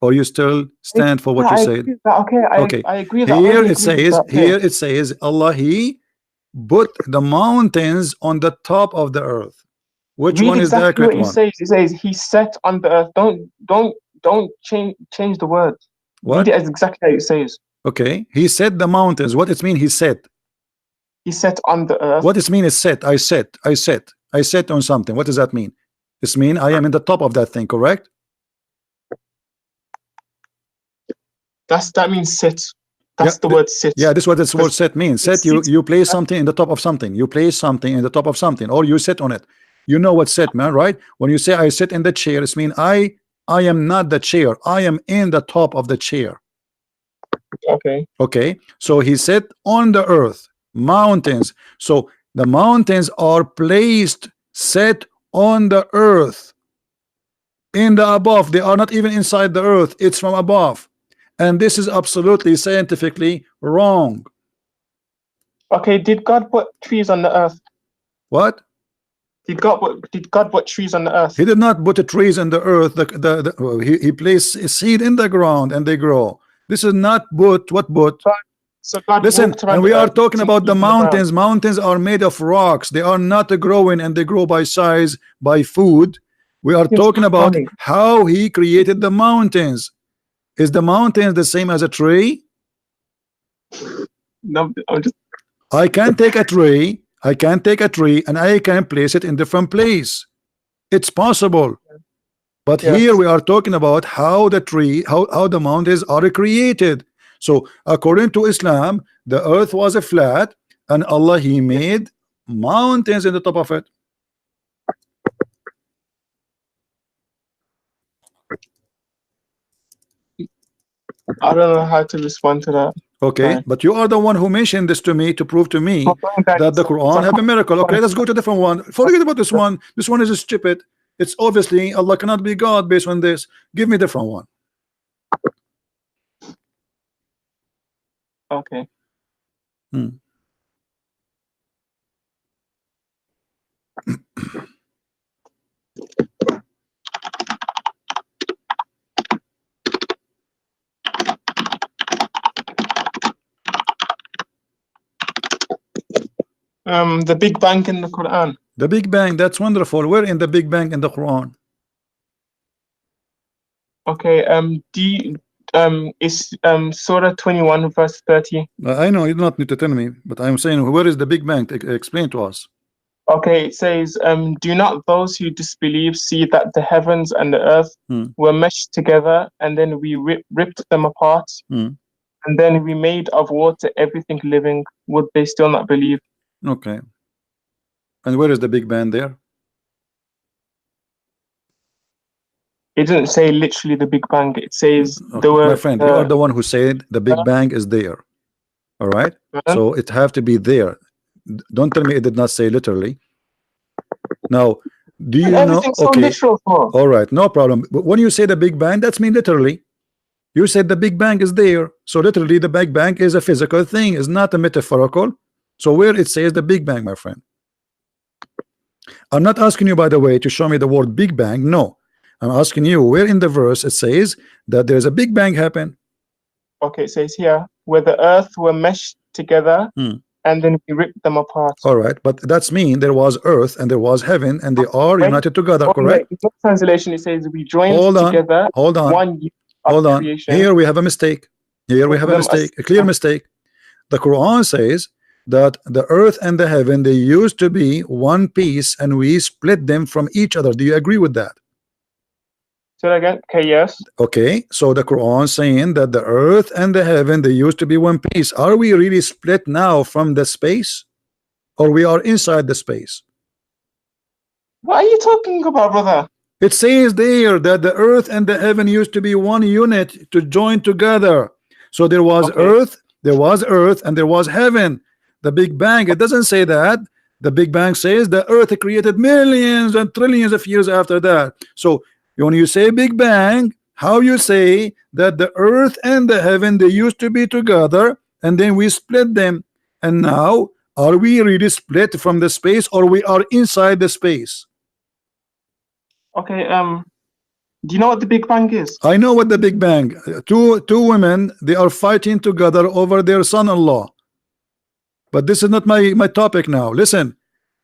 or you still stand for what you said? Okay, I agree. Here it says Allah, He put the mountains on the top of the earth. Which one is the accurate one? It says He set on the earth. Don't change the word. What? Read it as exactly how it says. Okay, He set the mountains. What it mean? He set. He set on the earth. What does it mean? Is set? I set on something. What does that mean? This mean I am in the top of that thing, correct? That means sit. That's the word sit. Yeah, this is what this word set means. Set, you place something in the top of something. You place something in the top of something, or you sit on it. You know what set, man, right? When you say I sit in the chair, it means I am not the chair. I am in the top of the chair. Okay. So He said on the earth, mountains. So the mountains are placed, set on the earth, in the above. They are not even inside the earth. It's from above. And this is absolutely scientifically wrong. Okay, did God put trees on the earth? What? Did God put trees on the earth? He did not put the trees on the earth. He placed a seed in the ground and they grow. This is not what. So God listen, and we are talking about the mountains. Mountains are made of rocks. They are not growing, and they grow by size, by food. We are talking about how He created the mountains. Is the mountains the same as a tree? No, I can take a tree. And I can place it in different place. It's possible. But here we are talking about how the tree, how the mountains are created. So according to Islam, the earth was a flat, and Allah, He made mountains in the top of it. I don't know how to respond to that. Okay, but you are the one who mentioned this to me to prove to me that the Quran have a miracle. Okay, let's go to a different one. Forget about this one. This one is stupid. It's obviously Allah cannot be God based on this. Give me a different one. Okay. The Big Bang in the Quran. The Big Bang, that's wonderful. Where in the Big Bang in the Quran? Okay, is Surah 21 verse 30. I know you do not need to tell me, but I'm saying, where is the Big Bang? Explain to us. Okay, it says, do not those who disbelieve see that the heavens and the earth were meshed together, and then we ripped them apart, and then we made of water everything living? Would they still not believe? Okay. And where is the Big Bang there? It didn't say literally the Big Bang. It says my friend, you are the one who said the Big Bang is there. All right. So it have to be there. Don't tell me it did not say literally. Now, do you know? Okay. So all right, no problem. But when you say the Big Bang, that's mean literally. You said the Big Bang is there. So literally, the Big Bang is a physical thing. It's not a metaphorical. So where it says the Big Bang, my friend? I'm not asking you, by the way, to show me the word Big Bang. No. I'm asking you where in the verse it says that there's a Big Bang happen. Okay, it says here where the earth were meshed together and then we ripped them apart. All right, but that's mean there was earth and there was heaven and they are united together, correct? In the translation it says we joined together. Hold on. Here we have a mistake. Here we have a mistake, a clear mistake. The Quran says that the earth and the heaven, they used to be one piece and we split them from each other. Do you agree with that? Say that again. Okay, yes. Okay, so the Quran saying that the earth and the heaven, they used to be one piece. Are we really split now from the space, or we are inside the space? What are you talking about, brother? It says there that the earth and the heaven used to be one unit to join together. So there was earth, and there was heaven. The Big Bang, it doesn't say that. The Big Bang says the earth created millions and trillions of years after that. So when you say Big Bang, how you say that the earth and the heaven, they used to be together and then we split them, and now are we really split from the space, or we are inside the space? Okay, do you know what the Big Bang is? I know what the Big Bang. Two women, they are fighting together over their son-in-law. But this is not my topic now. Listen,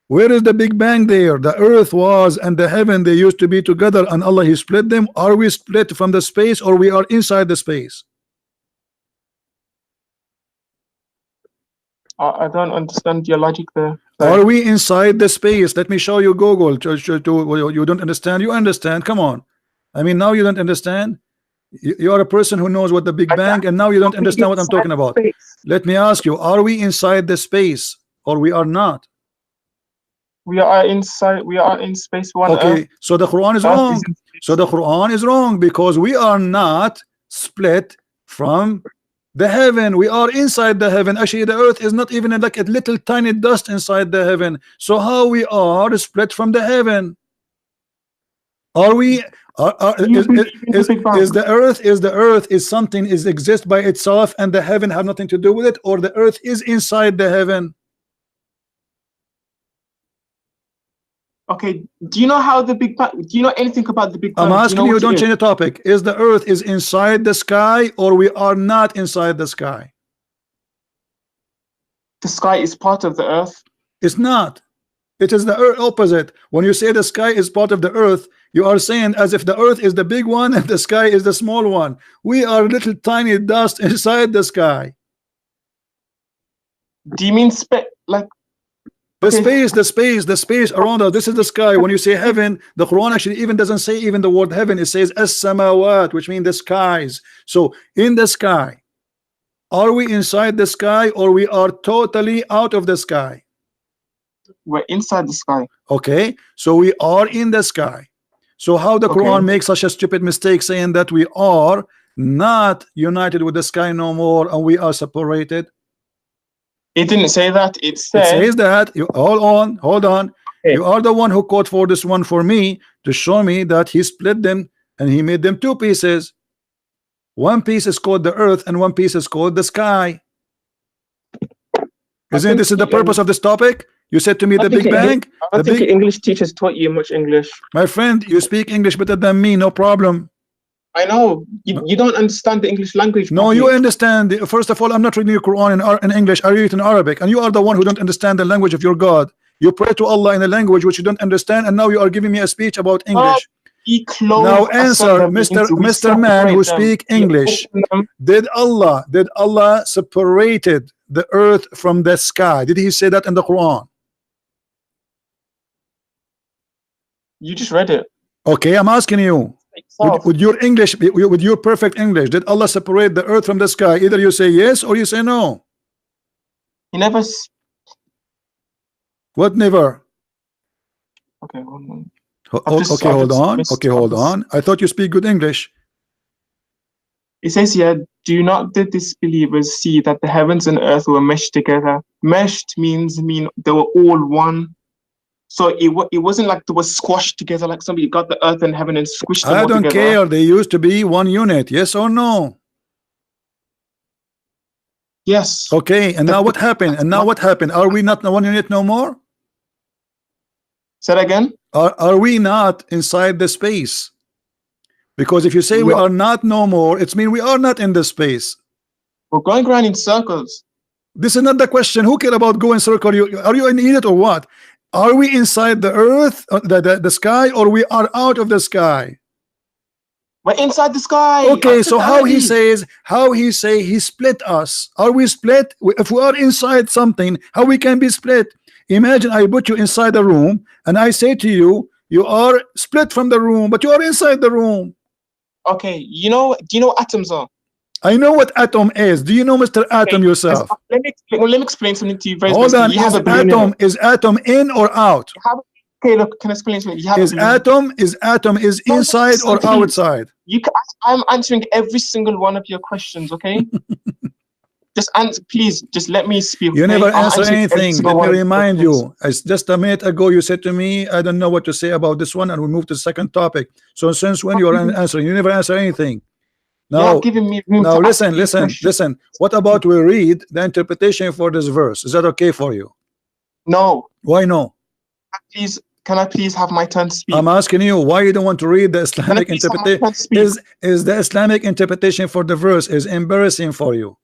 where is the Big Bang there? The earth was and the heaven, they used to be together, and Allah, He split them. Are we split from the space, or we are inside the space? I don't understand your logic there. Are we inside the space? Let me show you Google. You don't understand? You understand? Come on. I mean, now you don't understand. You are a person who knows what the Big Bang, and now you don't understand what I'm talking about. Let me ask you, are we inside the space, or we are not? We are inside. We are in space. One. Okay, so the Quran is wrong. So the Quran is wrong, because we are not split from the heaven. We are inside the heaven. Actually, the earth is not even like a little tiny dust inside the heaven. So how we are split from the heaven? Are we? Is the earth is something is exist by itself, and the heaven have nothing to do with it, or the earth is inside the heaven? Okay, do you know how the Big Bang? Do you know anything about the Big Bang? I'm asking you, don't change the topic. Is the earth is inside the sky, or we are not inside the sky? The sky is part of the earth. It's not. It is the opposite. When you say the sky is part of the earth, you are saying as if the earth is the big one and the sky is the small one. We are little tiny dust inside the sky. Do you mean like the space around us? This is the sky. When you say heaven, the Quran actually even doesn't say even the word heaven. It says as-samawat, which means the skies. So in the sky, are we inside the sky, or we are totally out of the sky? We're inside the sky. Okay, so we are in the sky. So how the Quran makes such a stupid mistake saying that we are not united with the sky no more, and we are separated? It didn't say that. It says that. You hold on. Okay. You are the one who quote for this one for me to show me that He split them and He made them two pieces. One piece is called the earth, and one piece is called the sky. Isn't this is the purpose of this topic? You said to me the Big Bang. I don't think English teachers taught you much English. My friend, you speak English better than me, no problem. I know. You don't understand the English language. No, you understand. First of all, I'm not reading your Quran in English. I read it in Arabic, and you are the one who don't understand the language of your God. You pray to Allah in a language which you don't understand, and now you are giving me a speech about English. Now answer, Mr. Man who speak English. Did Allah separated the earth from the sky? Did He say that in the Quran? You just read it. Okay, I'm asking you. With your English, with your perfect English, did Allah separate the earth from the sky? Either you say yes or you say no. He never. What never? Okay, hold on. Okay, hold on. I thought you speak good English. It says here, do not the disbelievers see that the heavens and earth were meshed together? Meshed means they were all one. So it wasn't like they were squashed together, like somebody got the earth and heaven and squished them all together. I don't care. They used to be one unit. Yes or no? Yes. Okay. And now what happened? Are we not one unit no more? Say that again. Are we not inside the space? Because if you say we are not no more, it's mean we are not in the space. We're going around in circles. This is not the question. Who care about going circle? Are you an idiot or what? Are we inside the earth, the sky, or we are out of the sky? We're inside the sky. Okay, so how he say he split us? Are we split? If we are inside something, how we can be split? Imagine I put you inside a room and I say to you, you are split from the room, but you are inside the room. Okay, do you know what atoms are? I know what atom is. Do you know Mr. Atom yourself? Let me explain something to you very Hold on. Is atom in or out? Okay, look, can I explain something? Is atom inside or outside? I'm answering every single one of your questions, okay? just answer, please. Just let me speak. You never answer anything. Let me remind you. Just a minute ago, you said to me, "I don't know what to say about this one," and we moved to the second topic. So since when you are answering? You never answer anything. Now, giving me room now to listen. What about we read the interpretation for this verse? Is that okay for you? No. Why no? Please, can I please have my turn to speak? I'm asking you why you don't want to read the Islamic interpretation. Is the Islamic interpretation for the verse is embarrassing for you?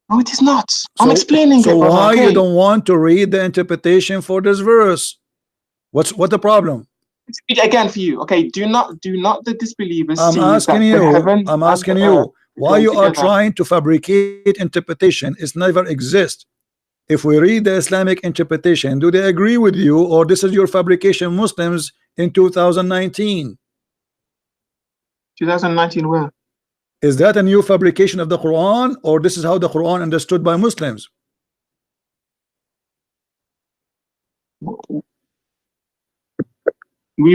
No, it is not. I'm explaining so it. So why you don't want to read the interpretation for this verse? What the problem? Again for you. Okay, do not the disbelievers I'm see asking that you. heaven I'm asking you why you are trying to fabricate interpretation. It never exists. If we read the Islamic interpretation, do they agree with you, or this is your fabrication, Muslims, in 2019? 2019 where? Is that a new fabrication of the Quran, or this is how the Quran understood by Muslims? I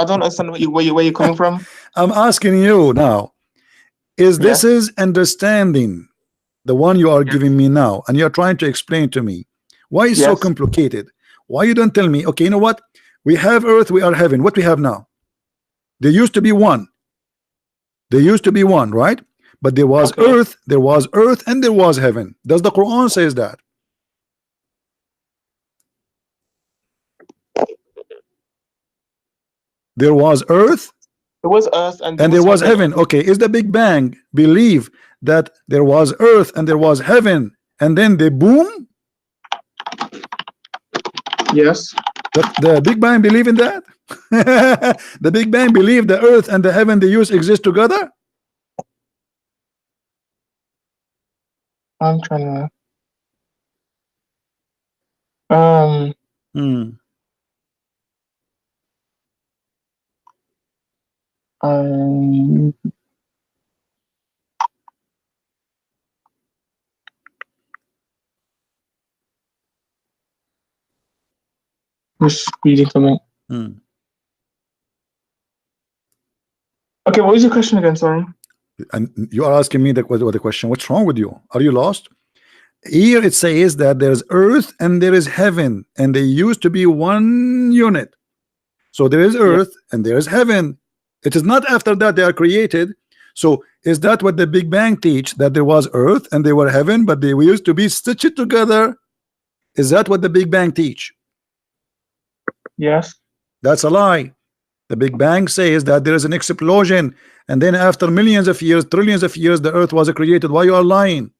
don't understand where you're coming from. I'm asking you now, this is understanding the one you are giving me now, and you're trying to explain to me why it's so complicated? Why you don't tell me, okay, you know what, we have earth, we are heaven. What we have now? There used to be one. There used to be one, right? But there was earth, and there was heaven. Does the Quran says that? There was earth. There was earth and there was heaven. Okay, is the Big Bang believe that there was earth and there was heaven, and then they boom? Yes. The Big Bang believe in that? The Big Bang believe the earth and the heaven they use exist together? I'm trying to just reading something. Okay, what was your question again? Sorry. And you are asking me the question. What's wrong with you? Are you lost? Here it says that there's earth and there is heaven, and they used to be one unit. So there is earth and there is heaven. It is not after that they are created. So is that what the Big Bang teach, that there was earth and they were heaven, but they used to be stitched together? Is that what the Big Bang teach? Yes. That's a lie. The Big Bang says that there is an explosion, and then after millions of years, trillions of years, the earth was created. Why you are lying?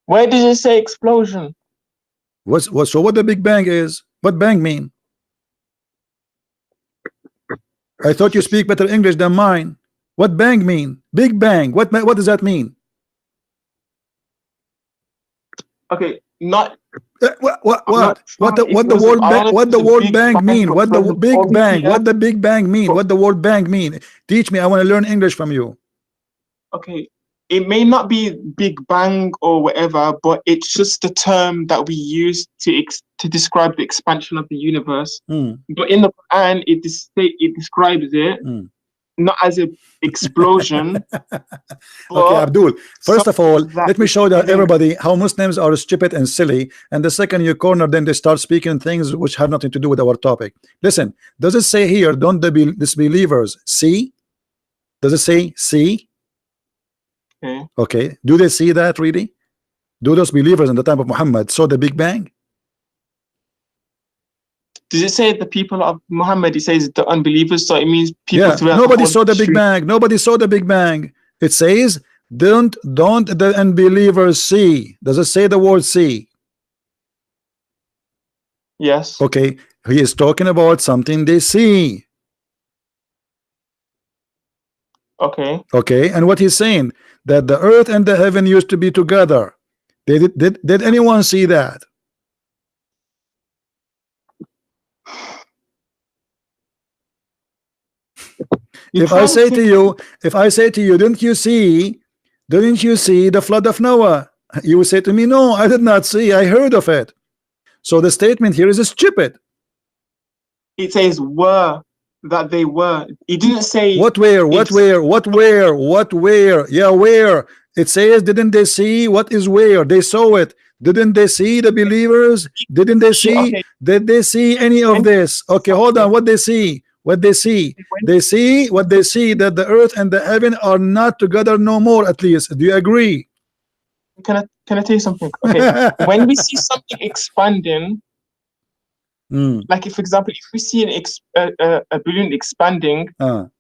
Where did it say explosion? So what the Big Bang is? What bang mean? I thought you speak better English than mine. What bang mean? Big Bang. What does that mean? Okay, not. What the word bang mean? What the Big Bang? What the Big Bang mean? What the word bang mean? Teach me. I want to learn English from you. Okay, it may not be Big Bang or whatever, but it's just the term that we use to describe the expansion of the universe. But in the Quran, it describes it not as an explosion. Okay, Abdul, first of all, let me show that everybody how Muslims are stupid and silly, and the second you corner them, they start speaking things which have nothing to do with our topic. Listen, does it say here, don't the disbelievers see? Does it say see? Okay, do they see that really? Do those believers in the time of Muhammad saw the Big Bang? Does it say the people of Muhammad? It says the unbelievers, so it means people. Yeah, nobody saw the Big Bang. Nobody saw the Big Bang. It says don't the unbelievers see. Does it say the word see? Yes. Okay, he is talking about something they see. Okay. Okay, and what he's saying that the earth and the heaven used to be together. Did anyone see that? If I say to you, didn't you see the flood of Noah? You would say to me, no, I did not see, I heard of it. So the statement here is stupid. It says were. that they were. He didn't say what where. Yeah, where. It says, didn't they see? What is where? They saw it. Didn't they see the believers? Didn't they see? Okay. Did they see any of this? Okay, hold on. What they see? What they see? They see what they see, that the earth and the heaven are not together no more, at least. Do you agree? Can I tell you something? Okay. When we see something expanding, like if, for example, if we see a balloon expanding,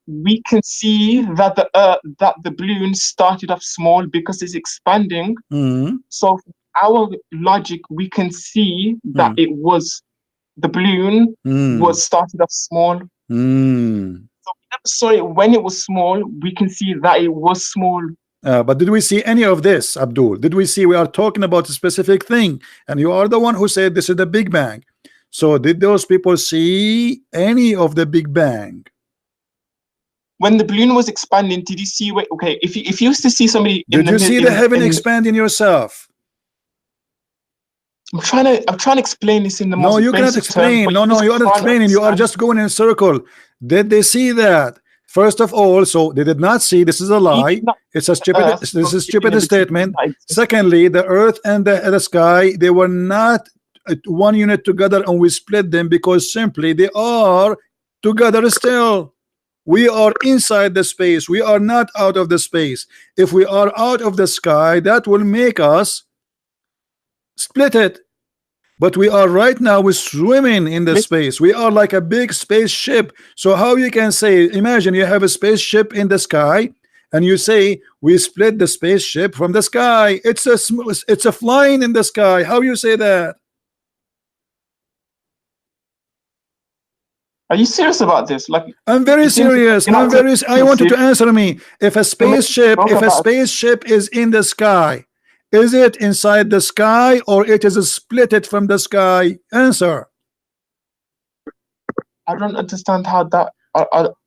we can see that the balloon started off small because it's expanding. So our logic, we can see that it was the balloon was started off small. So we never saw it when it was small. We can see that it was small. But did we see any of this, Abdul? Did we see? We are talking about a specific thing, and you are the one who said this is the Big Bang. So did those people see any of the Big Bang? When the balloon was expanding, did you see? Okay, if you used to see somebody, did you see the heaven expanding yourself? I'm trying to explain this in the most. No, you cannot explain. No, you are not explaining. You are just going in a circle. Did they see that? First of all, so they did not see. This is a lie. It's a stupid. This is a stupid statement. Secondly, the earth and the sky, they were not one unit together, and we split them because simply they are together still. We are inside the space. We are not out of the space. If we are out of the sky, that will make us split it. But we are right now, we're swimming in the space. We are like a big spaceship. So how you can say, imagine you have a spaceship in the sky, and you say we split the spaceship from the sky. It's a flying in the sky. How you say that? Are you serious about this? Like, I'm very serious. I want you to answer me. If a spaceship is in the sky, is it inside the sky or it is split it from the sky? Answer. I don't understand how that.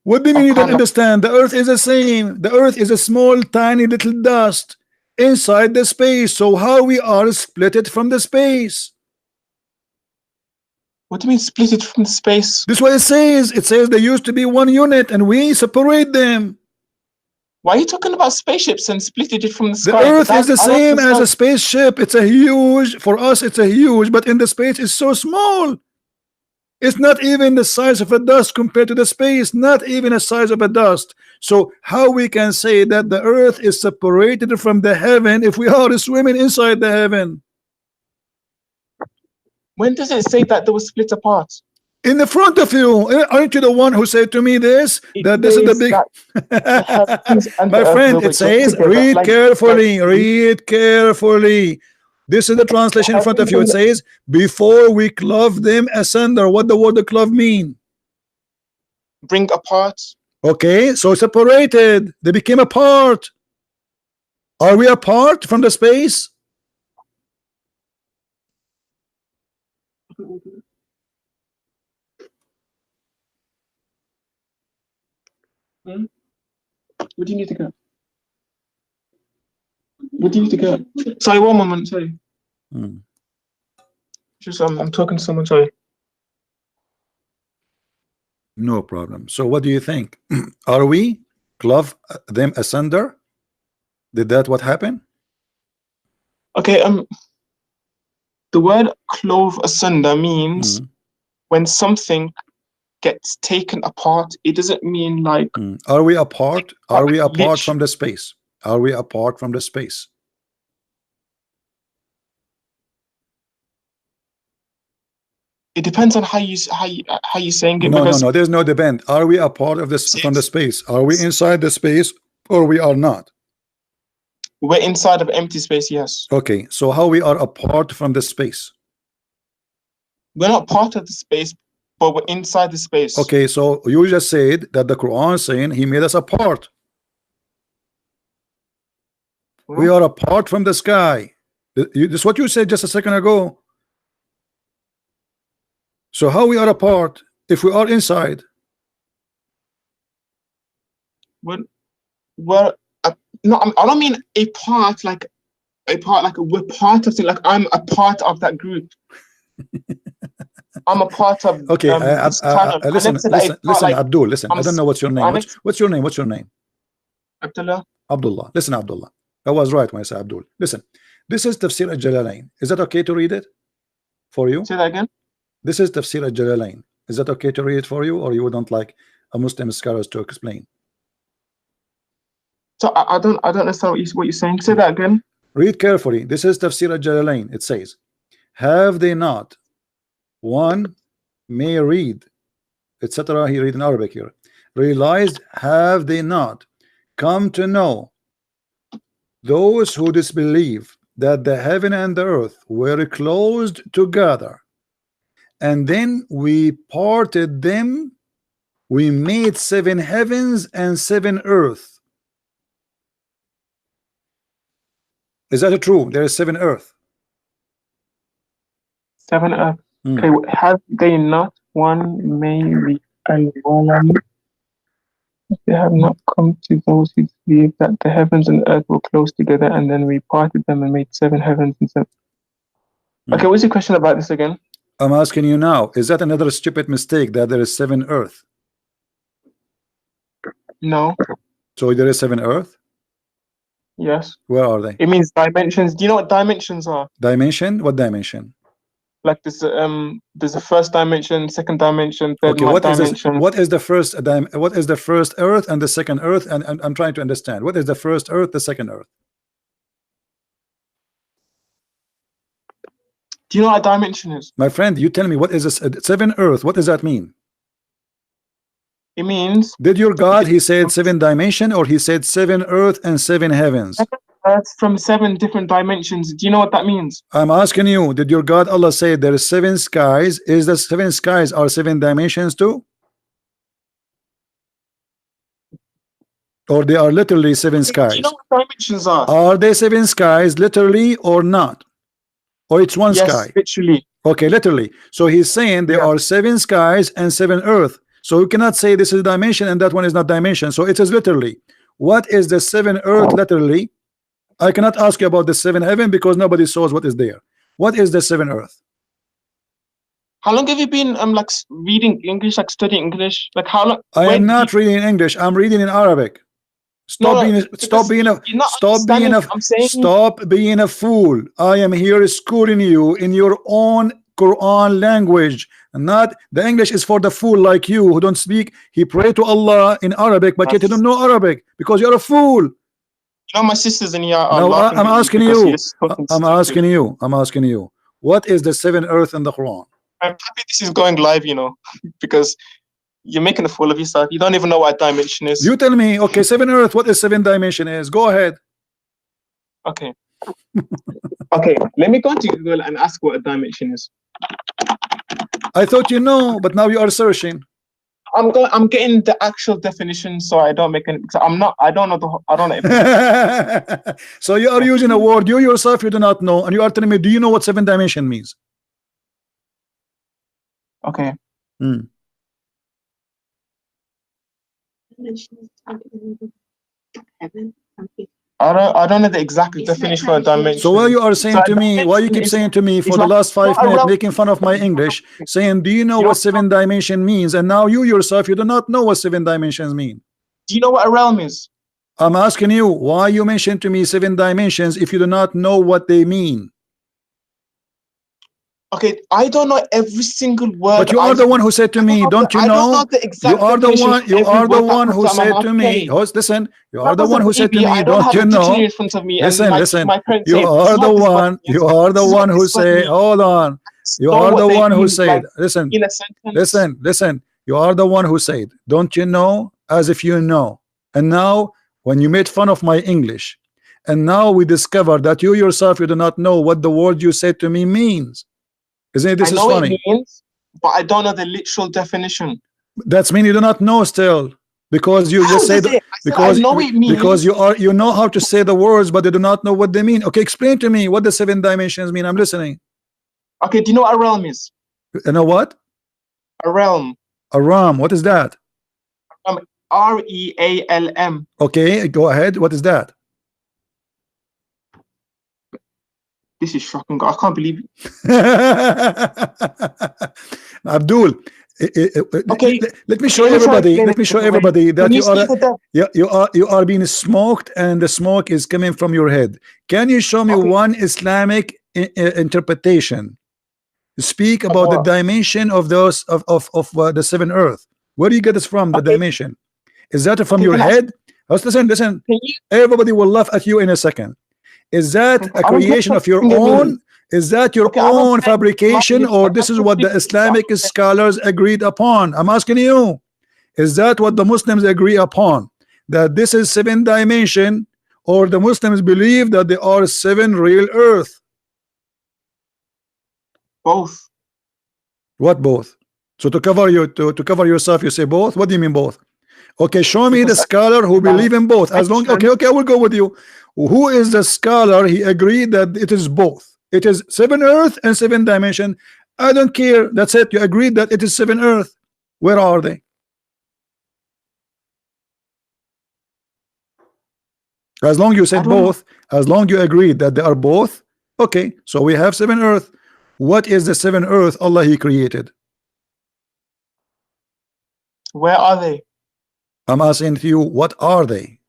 What do you mean you don't understand? The earth is the same. The earth is a small, tiny little dust inside the space. So how we are split it from the space? What do you mean split it from the space? This is what it says. It says they used to be one unit and we separate them. Why are you talking about spaceships and splitting it from the sky? The earth is the same as a spaceship. It's a huge, for us it's a huge, but in the space it's so small. It's not even the size of a dust compared to the space, not even a size of a dust. So how we can say that the earth is separated from the heaven if we are swimming inside the heaven? When does it say that they were split apart? In the front of you. Aren't you the one who said to me this? That this is the big my friend, it says, read carefully, read carefully. This is the translation in front of you. It says, before we clove them asunder. What the word clove mean? Bring apart. Okay, so separated. They became apart. Are we apart from the space? Where do you need to go? Where do you need to go? Sorry, one moment. Sorry. Just I'm talking to someone. Sorry. No problem. So what do you think? Are we clove them asunder? Did that what happened? Okay. The word clove asunder means when something gets taken apart. It doesn't mean like. Are we apart? Are we apart from the space? Are we apart from the space? It depends on how you saying it. No, there's no depend. Are we a part of this from the space? Are we inside the space or we are not? We're inside of empty space, yes. Okay, so how we are apart from the space? We're not part of the space, but we're inside the space. Okay, so you just said that the Quran is saying he made us apart. We are apart from the sky. This is what you said just a second ago. So how we are apart if we are inside? No, I don't mean a part like we're part of it. Like I'm a part of that group. I'm a part of. Okay, listen, Abdul. Listen, I don't know what's your name. What's your name? What's your name? Abdullah. Abdullah. Listen, Abdullah. I was right when I said Abdul. Listen, this is Tafsir al-Jalalain. Is that okay to read it for you? Say that again. This is Tafsir al-Jalalain. Is that okay to read it for you, or you wouldn't like a Muslim scholars to explain? So I don't understand what you're saying. Say that again. Read carefully. This is Tafsir al-Jalalain. It says, have they not one may read, etc. He read in Arabic here. Realized, have they not come to know those who disbelieve that the heaven and the earth were closed together, and then we parted them, we made 7 heavens and 7 earth. Is that true? There is 7 earth. 7 earth. Okay, have they not one maybe al-Walam? They have not come to those who believe that the heavens and earth were close together, and then we parted them and made 7 heavens and 7. Okay, what's your question about this again? I'm asking you now, is that another stupid mistake that there is 7 earth? No. So there is 7 earth? Yes. Where are they? It means dimensions. Do you know what dimensions are? Dimension? What dimension? Like there's a first dimension, second dimension, third dimension. What is the first what is the first earth and the second earth? And I'm trying to understand. What is the first earth, the second earth? Do you know what a dimension is? My friend, you tell me, what is this 7 earth? What does that mean? It means, did your God, he said 7 dimension, or he said 7 earth and 7 heavens? Earth from 7 different dimensions. Do you know what that means? I'm asking you, did your God Allah say there is 7 skies? Is the 7 skies are 7 dimensions too? Or they are literally 7 skies? Do you know what dimensions are? Are they 7 skies literally or not? Or it's one sky? Literally. Okay, literally. So he's saying there are 7 skies and 7 earth. So you cannot say this is a dimension and that one is not dimension. So it is literally. What is the 7 earth literally? I cannot ask you about the 7 heaven because nobody knows what is there. What is the 7 earth? How long have you been like reading English, like studying English? Like how long? I am not reading in English. I'm reading in Arabic. Stop being a fool. I am here schooling you in your own Quran language. Not the English is for the fool like you who don't speak. He pray to Allah in Arabic, but yet you don't know Arabic because you're a fool. You know, my sisters in here are no, I'm asking you. I'm asking you. What is the 7 earth in the Quran? I'm happy this is going live, you know, because you're making a fool of yourself. You don't even know what dimension is. You tell me. Okay, 7 earth. What is 7 dimension is? Go ahead. Okay. Okay. Let me go to Google and ask what a dimension is. I thought you know, but now you are searching. I'm getting the actual definition, so I don't make any. I don't know. So you are using a word you yourself you do not know, and you are telling me, do you know what 7 dimension means? Okay. I don't know the exact definition for a dimension. So why you are saying to me, why you keep saying to me for the last 5 minutes, making fun of my English, saying, do you know what 7 dimension means? And now you yourself, you do not know what 7 dimensions mean. Do you know what a realm is? I'm asking you, why you mention to me 7 dimensions if you do not know what they mean? Okay, I don't know every single word. But you are the one who said to me, don't you know? You are the one. You are the one who said to me. Listen, you are the one who said to me, don't you know? Listen. You are the one. You are the one who say. Hold on. You are the one who said. Listen. Listen. You are the one who said, don't you know? As if you know. And now, when you made fun of my English, and now we discover that you yourself you do not know what the word you said to me means. Isn't it? This is funny. It means, but I don't know the literal definition. That's mean you do not know still, because you just say because you know how to say the words, but you do not know what they mean. Okay, explain to me what the 7 dimensions mean. I'm listening. Okay, do you know what a realm is? You know what? A realm. A realm. What is that? R-E-A-L-M. Okay, go ahead. What is that? This is shocking. I can't believe it. Abdul, Okay. let me show everybody. Let me show everybody that you are being smoked, and the smoke is coming from your head. Can you show me one Islamic interpretation? Speak about the dimension of those of the seven earth. Where do you get this from? The dimension, is that from your head? Listen. Everybody will laugh at you in a second. Is that a creation of your own? Is that your own fabrication, or this is what the Islamic scholars agreed upon? I'm asking you, is that what the Muslims agree upon, that this is 7 dimension, or the Muslims believe that there are 7 real earth? Both. What both? So to cover you, to cover yourself, you say both? What do you mean both? Okay, show me the scholar who believe in both. As long, okay, I will go with you. Who is the scholar? He agreed that it is both. It is 7 earth and 7 dimension. I don't care. That's it. You agreed that it is 7 earth. Where are they? As long you said both, as long you agreed that they are both, okay. So we have 7 earth. What is the 7 earth Allah He created? Where are they? I'm asking you, what are they?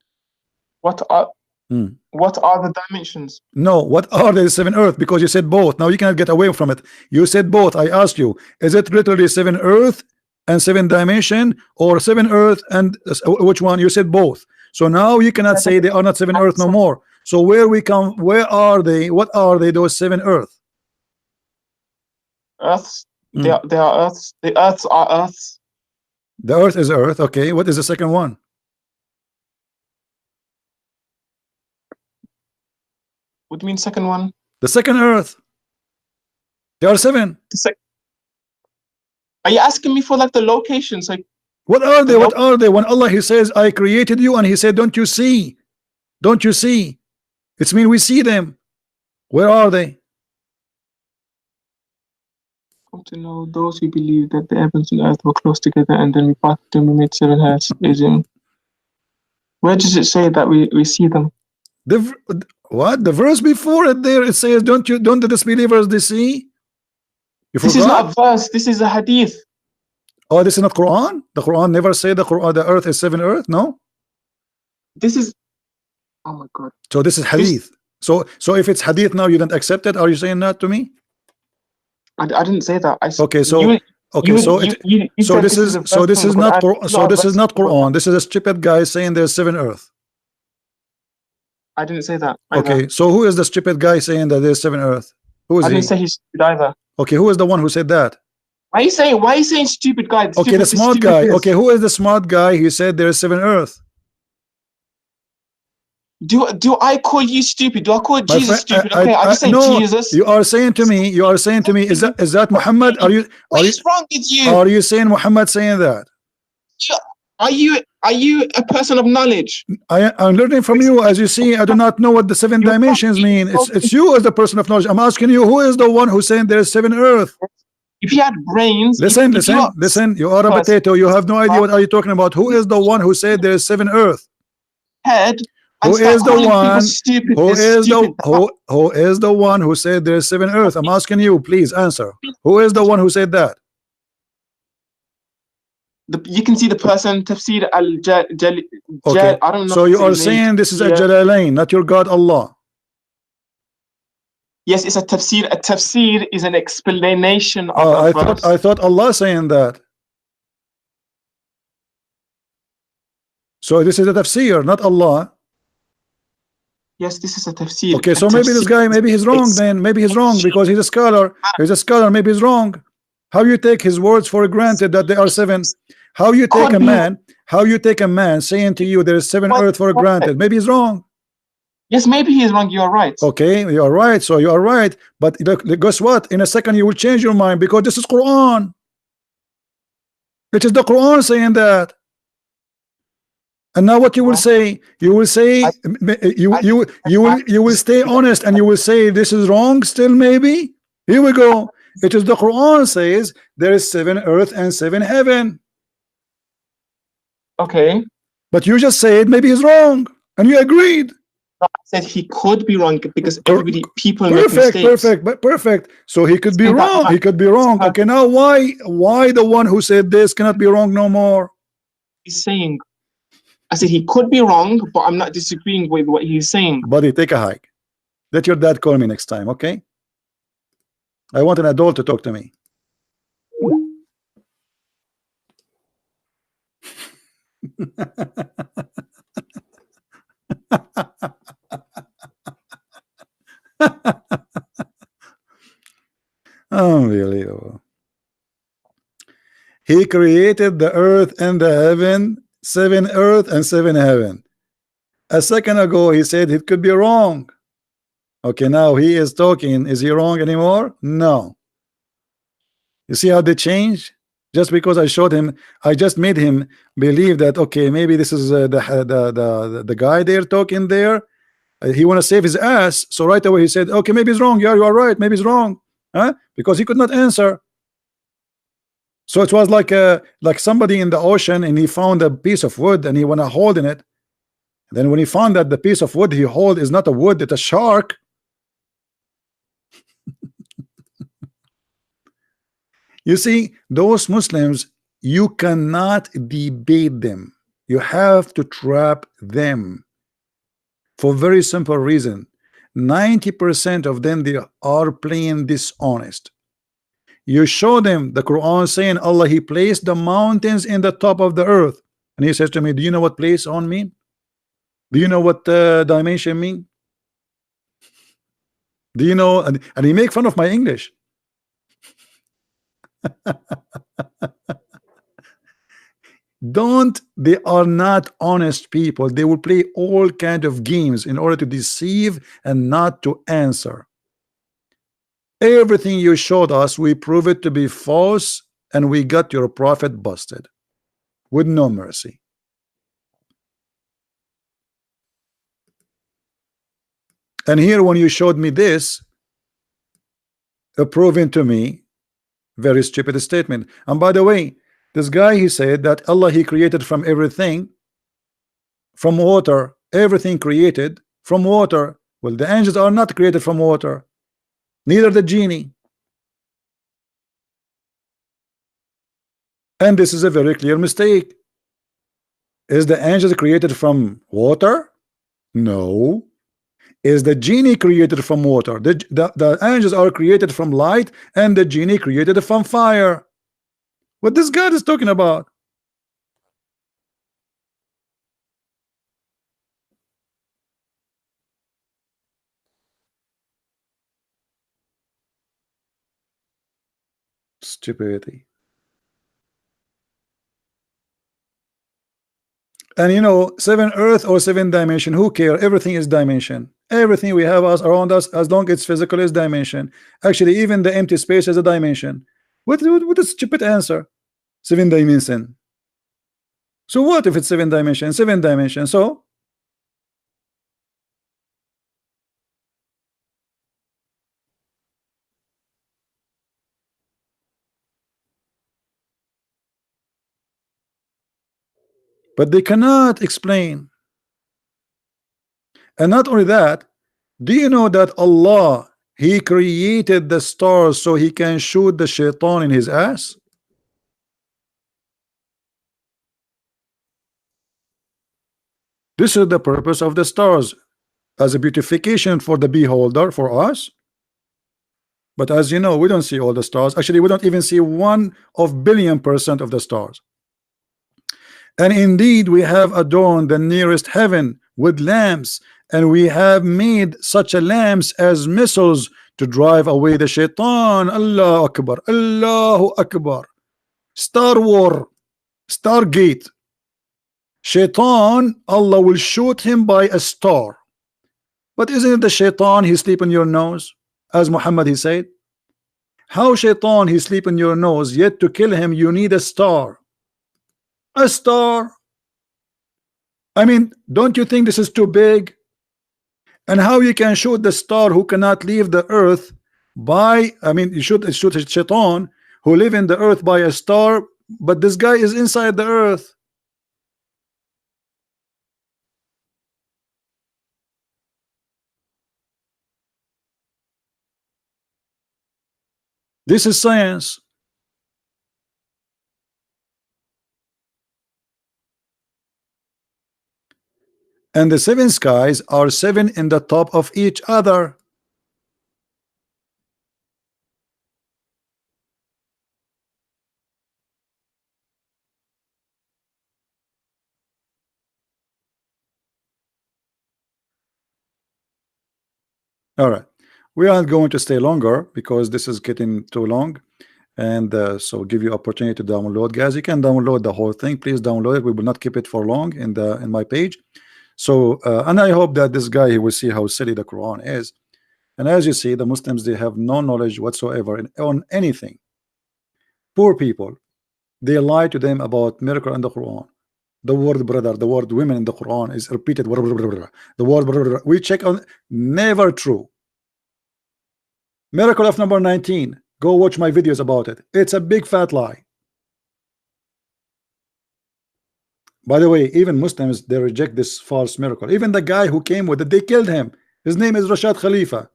What are the dimensions? No, what are the 7 earth? Because you said both. Now you cannot get away from it. You said both. I asked you, is it literally 7 earth and 7 dimension, or 7 earth and which one? You said both. So now you cannot say they are not 7 earth no more. So where are they? What are they, those 7 earth? Earths. They are earths. The earths are earths. The earth is earth. Okay, what is the second one? What do you mean second one? The second earth. There are 7. Are you asking me for like the locations? Like, what are they? What are they? When Allah He says, I created you, and He said, don't you see? Don't you see? It's mean we see them. Where are they? To know those who believe that the heavens and earth were close together, and then we parted them, we made 7 heads. Where does it say that we see them? What? The verse before it there, it says, don't the disbelievers they see? This is not a verse, this is a hadith. Oh, this is not Quran? The Quran never said the earth is 7 earth, no? This is, oh my God. So this is hadith. So if it's hadith now, you don't accept it? Are you saying that to me? I didn't say that. Okay, so this is not Quran. This is a stupid guy saying there's 7 earth. I didn't say that either. Okay, so who is the stupid guy saying that there's 7 earth? Who is he? I didn't say he's stupid either. Okay, who is the one who said that? Why are you saying stupid guy? Okay, the smart guy. Okay, who is the smart guy? He said there's 7 earth. Do I call you stupid? Do I call Jesus stupid? Okay, I just say no, Jesus. You are saying to me, is that Muhammad? What is wrong with you? Are you saying Muhammad saying that? Are you a person of knowledge? I'm learning from you. As you see, I do not know what the 7 dimensions mean. It's you as the person of knowledge. I'm asking you, who is the one who saying there's 7 earth? If you had brains, listen. You are a potato. You have no idea what are you talking about. Who is the one who said there's 7 earth? Head. Who is the one who said there's 7 earth? I'm asking you, please answer. Who is the one who said that? You can see the person Tafsir al-Jalalain. Okay. I don't know. So you are saying this is a Jalalain, not your God Allah. Yes, it's a tafsir. A tafsir is an explanation of a verse. I thought Allah saying that. So this is a tafsir, not Allah. Yes, this is a tafsir. Okay, so maybe this guy, maybe he's wrong then. Maybe he's wrong because he's a scholar. He's a scholar, maybe he's wrong. How you take his words for granted that they are 7? How you take a man saying to you there is 7 earth for granted? Maybe he's wrong. Yes, maybe he is wrong. You are right. Okay, you are right. So you are right. But guess what? In a second you will change your mind because this is Quran. It is the Quran saying that. And now what you will say? You will say you will stay honest and you will say this is wrong still maybe? Here we go. It is the Quran says there is 7 earth and 7 heaven. Okay. But you just said maybe he's wrong and you agreed. I said he could be wrong because people make mistakes. Perfect. So he could be wrong. He could be wrong. Okay, now why the one who said this cannot be wrong no more? He's saying, I said he could be wrong, but I'm not disagreeing with what he's saying. Buddy, take a hike. Let your dad call me next time, okay? I want an adult to talk to me. Unbelievable. He created the earth and the heaven, 7 earth and 7 heaven. A second ago he said it could be wrong. Okay, now he is talking. Is he wrong anymore? No. You see how they change? Just because I showed him, I just made him believe that, okay, maybe this is the guy there talking there. He want to save his ass, so right away he said, okay, maybe it's wrong. Yeah, you are right. Maybe it's wrong, huh? Because he could not answer. So it was like somebody in the ocean, and he found a piece of wood, and he want to hold in it. Then when he found that the piece of wood he hold is not a wood, it's a shark. You see, those Muslims, you cannot debate them. You have to trap them for a very simple reason. 90% of them, they are plain dishonest. You show them the Quran saying Allah, he placed the mountains in the top of the earth, and he says to me, do you know what place on mean? Do you know what dimension mean? Do you know? And he make fun of my English. They are not honest people. They will play all kind of games in order to deceive and not to answer. Everything you showed us, we prove it to be false, and we got your prophet busted with no mercy. And here when you showed me this, proving to me very stupid statement. And by the way, this guy, he said that Allah, he created from everything, from water, everything created from water. Well, the angels are not created from water, neither the genie. And this is a very clear mistake. Is the angels created from water? No. Is the genie created from water? The angels are created from light, and the genie created from fire. What this guy is talking about? Stupidity. And you know, 7 earth or 7 dimension, who care? Everything is dimension. Everything we have around us, as long as it's physical, is dimension. Actually, even the empty space is a dimension. What a stupid answer. 7 dimension. So what if it's 7 dimension? 7 dimension. So but they cannot explain. And not only that, do you know that Allah, he created the stars so he can shoot the shaitan in his ass? This is the purpose of the stars, as a beautification for the beholder, for us. But as you know, we don't see all the stars. Actually, we don't even see 1/1000,000,000 of the stars. And indeed, we have adorned the nearest heaven with lamps, and we have made such a lamps as missiles to drive away the shaitan. Allahu Akbar, Allahu Akbar. Star War, Stargate. Shaitan, Allah will shoot him by a star. But isn't it the shaitan he sleep in your nose, as Muhammad he said? How shaitan he sleep in your nose, yet to kill him you need a star? A star. I mean, don't you think this is too big? And how you can shoot the star who cannot leave the earth by, I mean, you should shoot a shaitan who live in the earth by a star, but this guy is inside the earth. This is science. And the 7 skies are 7 in the top of each other. All right, we aren't going to stay longer because this is getting too long, and so give you opportunity to download, guys. You can download the whole thing. Please download it. We will not keep it for long in my page. So and I hope that this guy, he will see how silly the Quran is. And as you see, the Muslims, they have no knowledge whatsoever on anything. Poor people, they lie to them about miracle in the Quran. The word brother, the word women in the Quran is repeated. The word we check on, never true. Miracle of number 19. Go watch my videos about it. It's a big fat lie. By the way, even Muslims, they reject this false miracle. Even the guy who came with it, they killed him. His name is Rashad Khalifa.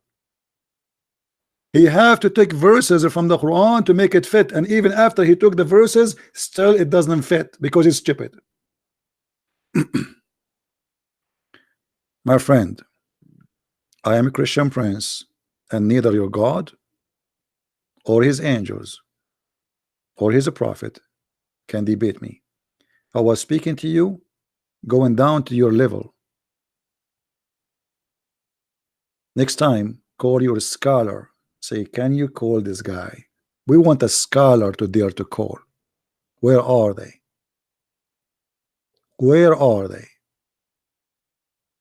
He have to take verses from the Quran to make it fit, and even after he took the verses, still it doesn't fit because it's stupid. My friend, I am a Christian prince, and neither your God or his angels or his prophet can debate me. I was speaking to you, going down to your level. Next time, call your scholar. Say, can you call this guy? We want a scholar to dare to call. Where are they? Where are they?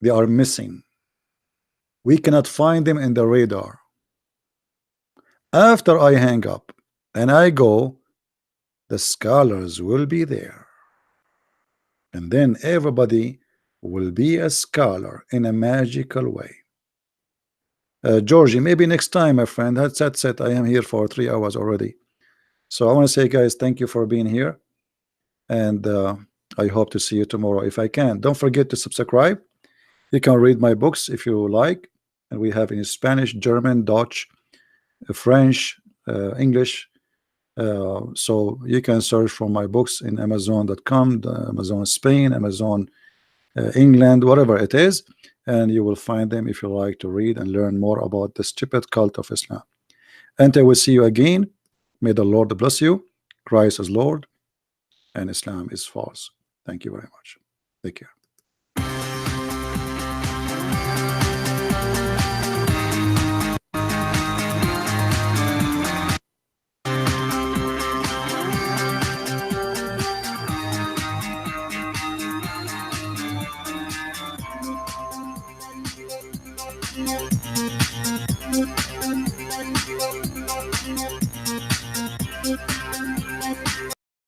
They are missing. We cannot find them in the radar. After I hang up and I go, the scholars will be there. And then everybody will be a scholar in a magical way. Georgie, maybe next time, my friend. That's it. I am here for 3 hours already. So I want to say, guys, thank you for being here. And I hope to see you tomorrow if I can. Don't forget to subscribe. You can read my books if you like. And we have in Spanish, German, Dutch, French, English. So you can search for my books in Amazon.com, Amazon Spain, Amazon England, whatever it is, and you will find them if you like to read and learn more about the stupid cult of Islam. And I will see you again. May the Lord bless you. Christ is Lord and Islam is false. Thank you very much. Take care.